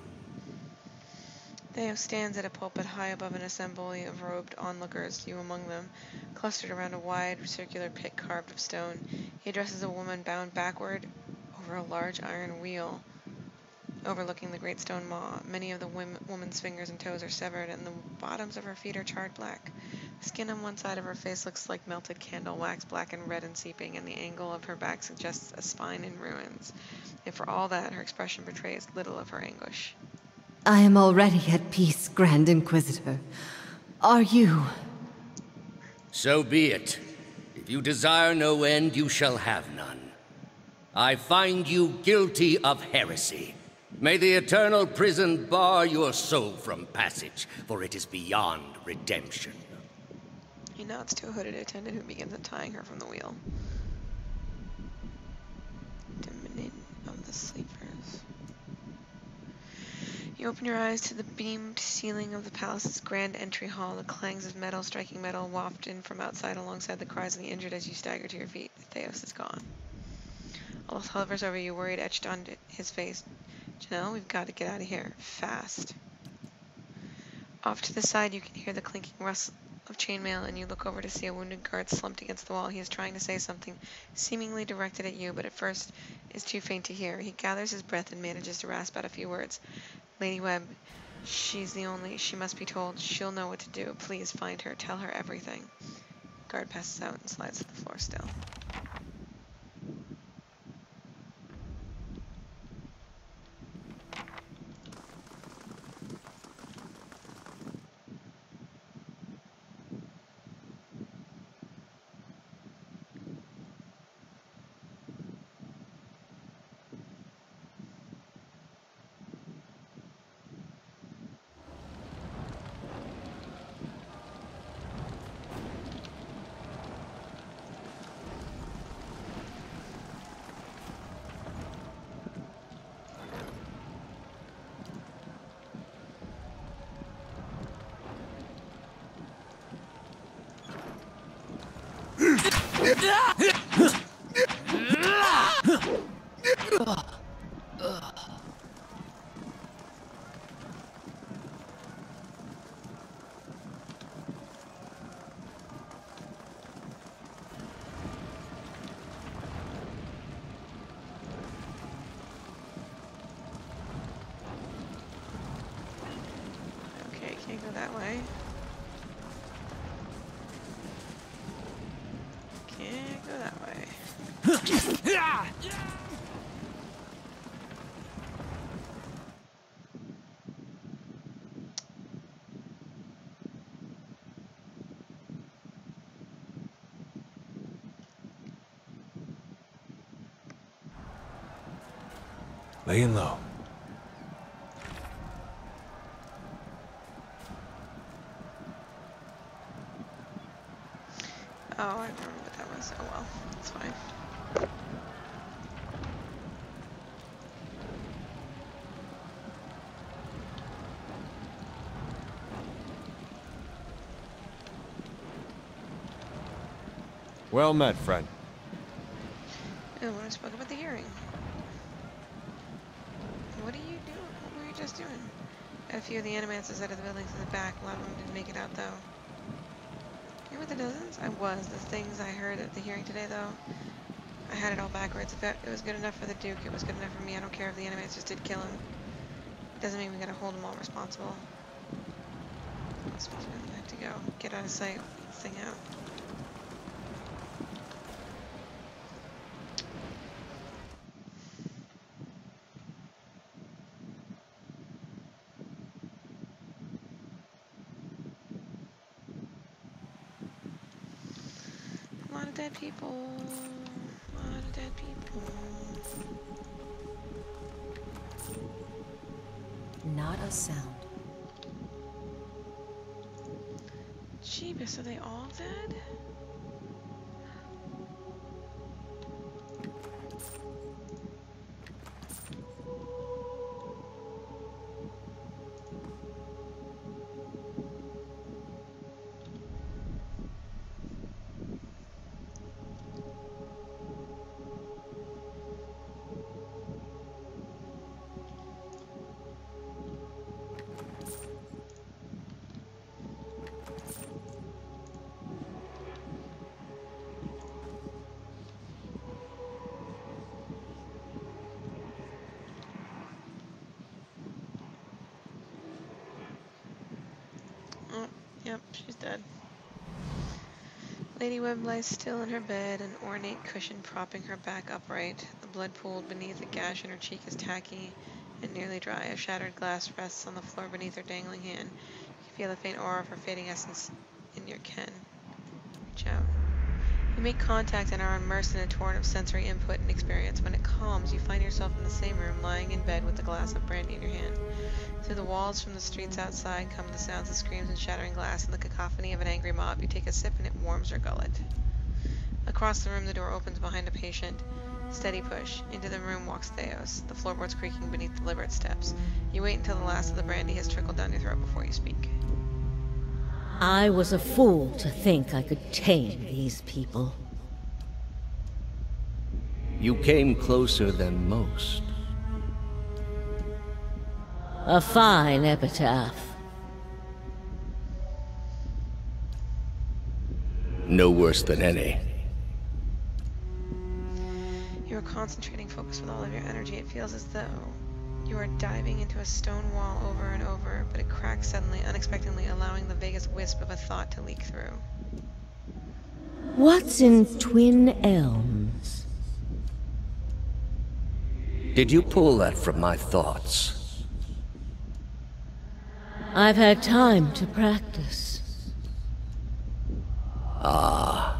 Theos stands at a pulpit high above an assembly of robed onlookers, you among them, clustered around a wide, circular pit carved of stone. He addresses a woman bound backward over a large iron wheel overlooking the great stone maw. Many of the woman's fingers and toes are severed, and the bottoms of her feet are charred black. The skin on one side of her face looks like melted candle wax, black and red and seeping, and the angle of her back suggests a spine in ruins. Yet for all that, her expression betrays little of her anguish. I am already at peace, Grand Inquisitor. Are you? So be it. If you desire no end, you shall have none. I find you guilty of heresy. May the eternal prison bar your soul from passage, for it is beyond redemption. He nods to a hooded attendant who begins untying her from the wheel. Dominion of the sleepers. You open your eyes to the beamed ceiling of the palace's grand entry hall. The clangs of metal striking metal waft in from outside alongside the cries of the injured as you stagger to your feet. Theos is gone. Olaf hovers over you, worried etched on his face. Janelle, we've got to get out of here. Fast. Off to the side, you can hear the clinking rustle of chainmail, and you look over to see a wounded guard slumped against the wall. He is trying to say something, seemingly directed at you, but at first is too faint to hear. He gathers his breath and manages to rasp out a few words. Lady Webb, she's the only, she must be told. She'll know what to do. Please find her. Tell her everything. Guard passes out and slides to the floor still. Okay, can't go that way. Can't go that way. Laying low. Oh, I remember what that was. Oh well, it's fine. Well met, friend. I want to speak about the hearing. What are you doing? What were you just doing? A few of the animancers out of the buildings in the back. A lot of them didn't make it out, though. You were the dozens? I was. The things I heard at the hearing today, though, I had it all backwards. If it was good enough for the Duke, it was good enough for me. I don't care if the animancers did kill him. It doesn't mean we gotta hold them all responsible. I suppose we have to go. Get out of sight. Get this thing out. A lot of dead people. A lot of dead people. Not a sound. Jeebus, are they all dead? Oh, yep, she's dead. Lady Webb lies still in her bed, an ornate cushion propping her back upright. The blood pooled beneath a gash in her cheek is tacky and nearly dry. A shattered glass rests on the floor beneath her dangling hand. You can feel the faint aura of her fading essence in your ken. Reach out. You make contact and are immersed in a torrent of sensory input and experience. When it calms, you find yourself in the same room, lying in bed with a glass of brandy in your hand. Through the walls from the streets outside come the sounds of screams and shattering glass and the cacophony of an angry mob. You take a sip and it warms your gullet. Across the room, the door opens behind a patient. Steady push. Into the room walks Theos, the floorboards creaking beneath deliberate steps. You wait until the last of the brandy has trickled down your throat before you speak. I was a fool to think I could tame these people. You came closer than most. A fine epitaph. No worse than any. You are concentrating focus with all of your energy. It feels as though you are diving into a stone wall over and over, but it cracks suddenly, unexpectedly, allowing the vaguest wisp of a thought to leak through. What's in Twin Elms? Did you pull that from my thoughts? I've had time to practice. Ah.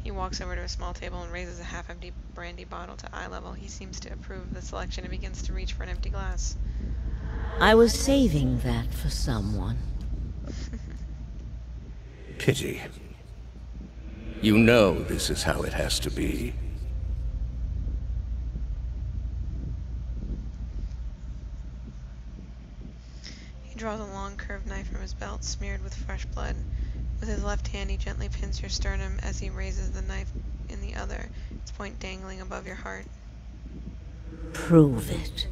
He walks over to a small table and raises a half-empty brandy bottle to eye level. He seems to approve of the selection and begins to reach for an empty glass. I was saving that for someone. Pity. You know this is how it has to be. He draws a long curved knife from his belt, smeared with fresh blood. With his left hand, he gently pins your sternum as he raises the knife in the other, its point dangling above your heart. Prove it.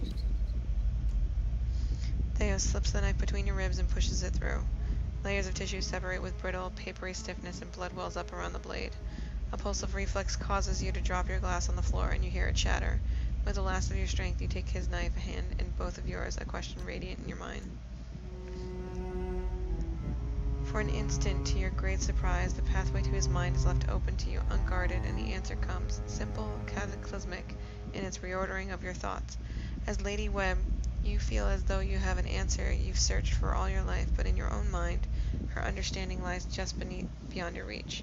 Theos slips the knife between your ribs and pushes it through. Layers of tissue separate with brittle, papery stiffness, and blood wells up around the blade. A pulse of reflex causes you to drop your glass on the floor, and you hear it shatter. With the last of your strength, you take his knife, a hand in both of yours, a question radiant in your mind. For an instant, to your great surprise, the pathway to his mind is left open to you, unguarded, and the answer comes, simple, cataclysmic, in its reordering of your thoughts. As Lady Webb, you feel as though you have an answer you've searched for all your life, but in your own mind, her understanding lies just beyond your reach.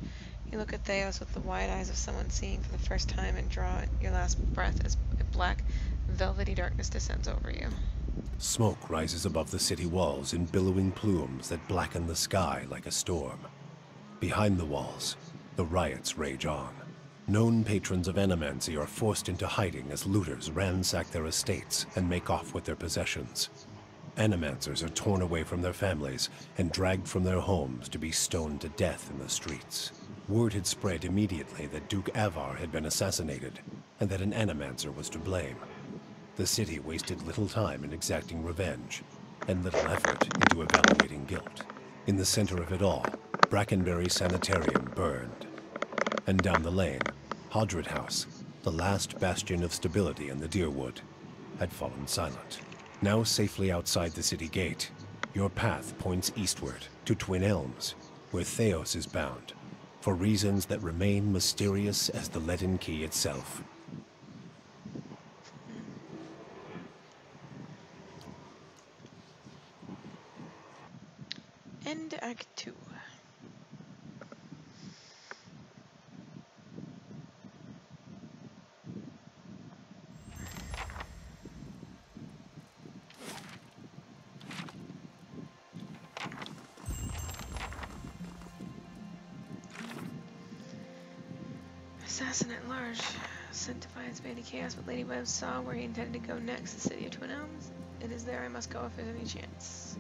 You look at Theos with the wide eyes of someone seeing for the first time and draw your last breath as a black, velvety darkness descends over you. Smoke rises above the city walls in billowing plumes that blacken the sky like a storm. Behind the walls, the riots rage on. Known patrons of Animancy are forced into hiding as looters ransack their estates and make off with their possessions. Animancers are torn away from their families and dragged from their homes to be stoned to death in the streets. Word had spread immediately that Duke Avar had been assassinated, and that an Animancer was to blame. The city wasted little time in exacting revenge, and little effort into evaluating guilt. In the center of it all, Brackenberry Sanitarium burned. And down the lane, Hodred House, the last bastion of stability in the Deerwood, had fallen silent. Now safely outside the city gate, your path points eastward to Twin Elms, where Theos is bound, for reasons that remain mysterious as the Leaden Key itself. End Act 2. Assassin at large, sent to find Spady Chaos, but Lady Webb saw where he intended to go next, the city of Twin Elms. It is there I must go if there's any chance.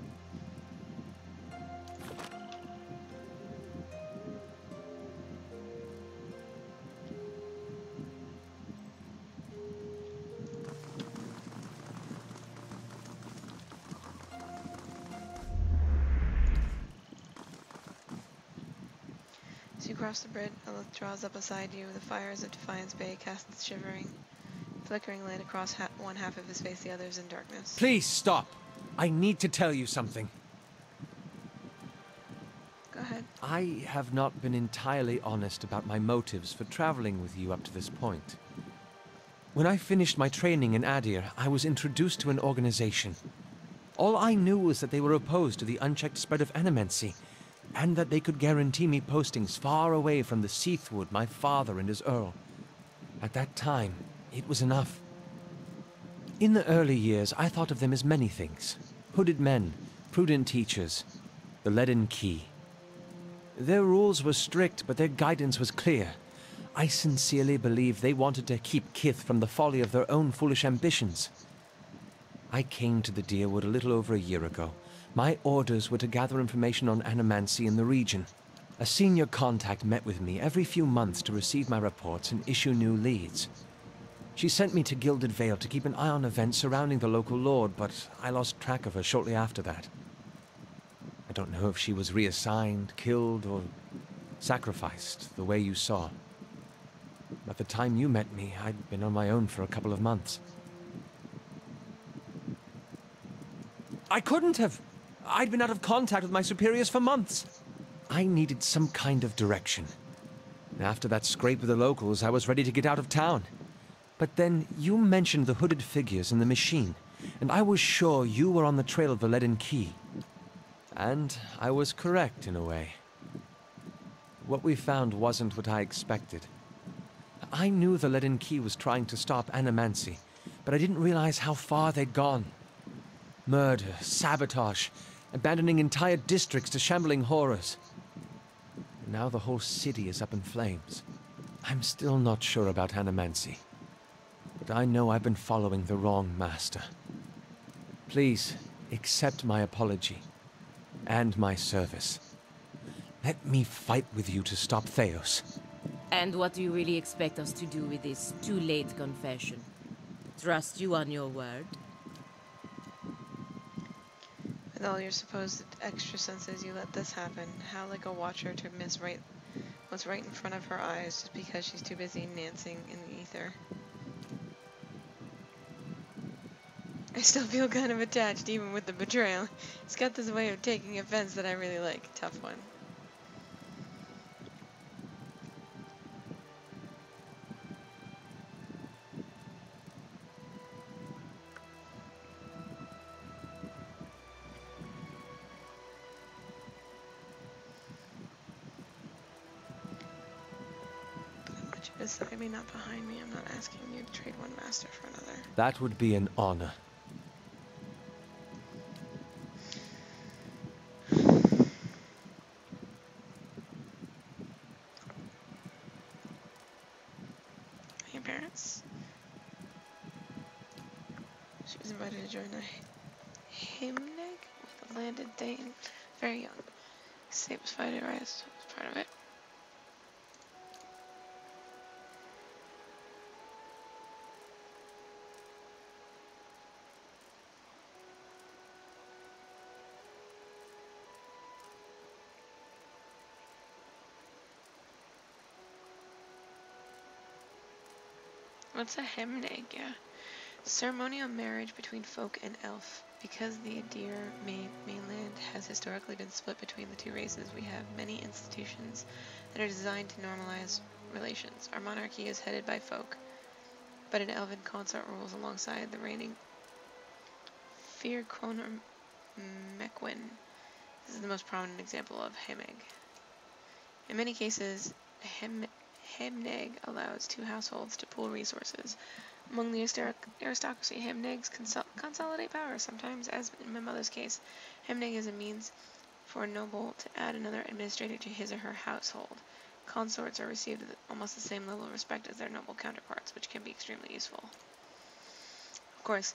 As you cross the bridge, Elith draws up beside you. The fires of Defiance Bay cast its shivering, flickering light across one half of his face, the other is in darkness. Please stop. I need to tell you something. Go ahead. I have not been entirely honest about my motives for traveling with you up to this point. When I finished my training in Adir, I was introduced to an organization. All I knew was that they were opposed to the unchecked spread of Animancy, and that they could guarantee me postings far away from the Seathwood, my father and his earl. At that time, it was enough. In the early years, I thought of them as many things. Hooded men, prudent teachers, the Leaden Key. Their rules were strict, but their guidance was clear. I sincerely believe they wanted to keep Kith from the folly of their own foolish ambitions. I came to the Deerwood a little over a year ago. My orders were to gather information on animancy in the region. A senior contact met with me every few months to receive my reports and issue new leads. She sent me to Gilded Vale to keep an eye on events surrounding the local lord, but I lost track of her shortly after that. I don't know if she was reassigned, killed, or sacrificed, the way you saw. At the time you met me, I'd been on my own for a couple of months. I couldn't have. I'd been out of contact with my superiors for months. I needed some kind of direction. After that scrape with the locals, I was ready to get out of town. But then you mentioned the hooded figures in the machine, and I was sure you were on the trail of the Leaden Key. And I was correct in a way. What we found wasn't what I expected. I knew the Leaden Key was trying to stop animancy, but I didn't realize how far they'd gone. Murder, sabotage, abandoning entire districts to shambling horrors. And now the whole city is up in flames. I'm still not sure about animancy, but I know I've been following the wrong master. Please, accept my apology, and my service. Let me fight with you to stop Theos. And what do you really expect us to do with this too-late confession? Trust you on your word? With all your supposed extra senses, you let this happen. How like a watcher to miss what's right in front of her eyes just because she's too busy dancing in the ether. I still feel kind of attached, even with the betrayal. He's got this way of taking offense that I really like. Tough one. Beside me, not behind me. I'm not asking you to trade one master for another. That would be an honor. Your parents? She was invited to join a hymneg with a landed Thane. Very young. Sape was fighting right, so was part of it. What's a hymneg? Yeah. Ceremonial marriage between folk and elf. Because the Adir mainland has historically been split between the two races, we have many institutions that are designed to normalize relations. Our monarchy is headed by folk, but an elven consort rules alongside the reigning Fir Conor Mequin. This is the most prominent example of hymneg. In many cases, hymneg allows two households to pool resources. Among the aristocracy, hymnegs consolidate power, sometimes, as in my mother's case. Hymneg is a means for a noble to add another administrator to his or her household. Consorts are received at almost the same level of respect as their noble counterparts, which can be extremely useful. Of course,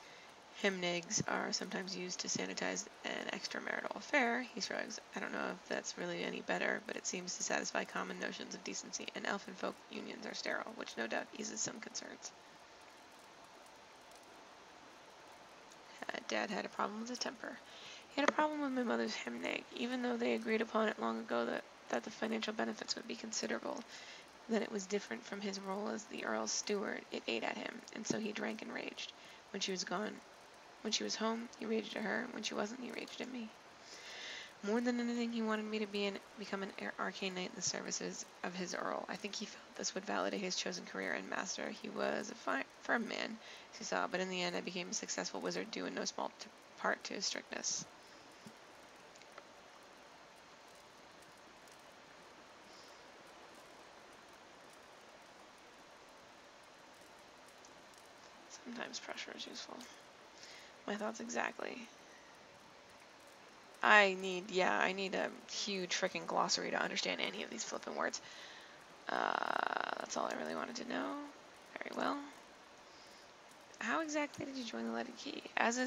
hymnegs are sometimes used to sanitize an extramarital affair. He shrugs. I don't know if that's really any better, but it seems to satisfy common notions of decency, and elf and folk unions are sterile, which no doubt eases some concerns. Dad had a problem with his temper. He had a problem with my mother's hymneg, even though they agreed upon it long ago that the financial benefits would be considerable. Then it was different from his role as the Earl's steward. It ate at him, and so he drank and raged. When she was gone, when she was home, he raged at her. When she wasn't, he raged at me. More than anything, he wanted me to become an arcane knight in the services of his Earl. I think he felt this would validate his chosen career and master. He was a firm man, as you saw, but in the end I became a successful wizard due in no small part to his strictness. sometimes pressure is useful. My thoughts exactly. I need a huge freaking glossary to understand any of these flippin' words. That's all I really wanted to know. Very well. How exactly did you join the Leaded Key? As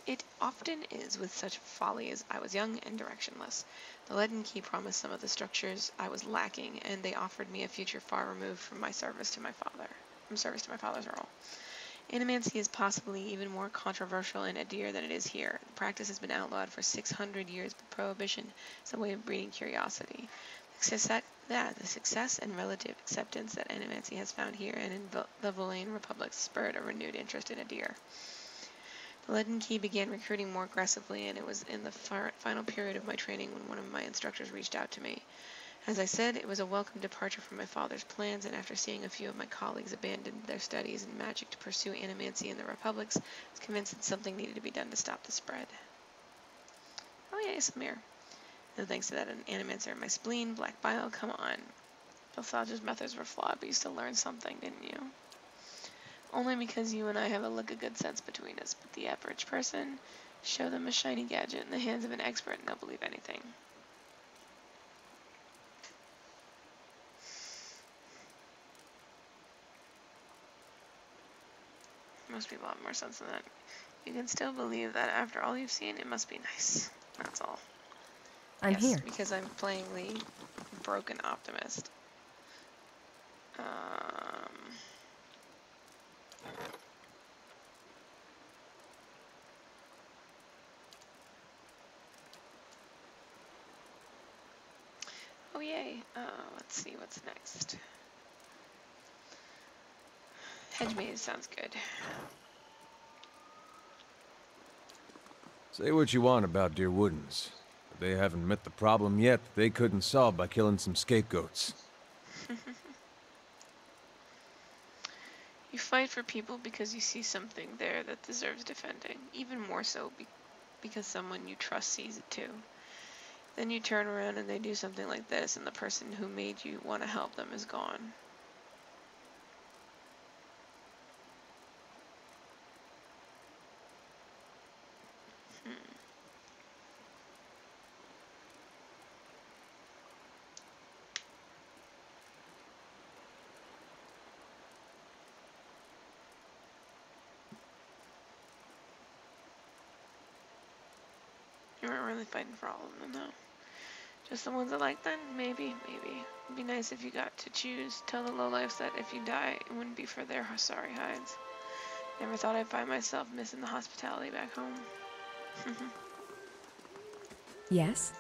it often is with such folly as I was young and directionless. The Leaden Key promised some of the structures I was lacking, and they offered me a future far removed from my service to my father's role. Animancy is possibly even more controversial in Adir than it is here. The practice has been outlawed for 600 years, but prohibition is a way of breeding curiosity. The success and relative acceptance that animancy has found here and in the Volain Republic spurred a renewed interest in Adir. The Leaden Key began recruiting more aggressively, and it was in the final period of my training when one of my instructors reached out to me. As I said, it was a welcome departure from my father's plans, and after seeing a few of my colleagues abandon their studies in magic to pursue animancy in the republics, I was convinced that something needed to be done to stop the spread. Oh yeah, Samir. No thanks to that animancer in my spleen, black bile, come on. Belsage's methods were flawed, but you still learned something, didn't you? Only because you and I have a good sense between us, but the average person, show them a shiny gadget in the hands of an expert and they'll believe anything. Most people have more sense than that. You can still believe that after all you've seen, it must be nice. That's all. I'm here. Because I'm playing the broken optimist. Oh yay. Let's see what's next. Hedge maze sounds good. Say what you want about Dear Woodens, but they haven't met the problem yet that they couldn't solve by killing some scapegoats. You fight for people because you see something there that deserves defending, even more so because someone you trust sees it too. Then you turn around and they do something like this, and the person who made you want to help them is gone. You weren't really fighting for all of them, though. Just the ones I like, then? Maybe. It'd be nice if you got to choose. Tell the lowlifes that if you die, it wouldn't be for their sorry hides. Never thought I'd find myself missing the hospitality back home. Yes?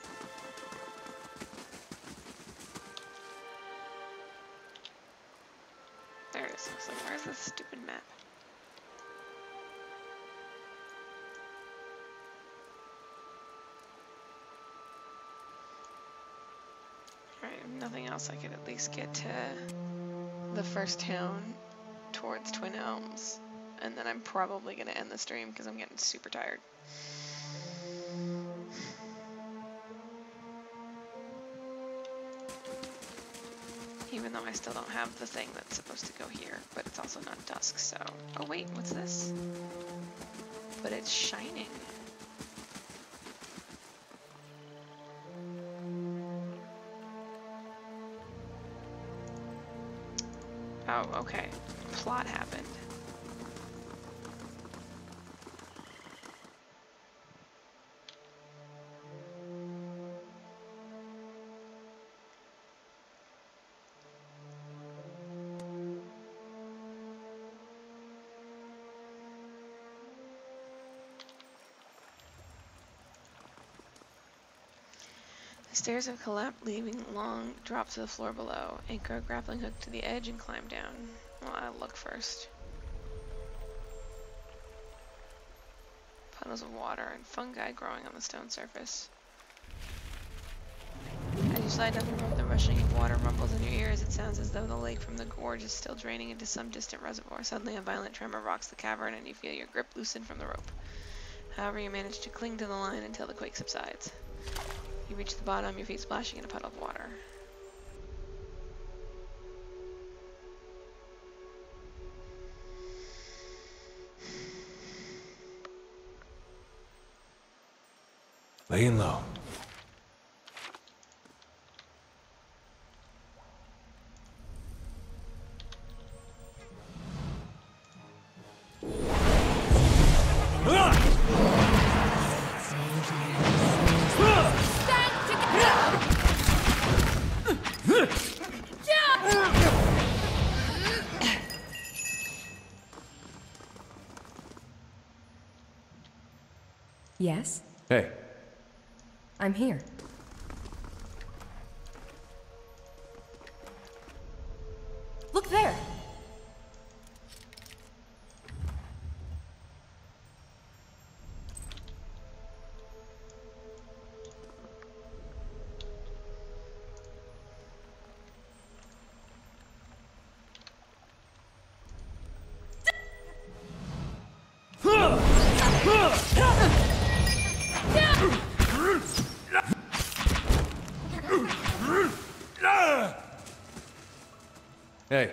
There it is. I was like, where's this stupid map? Alright, if nothing else, I could at least get to the first town towards Twin Elms. And then I'm probably going to end the stream because I'm getting super tired. Even though I still don't have the thing that's supposed to go here, but it's also not dusk, so... Oh wait, what's this? But it's shining. Oh, okay. Plot happened. The stairs have collapsed, leaving long drop to the floor below. Anchor a grappling hook to the edge and climb down. Well, I'll look first. Puddles of water and fungi growing on the stone surface. As you slide down the rope, the rushing of water rumbles in your ears. It sounds as though the lake from the gorge is still draining into some distant reservoir. Suddenly, a violent tremor rocks the cavern, and you feel your grip loosen from the rope. However, you manage to cling to the line until the quake subsides. You reach the bottom, your feet splashing in a puddle of water. Laying low. Yes? Hey. I'm here. Look there! Hey.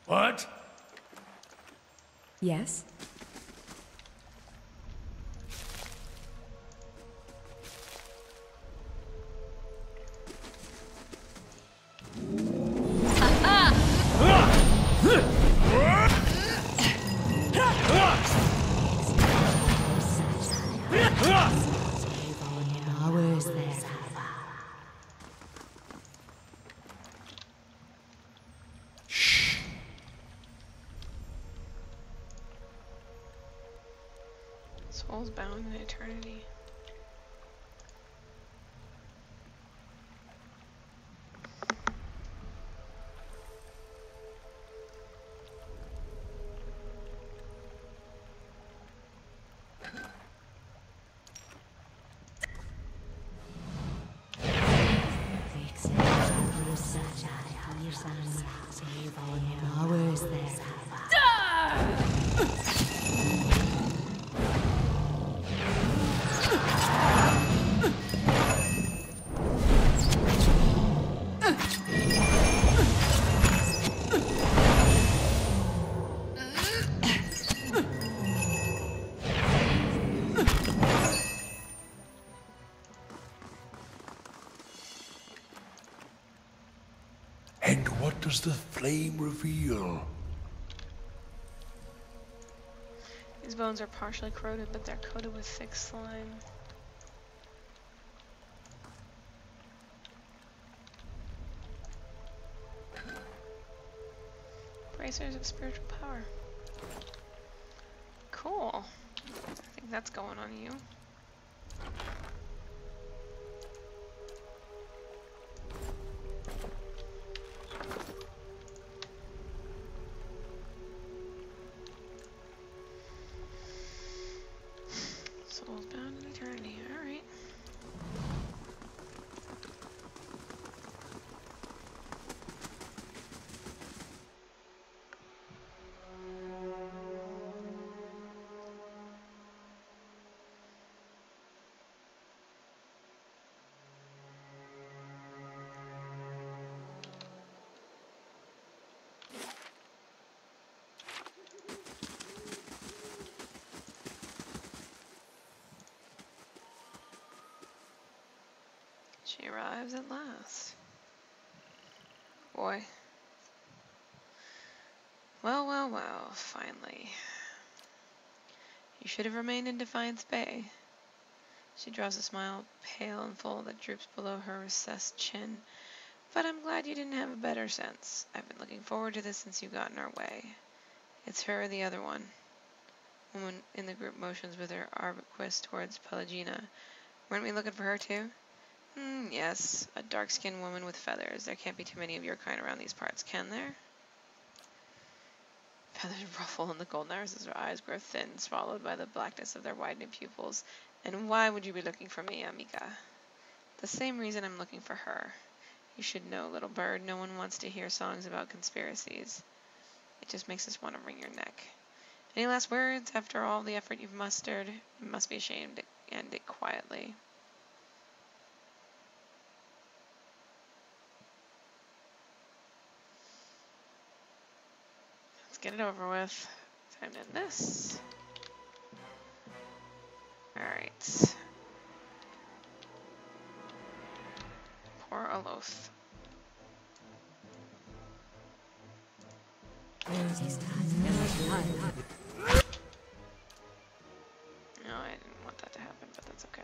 What? Yes? Souls bound in eternity. And what does the flame reveal? These bones are partially corroded, but they're coated with thick slime. Bracers of spiritual power. Cool. I think that's going on you. Souls bound in eternity. Alright. She arrives at last. Boy. Well, well, well, finally. You should have remained in Defiance Bay. She draws a smile, pale and full, that droops below her recessed chin. But I'm glad you didn't have a better sense. I've been looking forward to this since you got in our way. It's her or the other one. Woman in the group motions with her arbuquist towards Pelagina. Weren't we looking for her too? Yes, a dark-skinned woman with feathers. There can't be too many of your kind around these parts, can there? Feathers ruffle in the golden iris as her eyes grow thin, swallowed by the blackness of their widening pupils. And why would you be looking for me, amiga? The same reason I'm looking for her. You should know, little bird, no one wants to hear songs about conspiracies. It just makes us want to wring your neck. Any last words after all the effort you've mustered? You must be ashamed to end it quietly. Let's get it over with. Time to end this. Alright. Aloth. No, I didn't want that to happen, but that's okay.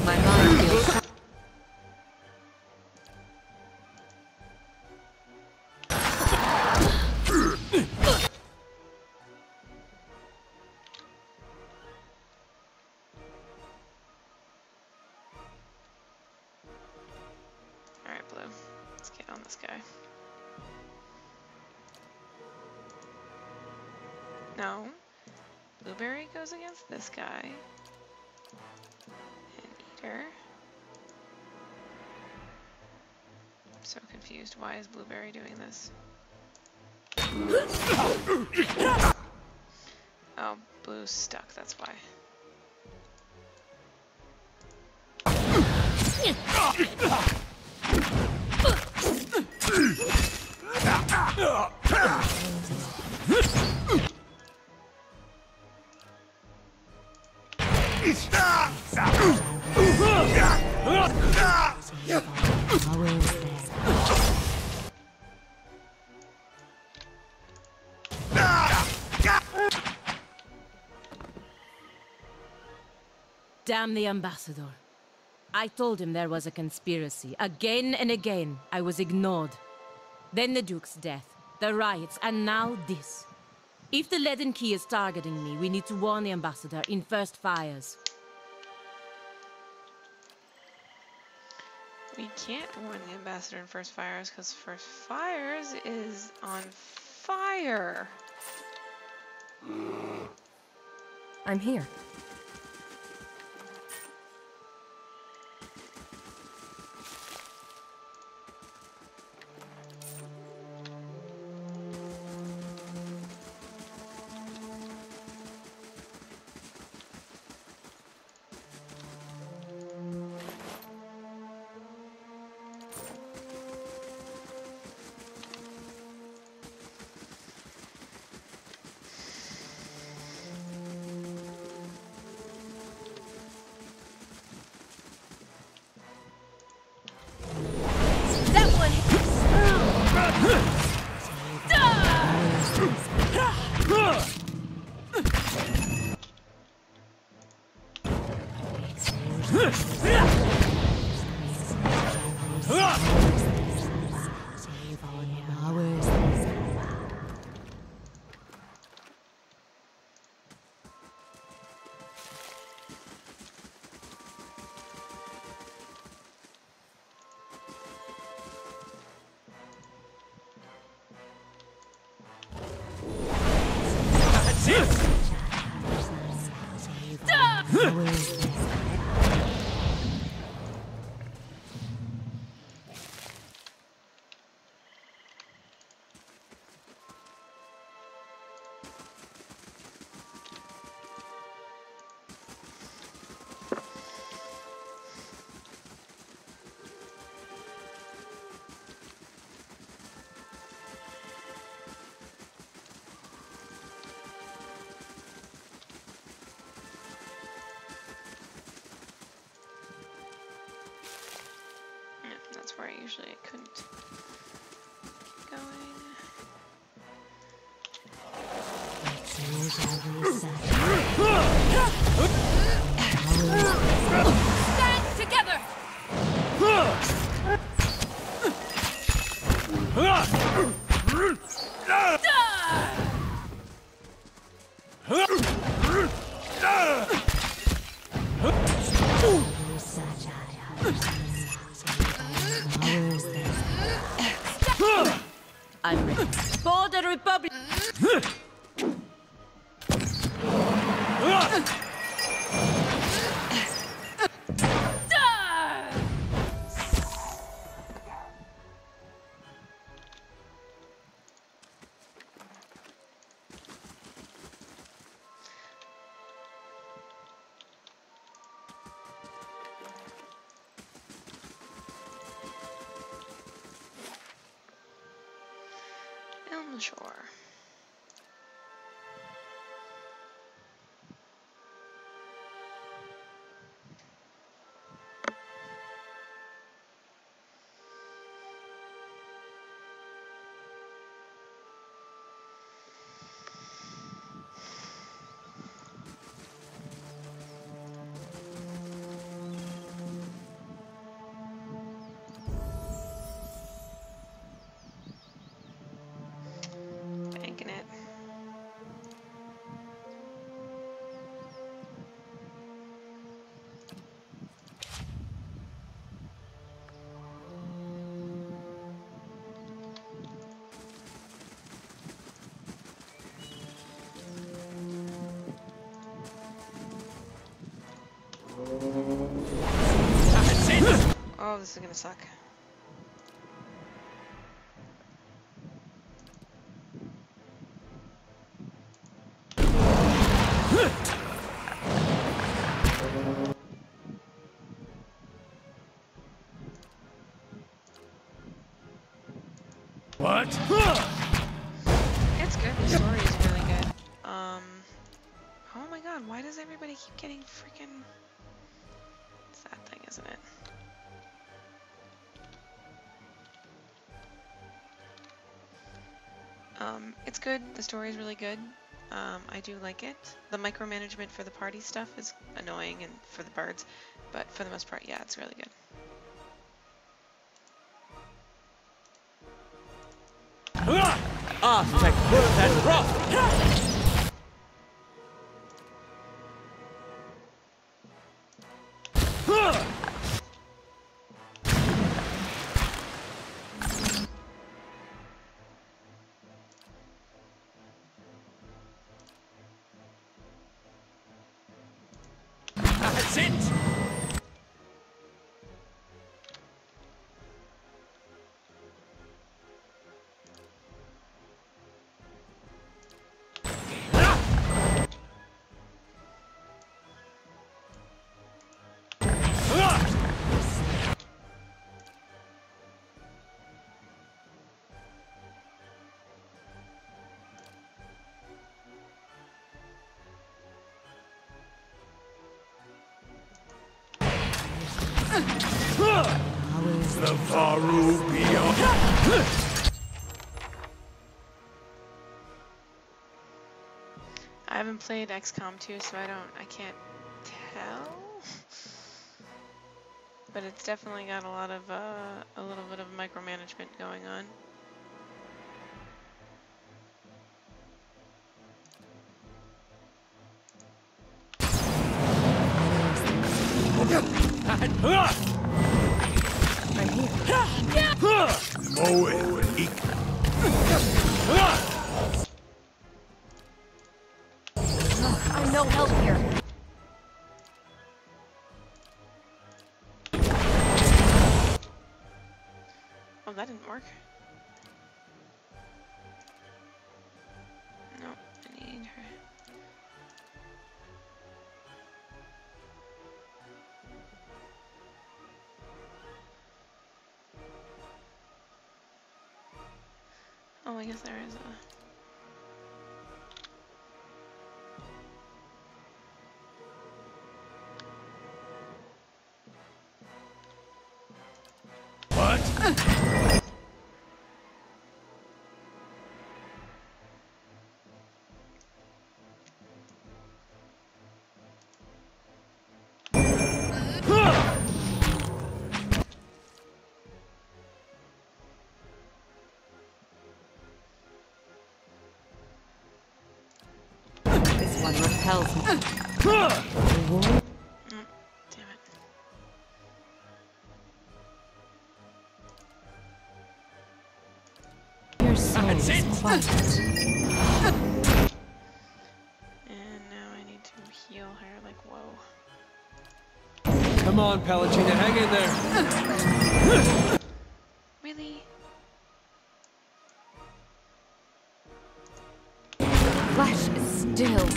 My mind feels... Alright, Blue. Let's get on this guy. No. Blueberry goes against this guy. And Eater. I'm so confused. Why is Blueberry doing this? Oh, Blue's stuck, that's why. Damn the ambassador. I told him there was a conspiracy. Again and again, I was ignored. Then the Duke's death, the riots, and now this. If the Leaden Key is targeting me, we need to warn the ambassador in First Fires. We can't warn the ambassador in First Fires because First Fires is on fire. I'm here. That's where I usually couldn't keep going. Stand together! I'm ready. For the Republic! shore. Banking it. Oh, this is gonna suck. What? It's good. The story is really good. Oh my god, why does everybody keep getting freaking... It's that thing, isn't it? It's good. The story is really good. I do like it. The micromanagement for the party stuff is annoying and for the birds, but for the most part, yeah, it's really good. Take that rock! That's it! The Faru beyond. I haven't played XCOM 2, so I can't tell. But it's definitely got a little bit of micromanagement going on. I'm no help here. Oh, that didn't work. No, I need her. Oh, I guess there is a... This one repels me. Damn it. Your soul is quiet. And now I need to heal her like whoa. Come on, Palutena, hang in there. Really? Flesh is still.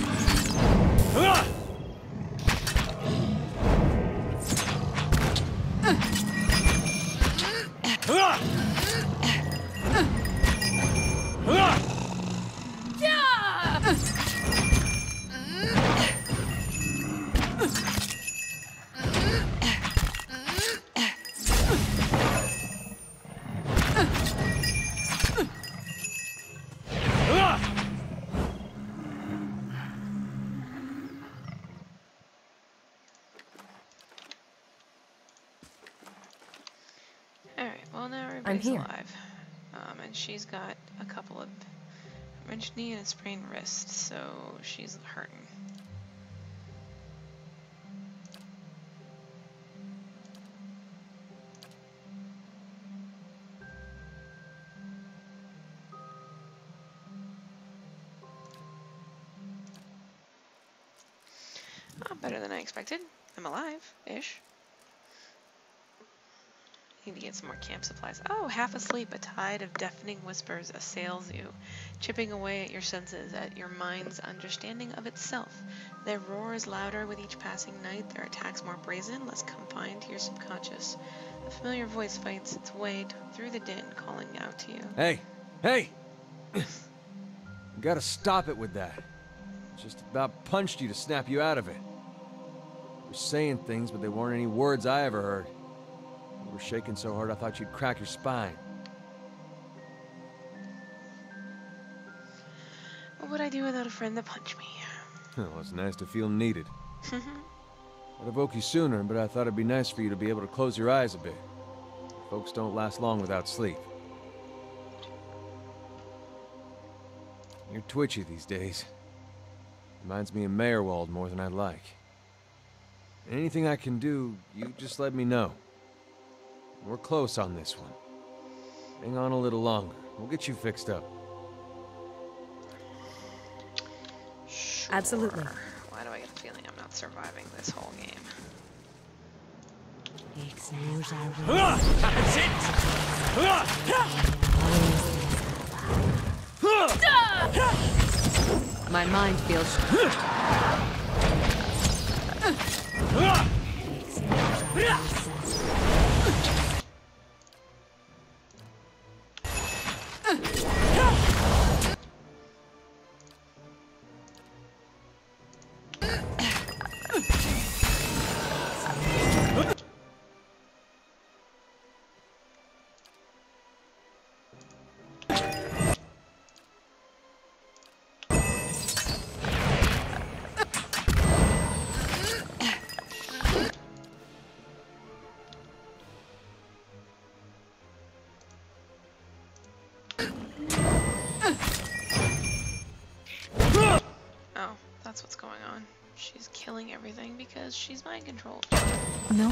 everybody's here. alive. And she's got a couple of wrenched knee and a sprained wrist, so she's hurting. Better than I expected. I'm alive-ish. Need to get some more camp supplies. Oh, half asleep, a tide of deafening whispers assails you, chipping away at your senses, at your mind's understanding of itself. Their roar is louder with each passing night, their attacks more brazen, less confined to your subconscious. A familiar voice fights its way through the din, calling out to you. Hey! Hey! You gotta stop it with that. Just about punched you to snap you out of it. You were saying things, but they weren't any words I ever heard. You were shaking so hard I thought you'd crack your spine. What would I do without a friend to punch me? Well, it's nice to feel needed. I'd have woke you sooner, but I thought it'd be nice for you to be able to close your eyes a bit. Folks don't last long without sleep. You're twitchy these days. Reminds me of Meyerwald more than I'd like. Anything I can do, you just let me know. We're close on this one. Hang on a little longer. We'll get you fixed up. Sure. Absolutely. Why do I get a feeling I'm not surviving this whole game? My mind feels... Oh, that's what's going on. She's killing everything because she's mind controlled. No.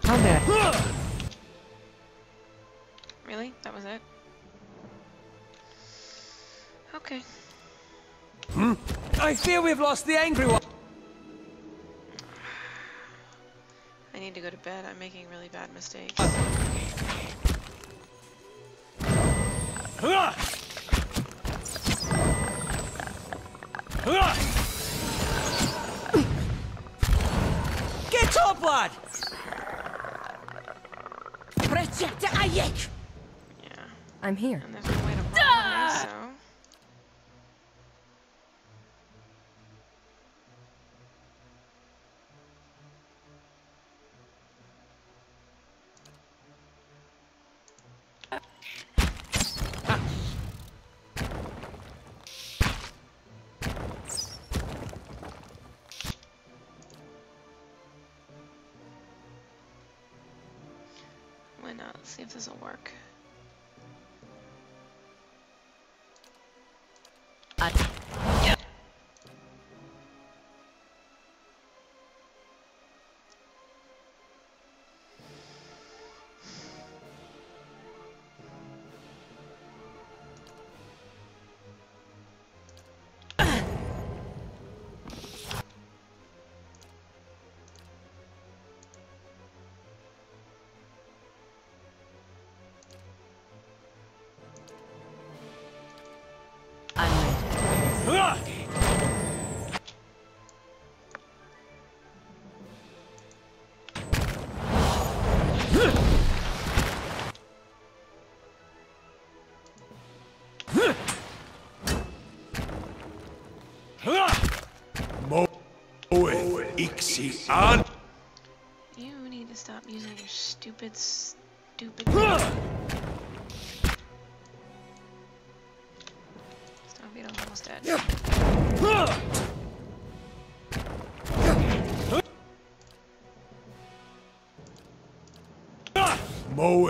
How bad? Really? That was it? Okay. I fear we've lost the angry one. I need to go to bed. I'm making really bad mistakes. Get up, lad! Yeah. I'm here. And there's no way to bother me, so... Why not? Let's see if this will work. You need to stop using your stupid. Starbeetle's almost dead. Moe.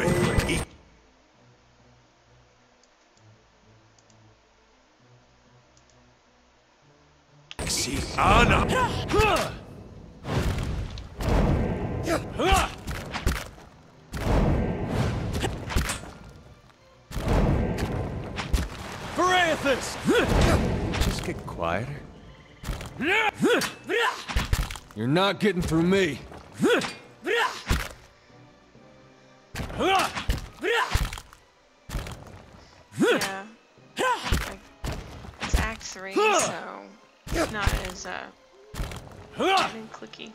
Ana. Just get quieter. You're not getting through me. Yeah. Like, it's Act 3, so it's not as, clicky.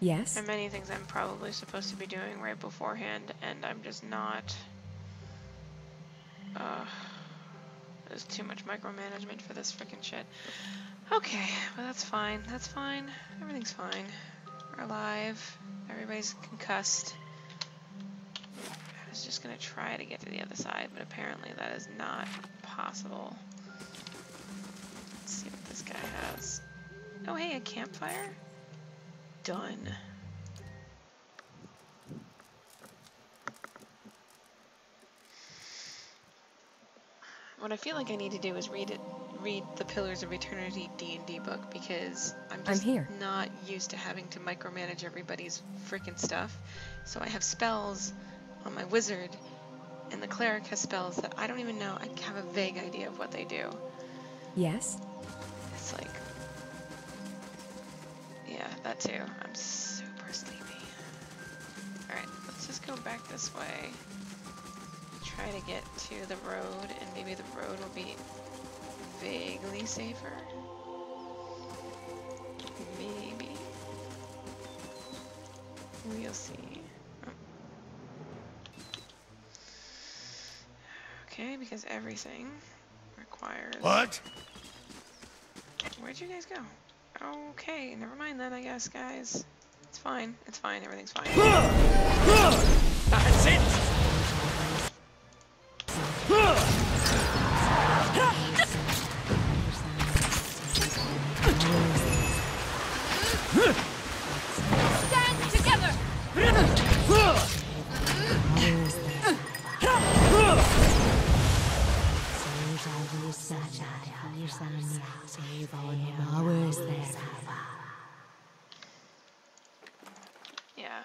Yes? There are many things I'm probably supposed to be doing right beforehand, and I'm just not. There's too much micromanagement for this freaking shit. Okay, well that's fine. That's fine. Everything's fine. We're alive. Everybody's concussed. I was just gonna try to get to the other side, but apparently that is not possible. Let's see what this guy has. Oh hey, a campfire? Done. What I feel like I need to do is read the Pillars of Eternity D&D book, because I'm just not used to having to micromanage everybody's freaking stuff. So I have spells on my wizard, and the cleric has spells that I don't even know. I have a vague idea of what they do. Yes? It's like, yeah, that too. I'm super sleepy. Alright, let's just go back this way. Try to get to the road, and maybe the road will be vaguely safer. Maybe. We'll see. Oh. Okay, because everything requires... What? Where'd you guys go? Okay, never mind then, I guess, guys. It's fine. It's fine. Everything's fine. That's it! Stand together! Yeah.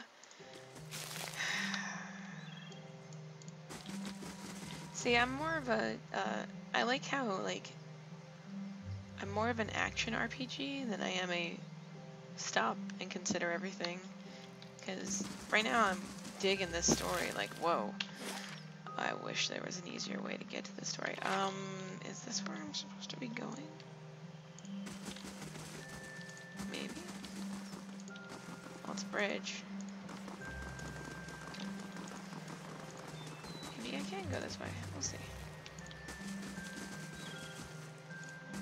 See, I'm more of a, I like how, like, I'm more of an action RPG than I am a stop and consider everything. Because right now I'm digging this story, like, whoa. I wish there was an easier way to get to this story. Is this where I'm supposed to be going? Maybe. Well, it's a bridge. Maybe I can go this way. We'll see.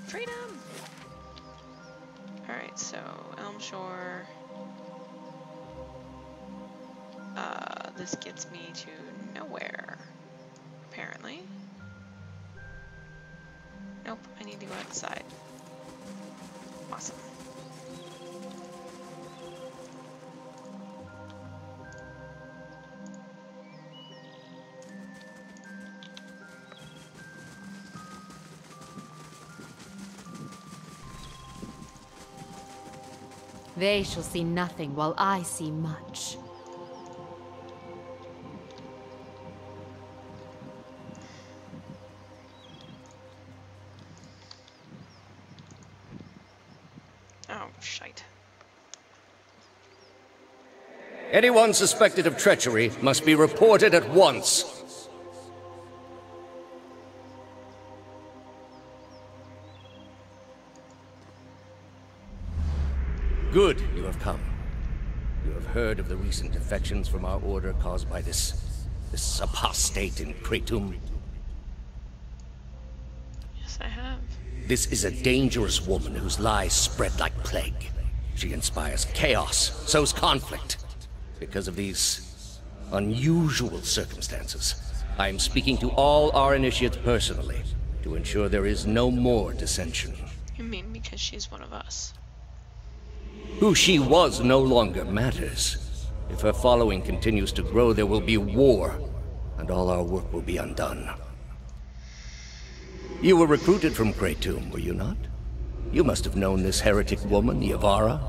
Freedom! Alright, so Elm Shore. This gets me to nowhere, apparently. Nope, I need to go outside. Awesome. They shall see nothing while I see much. Oh, shite. Anyone suspected of treachery must be reported at once. Good, you have come. You have heard of the recent defections from our order caused by this apostate in Kratom. Yes, I have. This is a dangerous woman whose lies spread like plague. She inspires chaos, sows conflict. Because of these unusual circumstances, I am speaking to all our initiates personally to ensure there is no more dissension. You mean because she's one of us? Who she was no longer matters. If her following continues to grow, there will be war, and all our work will be undone. You were recruited from Kratom, were you not? You must have known this heretic woman, Yavara.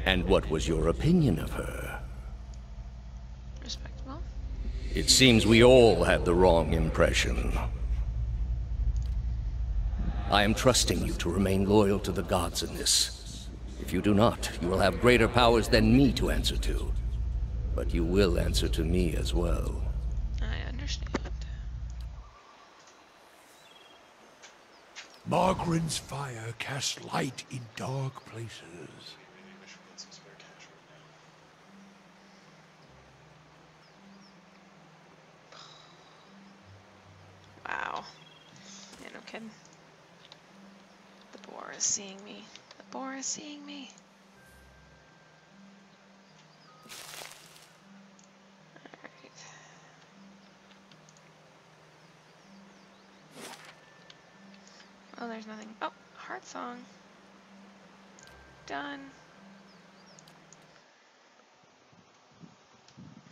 And what was your opinion of her? Respectable. It seems we all had the wrong impression. I am trusting you to remain loyal to the gods in this. If you do not, you will have greater powers than me to answer to. But you will answer to me as well. I understand. Margren's fire casts light in dark places. Wow. Yeah, no kidding. The boar is seeing me. The boar is seeing me. Alright. Oh, there's nothing. Oh, heart song. Done.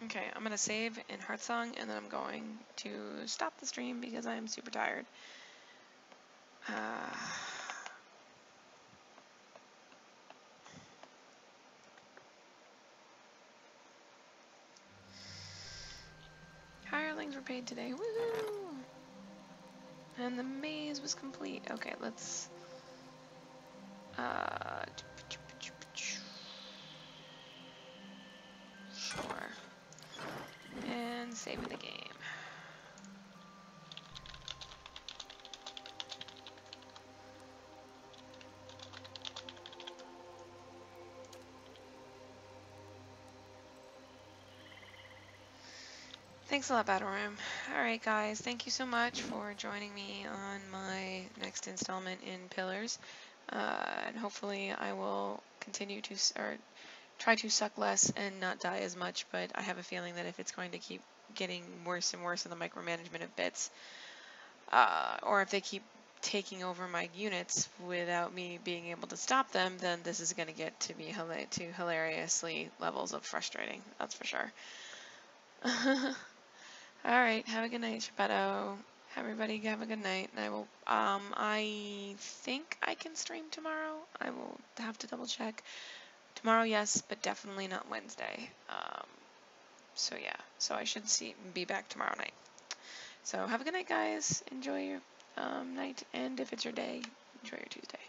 Okay, I'm gonna save in Heartsong, and then I'm going to stop the stream because I am super tired. Hirelings were paid today. Woohoo! And the maze was complete. Okay, let's sure. And saving the game. Thanks a lot, Battle Room. Alright guys, thank you so much for joining me on my next installment in Pillars. And hopefully I will continue to, or try to suck less and not die as much, but I have a feeling that if it's going to keep getting worse and worse in the micromanagement of bits, or if they keep taking over my units without me being able to stop them, then this is going to get to be hilariously levels of frustrating, that's for sure. Alright, have a good night, Geppetto. Everybody have a good night, and I will, I think I can stream tomorrow. I will have to double check. Tomorrow, yes, but definitely not Wednesday. So yeah, so I should be back tomorrow night. So have a good night, guys. Enjoy your night, and if it's your day, enjoy your Tuesday.